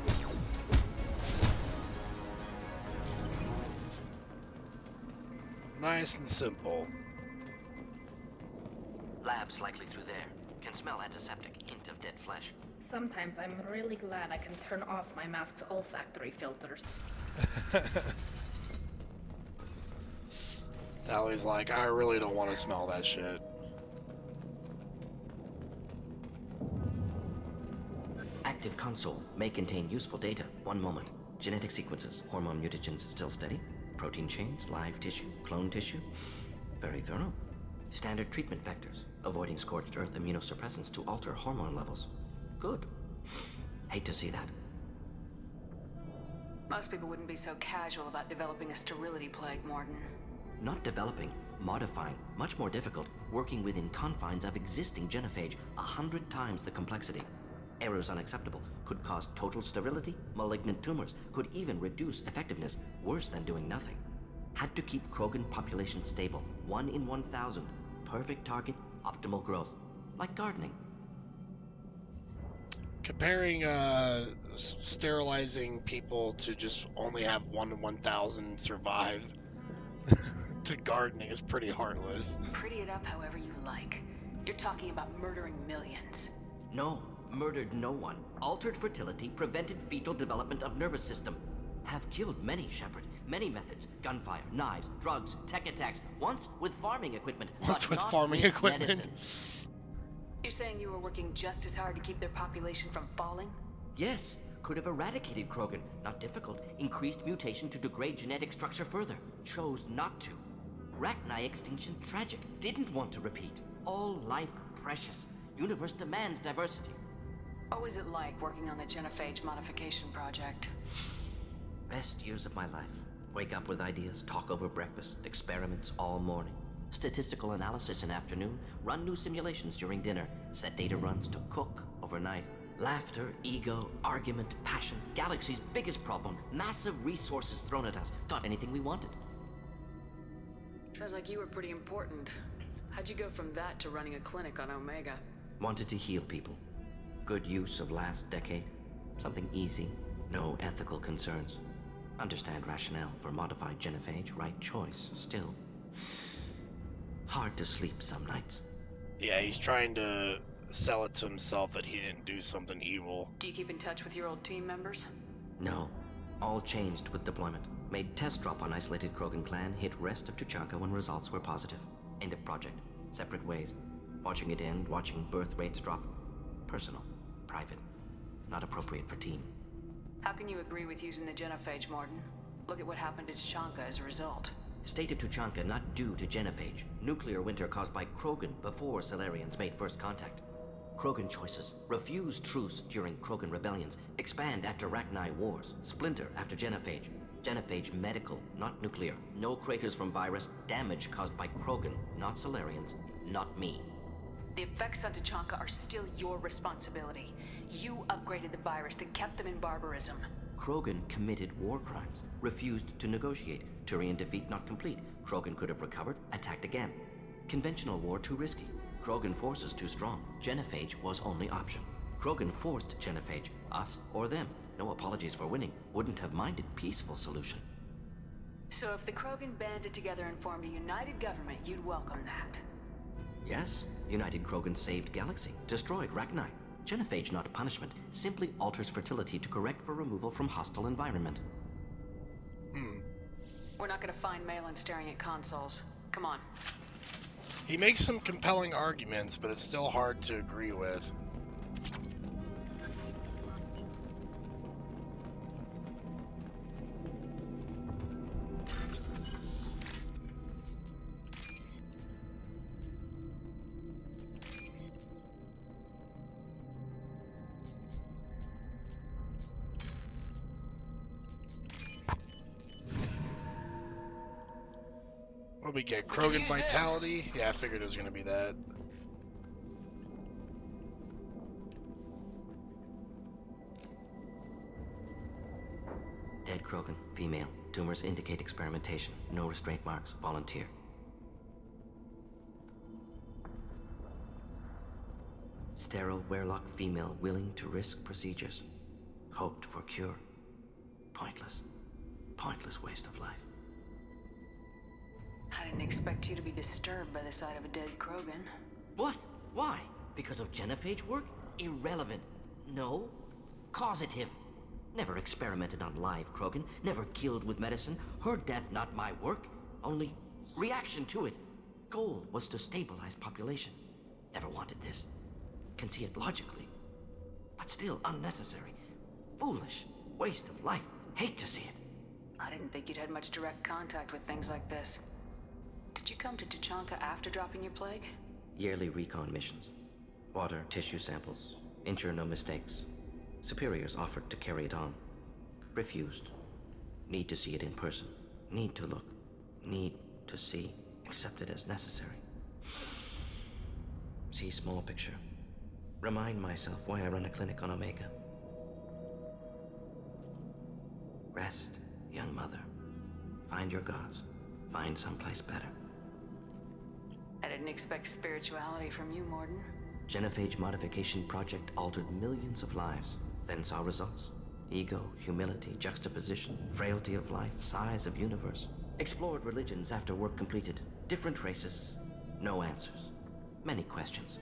Nice and simple. Labs likely through there. Can smell antiseptic, hint of dead flesh. Sometimes I'm really glad I can turn off my mask's olfactory filters. Tally's like, I really don't want to smell that shit. Active console may contain useful data. One moment. Genetic sequences, hormone mutagens still steady. Protein chains, live tissue, clone tissue. Very thorough. Standard treatment vectors, avoiding scorched earth immunosuppressants to alter hormone levels. Good. Hate to see that. Most people wouldn't be so casual about developing a sterility plague, Morton. Not developing, modifying, much more difficult, working within confines of existing genophage, 100 times the complexity. Errors unacceptable, could cause total sterility, malignant tumors, could even reduce effectiveness, worse than doing nothing. Had to keep Krogan population stable, 1 in 1,000. Perfect target, optimal growth. Like gardening. Comparing sterilizing people to just only have 1 in 1,000 survive to gardening is pretty heartless. Pretty it up however you like. You're talking about murdering millions. No, murdered no one. Altered fertility, prevented fetal development of nervous system. Have killed many, Shepard. Many methods. Gunfire, knives, drugs, tech attacks. Once with farming equipment. Once but with not farming with equipment. Medicine. You're saying you were working just as hard to keep their population from falling? Yes, could have eradicated Krogan. Not difficult. Increased mutation to degrade genetic structure further. Chose not to. Rachni extinction tragic. Didn't want to repeat. All life precious. Universe demands diversity. What was it like working on the genophage modification project? Best years of my life. Wake up with ideas, talk over breakfast, experiments all morning. Statistical analysis in afternoon, run new simulations during dinner, set data runs to cook overnight. Laughter, ego, argument, passion, galaxy's biggest problem, massive resources thrown at us. Got anything we wanted. Sounds like you were pretty important. How'd you go from that to running a clinic on Omega? Wanted to heal people. Good use of last decade. Something easy, no ethical concerns. Understand rationale for modified genophage, right choice, still. Hard to sleep some nights. Yeah, he's trying to sell it to himself that he didn't do something evil. Do you keep in touch with your old team members? No. All changed with deployment. Made test drop on isolated Krogan clan, hit rest of Tuchanka when results were positive. End of project. Separate ways. Watching it end, watching birth rates drop. Personal. Private. Not appropriate for team. How can you agree with using the genophage, Morton? Look at what happened to Tuchanka as a result. State of Tuchanka not due to genophage. Nuclear winter caused by Krogan before Salarians made first contact. Krogan choices. Refuse truce during Krogan rebellions. Expand after Rachni wars. Splinter after genophage. Genophage medical, not nuclear. No craters from virus. Damage caused by Krogan, not Salarians. Not me. The effects on Tuchanka are still your responsibility. You upgraded the virus that kept them in barbarism. Krogan committed war crimes. Refused to negotiate. Turian defeat not complete. Krogan could have recovered, attacked again. Conventional war too risky. Krogan forces too strong. Genophage was only option. Krogan forced genophage. Us or them. No apologies for winning. Wouldn't have minded peaceful solution. So if the Krogan banded together and formed a united government, you'd welcome that. Yes, United Krogan saved Galaxy. Destroyed Rachni. Genophage not punishment. Simply alters fertility to correct for removal from hostile environment. We're not gonna find Malin staring at consoles. Come on. He makes some compelling arguments, but it's still hard to agree with. What we get? We could Krogan use Vitality? Yeah, I figured it was gonna be that. Dead Krogan, female. Tumors indicate experimentation. No restraint marks. Volunteer. Sterile Werelock female willing to risk procedures. Hoped for cure. Pointless. Pointless waste of life. I didn't expect you to be disturbed by the sight of a dead Krogan. What? Why? Because of genophage work? Irrelevant. No. Causative. Never experimented on live Krogan. Never killed with medicine. Her death not my work. Only reaction to it. Goal was to stabilize population. Never wanted this. Can see it logically. But still unnecessary. Foolish. Waste of life. Hate to see it. I didn't think you'd had much direct contact with things like this. Did you come to Tuchanka after dropping your plague? Yearly recon missions. Water, tissue samples. Ensure no mistakes. Superiors offered to carry it on. Refused. Need to see it in person. Need to look. Need to see. Accepted as necessary. See small picture. Remind myself why I run a clinic on Omega. Rest, young mother. Find your gods. Find someplace better. I didn't expect spirituality from you, Morden. Genophage modification project altered millions of lives, then saw results. Ego, humility, juxtaposition, frailty of life, size of universe. Explored religions after work completed. Different races. No answers. Many questions.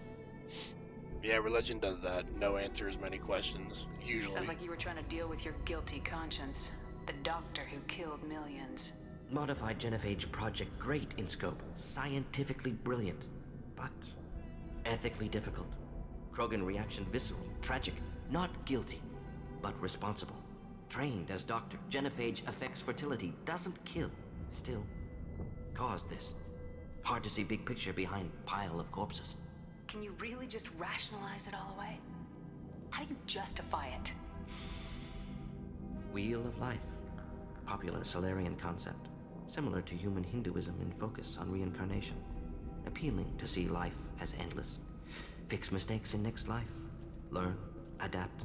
Yeah, religion does that. No answers, many questions. Usually. Sounds like you were trying to deal with your guilty conscience. The doctor who killed millions. Modified genophage project great in scope. Scientifically brilliant. But ethically difficult. Krogan reaction visceral, tragic. Not guilty, but responsible. Trained as doctor. Genophage affects fertility. Doesn't kill. Still, caused this. Hard to see big picture behind pile of corpses. Can you really just rationalize it all away? How do you justify it? Wheel of life. Popular Solarian concept. Similar to human Hinduism in focus on reincarnation. Appealing to see life as endless. Fix mistakes in next life. Learn, adapt,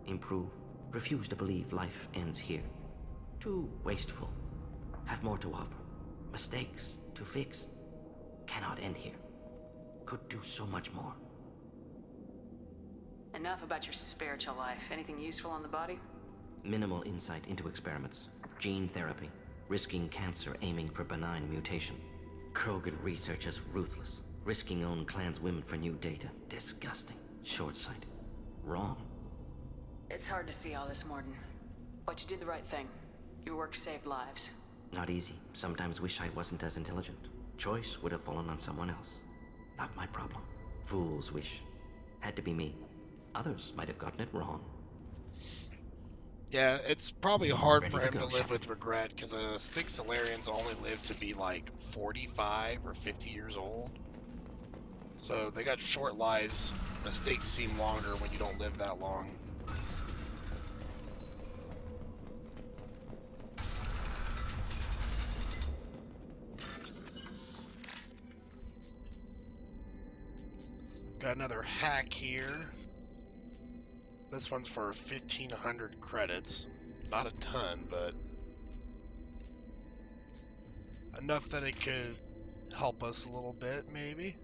improve. Refuse to believe life ends here. Too wasteful. Have more to offer. Mistakes to fix. Cannot end here. Could do so much more. Enough about your spiritual life. Anything useful on the body? Minimal insight into experiments. Gene therapy. Risking cancer aiming for benign mutation. Krogan research is ruthless. Risking own clan's women for new data. Disgusting. Short-sighted. Wrong. It's hard to see all this, Morden. But you did the right thing. Your work saved lives. Not easy. Sometimes wish I wasn't as intelligent. Choice would have fallen on someone else. Not my problem. Fool's wish. Had to be me. Others might have gotten it wrong. Yeah, it's probably hard Ready for to him go, to live Shepard. with regret, because I think Solarians only live to be like 45 or 50 years old. So they got short lives. Mistakes seem longer when you don't live that long. Got another hack here. This one's for 1,500 credits. Not a ton, but enough that it could help us a little bit, maybe.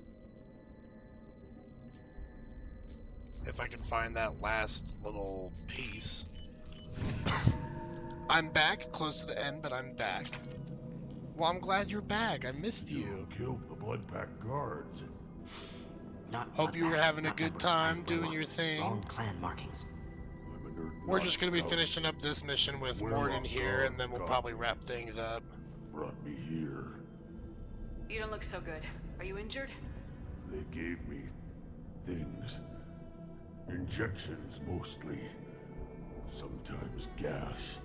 If I can find that last little piece. I'm back, close to the end, but I'm back. Well, I'm glad you're back. I missed you. Killed the Blood Pack guards. Hope you were having a good time doing your thing. Wrong clan markings. We're just going to be finishing up this mission with Morden here, and then we'll probably wrap things up. Brought me here. You don't look so good. Are you injured? They gave me things. Injections mostly. Sometimes gas.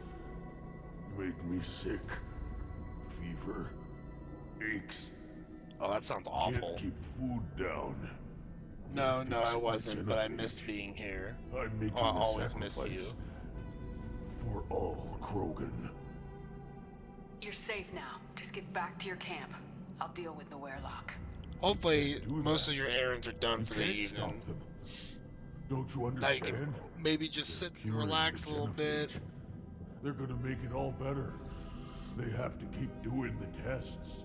Made me sick. Fever. Aches. Oh, that sounds awful. Can't keep food down. No, I wasn't, but I missed being here. I'm making I'll a always miss sacrifice you. For all Krogan. You're safe now. Just get back to your camp. I'll deal with the werelock. Hopefully, most of your errands are done You for the can't evening. stop them. Don't you Now you understand? can maybe just sit and Curing relax a the little bit. genophage. They're gonna make it all better. They have to keep doing the tests.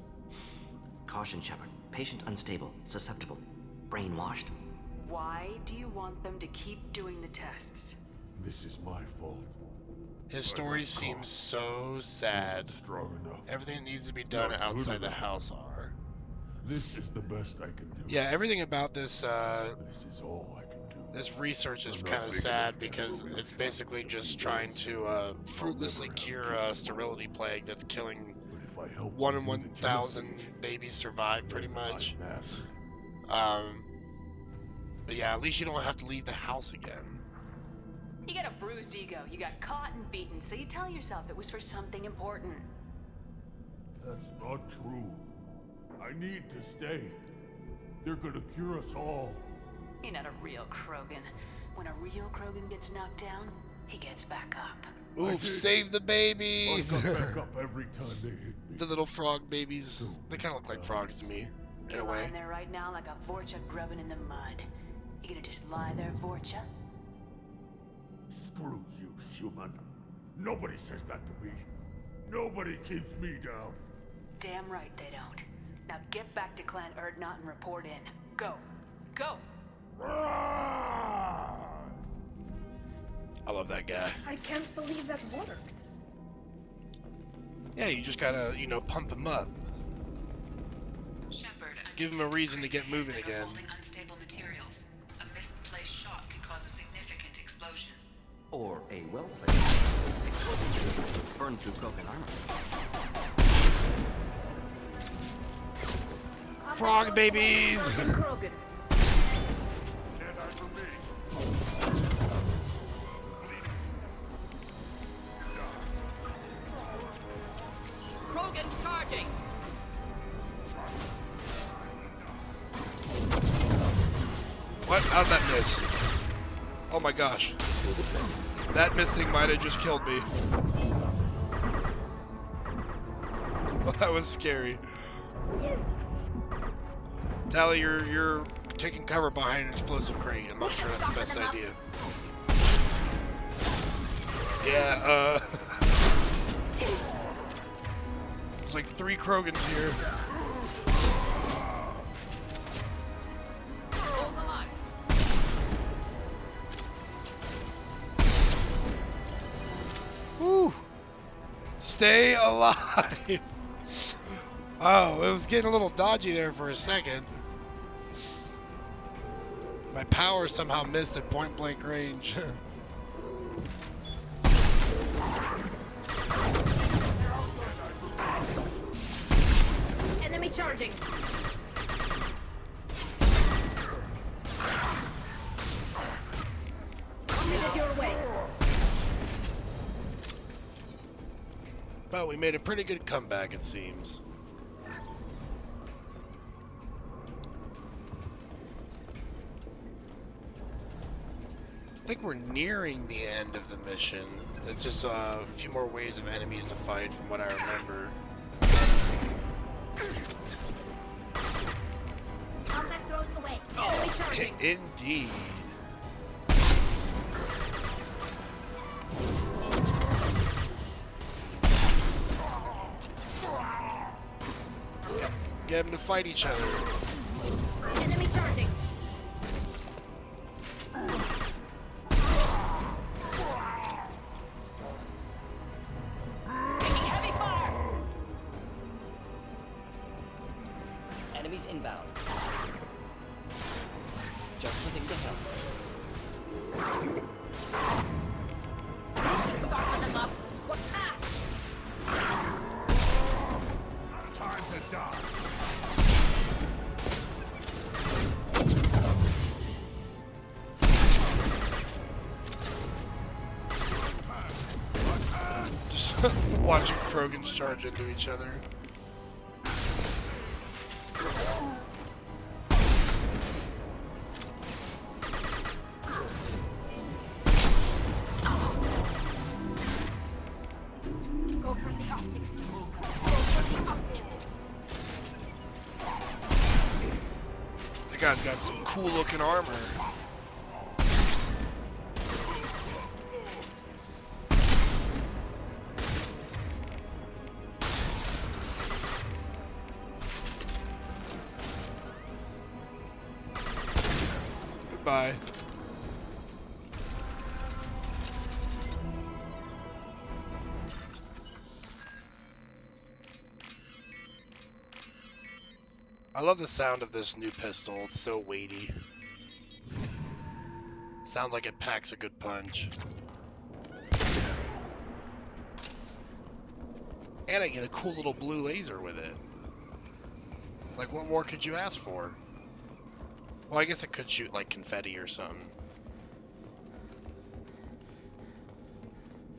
Caution, Shepard. Patient unstable, susceptible, brainwashed. Why do you want them to keep doing the tests? This is my fault. His story seems so sad. Strong enough. Everything that needs to be done Not good outside the enough. house are. This is the best I can do. Yeah, everything about this This is all I can do. this research is I'm not kind of big sad enough to because handle it's it. basically just trying to fruitlessly cure a sterility plague that's killing If I help 1 in undo the 1,000 genophage, babies survive pretty then much. I matter. But yeah, at least you don't have to leave the house again. You got a bruised ego. You got caught and beaten, so you tell yourself it was for something important. That's not true. I need to stay. They're gonna cure us all. You're not a real Krogan. When a real Krogan gets knocked down, he gets back up. Oof, save the babies! I got back up every time they hit me. The little frog babies. They kind of look like frogs to me, in a You're way. lying there right now like a Vorcha grubbing in the mud. You gonna just lie there, Vorcha? Screw you, human. Nobody says that to me. Nobody keeps me down. Damn right they don't. Now get back to Clan Erdnot and report in. Go. Go! I love that guy. I can't believe that worked. Yeah, you just gotta, pump him up. Shepard, Give him a reason to get moving again. holding unstable materials. A misplaced shot could cause a significant explosion. Or a well-placed explosion burn through Krogan armor. Frog babies! Krogan. Krogan charging! What? How'd that miss? Oh my gosh. That missing might have just killed me. That was scary. Tally, you're taking cover behind an explosive crate. I'm not sure that's the best idea. Yeah, there's like 3 Krogans here. Hold the line. Woo! Stay alive! Oh, it was getting a little dodgy there for a second. My power somehow missed at point blank range. Enemy charging. Headed your way. But we made a pretty good comeback, it seems. I think we're nearing the end of the mission. It's just a few more waves of enemies to fight from what I remember. Combat thrown away. Enemy charging. Indeed. Get them to fight each other. Enemy charging. Taking heavy fire! Enemies inbound. Just looking to help. Soften them up. Time to die. Just watching Krogans charge into each other. Go for the optics. Go for the optics. guy's got some cool looking armor. Goodbye. I love the sound of this new pistol. It's so weighty. Sounds like it packs a good punch. And I get a cool little blue laser with it. Like, what more could you ask for? Well, I guess it could shoot like confetti or something.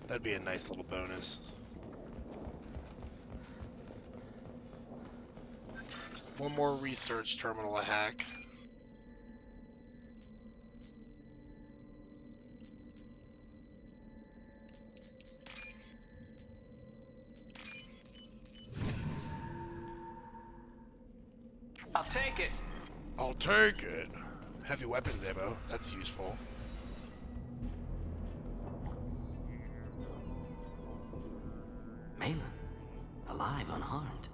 That'd be a nice little bonus. One more research terminal to hack. I'll take it. I'll take it. Heavy weapons ammo. That's useful. Malin, alive, unharmed.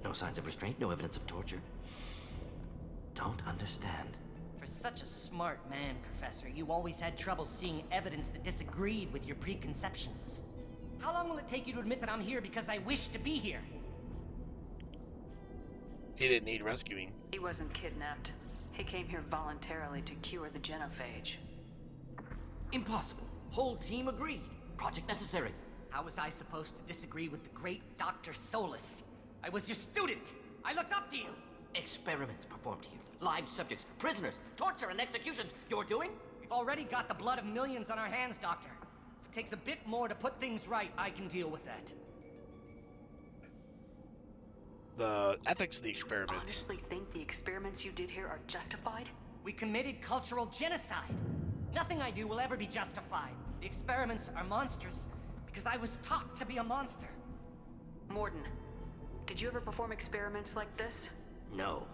No signs of restraint, no evidence of torture. Don't understand. For such a smart man, Professor, you always had trouble seeing evidence that disagreed with your preconceptions. How long will it take you to admit that I'm here because I wish to be here? He didn't need rescuing. He wasn't kidnapped. He came here voluntarily to cure the genophage. Impossible. Whole team agreed. Project necessary. How was I supposed to disagree with the great Dr. Solus? I was your student. I looked up to you. Experiments performed here. Live subjects, prisoners, torture and executions. You're doing? We've already got the blood of millions on our hands, Doctor. If it takes a bit more to put things right, I can deal with that. The ethics of the experiments. Honestly think the experiments you did here are justified? We committed cultural genocide. Nothing I do will ever be justified. The experiments are monstrous because I was taught to be a monster. Morden, did you ever perform experiments like this? No.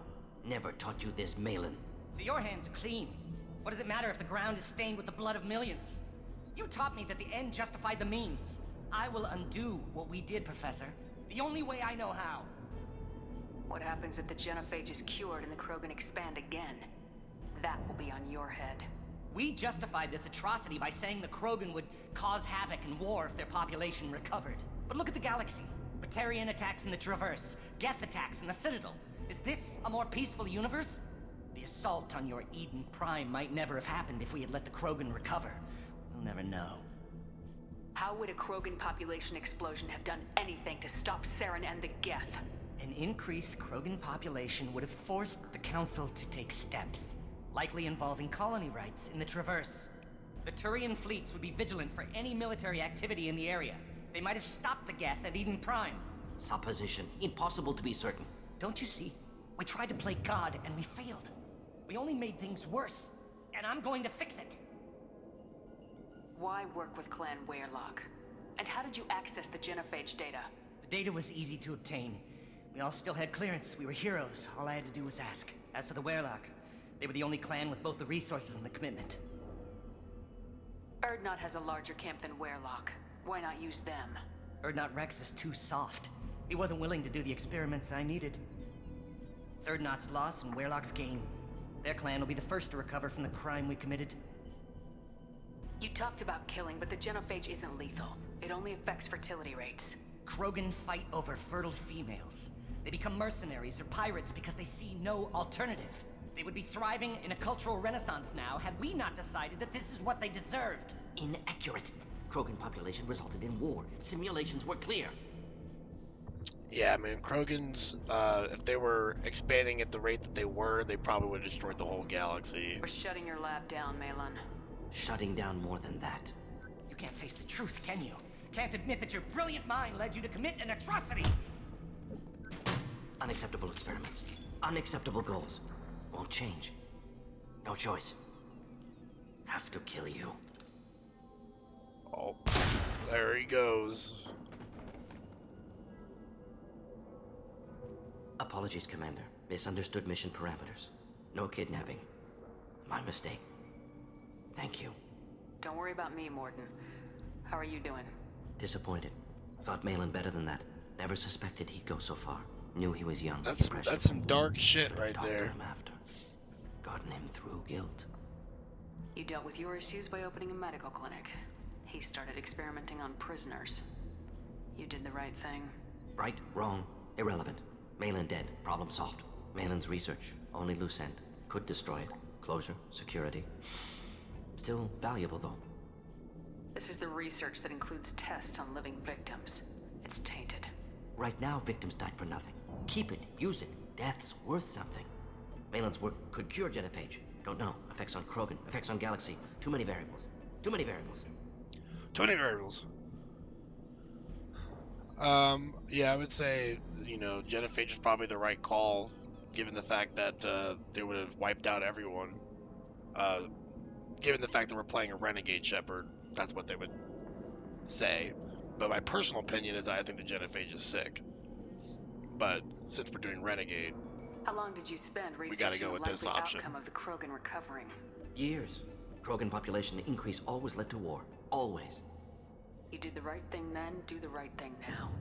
Never taught you this, Malin. So your hands are clean. What does it matter if the ground is stained with the blood of millions? You taught me that the end justified the means. I will undo what we did, Professor. The only way I know how. What happens if the genophage is cured and the Krogan expand again? That will be on your head. We justified this atrocity by saying the Krogan would cause havoc and war if their population recovered. But look at the galaxy. Batarian attacks in the Traverse, Geth attacks in the Citadel. Is this a more peaceful universe? The assault on your Eden Prime might never have happened if we had let the Krogan recover. We'll never know. How would a Krogan population explosion have done anything to stop Saren and the Geth? An increased Krogan population would have forced the Council to take steps, likely involving colony rights in the Traverse. The Turian fleets would be vigilant for any military activity in the area. They might have stopped the Geth at Eden Prime. Supposition. Impossible to be certain. Don't you see? We tried to play God and we failed. We only made things worse. And I'm going to fix it. Why work with Clan Weyrloc? And how did you access the genophage data? The data was easy to obtain. We all still had clearance. We were heroes. All I had to do was ask. As for the Weyrloc, they were the only clan with both the resources and the commitment. Erdnot has a larger camp than Weyrloc. Why not use them? Erdnot Rex is too soft. He wasn't willing to do the experiments I needed. It's Erdnot's loss and Weyrloc's gain. Their clan will be the first to recover from the crime we committed. You talked about killing, but the genophage isn't lethal. It only affects fertility rates. Krogan fight over fertile females. They become mercenaries or pirates because they see no alternative. They would be thriving in a cultural renaissance now had we not decided that this is what they deserved. Inaccurate. Krogan population resulted in war. Simulations were clear. Yeah, I mean, Krogans, if they were expanding at the rate that they were, they probably would have destroyed the whole galaxy. We're shutting your lab down, Malin. Shutting down more than that. You can't face the truth, can you? Can't admit that your brilliant mind led you to commit an atrocity! Unacceptable experiments. Unacceptable goals. Won't change. No choice. Have to kill you. Oh, there he goes. Apologies, Commander. Misunderstood mission parameters. No kidnapping. My mistake. Thank you. Don't worry about me, Morden. How are you doing? Disappointed. Thought Malin better than that. Never suspected he'd go so far. Knew he was young. That's some dark shit right Talked to there. him after. Gotten him through guilt. You dealt with your issues by opening a medical clinic. He started experimenting on prisoners. You did the right thing. Right, wrong, irrelevant. Malin dead, problem solved. Malin's research, only loose end. Could destroy it. Closure, security. Still valuable, though. This is the research that includes tests on living victims. It's tainted. Right now, victims died for nothing. Keep it, use it. Death's worth something. Malin's work could cure genophage. Don't know. Effects on Krogan, effects on Galaxy. Too many variables. Too many variables. Too many variables. Yeah, I would say, genophage is probably the right call, given the fact that they would have wiped out everyone. Given the fact that we're playing a renegade Shepard, that's what they would say. But my personal opinion is I think the genophage is sick. But since we're doing renegade, How long did you spend gotta researching go the with this likely option. outcome of the Krogan recovering? Years. Krogan population increase always led to war. Always. You did the right thing then, do the right thing now.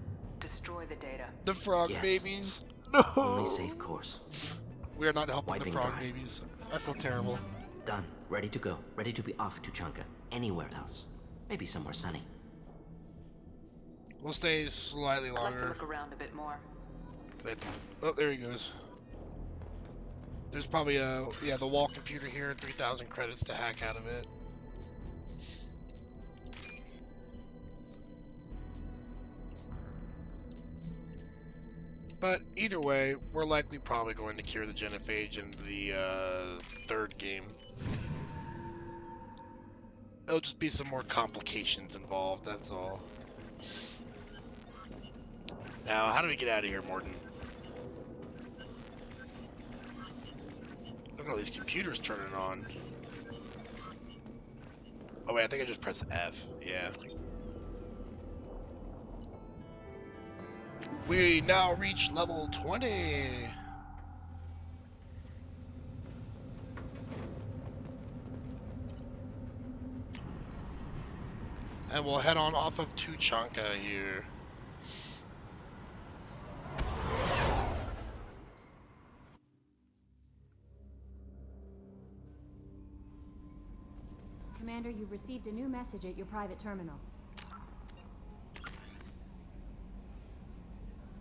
Destroy the data. The frog Yes. babies. No. Only safe course. We are not helping Wiping the frog drive. babies. I feel terrible. Done. Ready to go. Ready to be off to Chunka. Anywhere else. Maybe somewhere sunny. We'll stay slightly I'd like to longer. look around a bit more. Oh, there he goes. There's probably the wall computer here, 3,000 credits to hack out of it. But either way, we're likely probably going to cure the genophage in the third game. It'll just be some more complications involved, that's all. Now, how do we get out of here, Morden? Look at all these computers turning on. Oh wait, I think I just pressed F. Yeah. We now reach level 20. And we'll head on off of Tuchanka here. Commander, you've received a new message at your private terminal.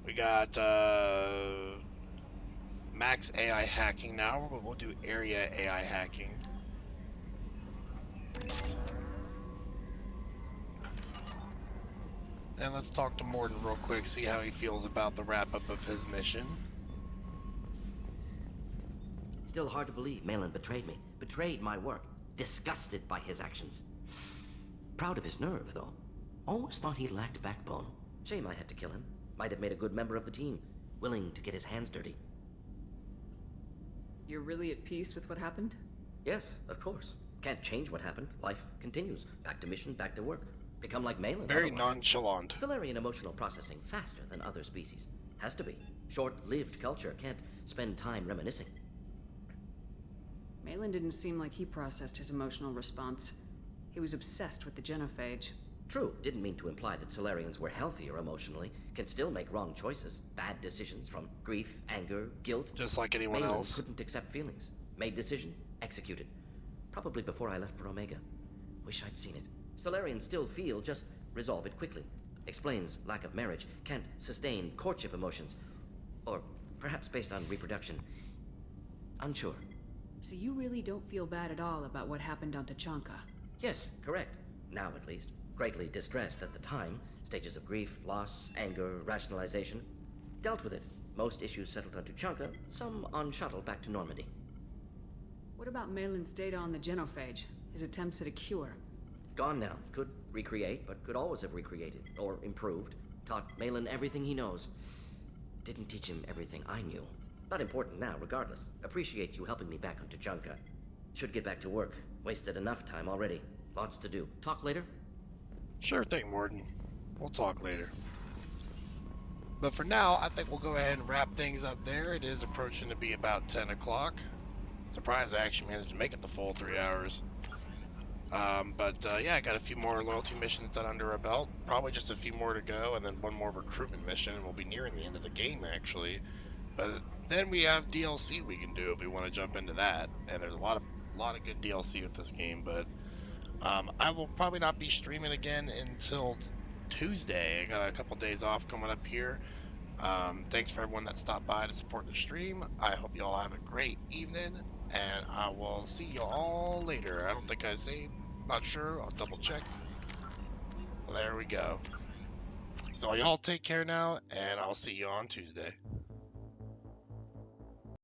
We got max AI hacking now. We'll do area AI hacking. And let's talk to Morden real quick, see how he feels about the wrap-up of his mission. Still hard to believe Malin betrayed me. Betrayed my work. Disgusted by his actions. Proud of his nerve, though. Almost thought he lacked backbone. Shame I had to kill him. Might have made a good member of the team. Willing to get his hands dirty. You're really at peace with what happened? Yes, of course. Can't change what happened. Life continues. Back to mission, back to work. Become like Malin. Very otherwise. nonchalant. Solarian emotional processing faster than other species. Has to be. Short-lived culture can't spend time reminiscing. Malin didn't seem like he processed his emotional response. He was obsessed with the genophage. True, didn't mean to imply that Solarians were healthier emotionally, can still make wrong choices, bad decisions from grief, anger, guilt. Just like anyone Malin else. Couldn't accept feelings. Made decision, executed. Probably before I left for Omega. Wish I'd seen it. Solarians still feel, just resolve it quickly. Explains lack of marriage, can't sustain courtship emotions. Or perhaps based on reproduction. Unsure. So you really don't feel bad at all about what happened on Tuchanka? Yes, correct. Now at least. Greatly distressed at the time. Stages of grief, loss, anger, rationalization. Dealt with it. Most issues settled on Tuchanka, some on shuttle back to Normandy. What about Malin's data on the genophage? His attempts at a cure? Gone now. Could recreate, but could always have recreated. Or improved. Taught Malin everything he knows. Didn't teach him everything I knew. Not important now, regardless. Appreciate you helping me back on Tuchanka. Should get back to work. Wasted enough time already. Lots to do. Talk later? Sure thing, Morden. We'll talk later. But for now, I think we'll go ahead and wrap things up there. It is approaching to be about 10 o'clock. Surprised I actually managed to make it the full 3 hours. Yeah, I got a few more loyalty missions done under our belt. Probably just a few more to go, and then one more recruitment mission, and we'll be nearing the end of the game, actually. But then we have DLC we can do if we want to jump into that. And there's a lot of good DLC with this game, but I will probably not be streaming again until Tuesday. I got a couple days off coming up here. Thanks for everyone that stopped by to support the stream. I hope you all have a great evening, and I will see you all later. I don't think I saved. Not sure. I'll double check. Well, there we go. So y'all take care now, and I'll see you on Tuesday.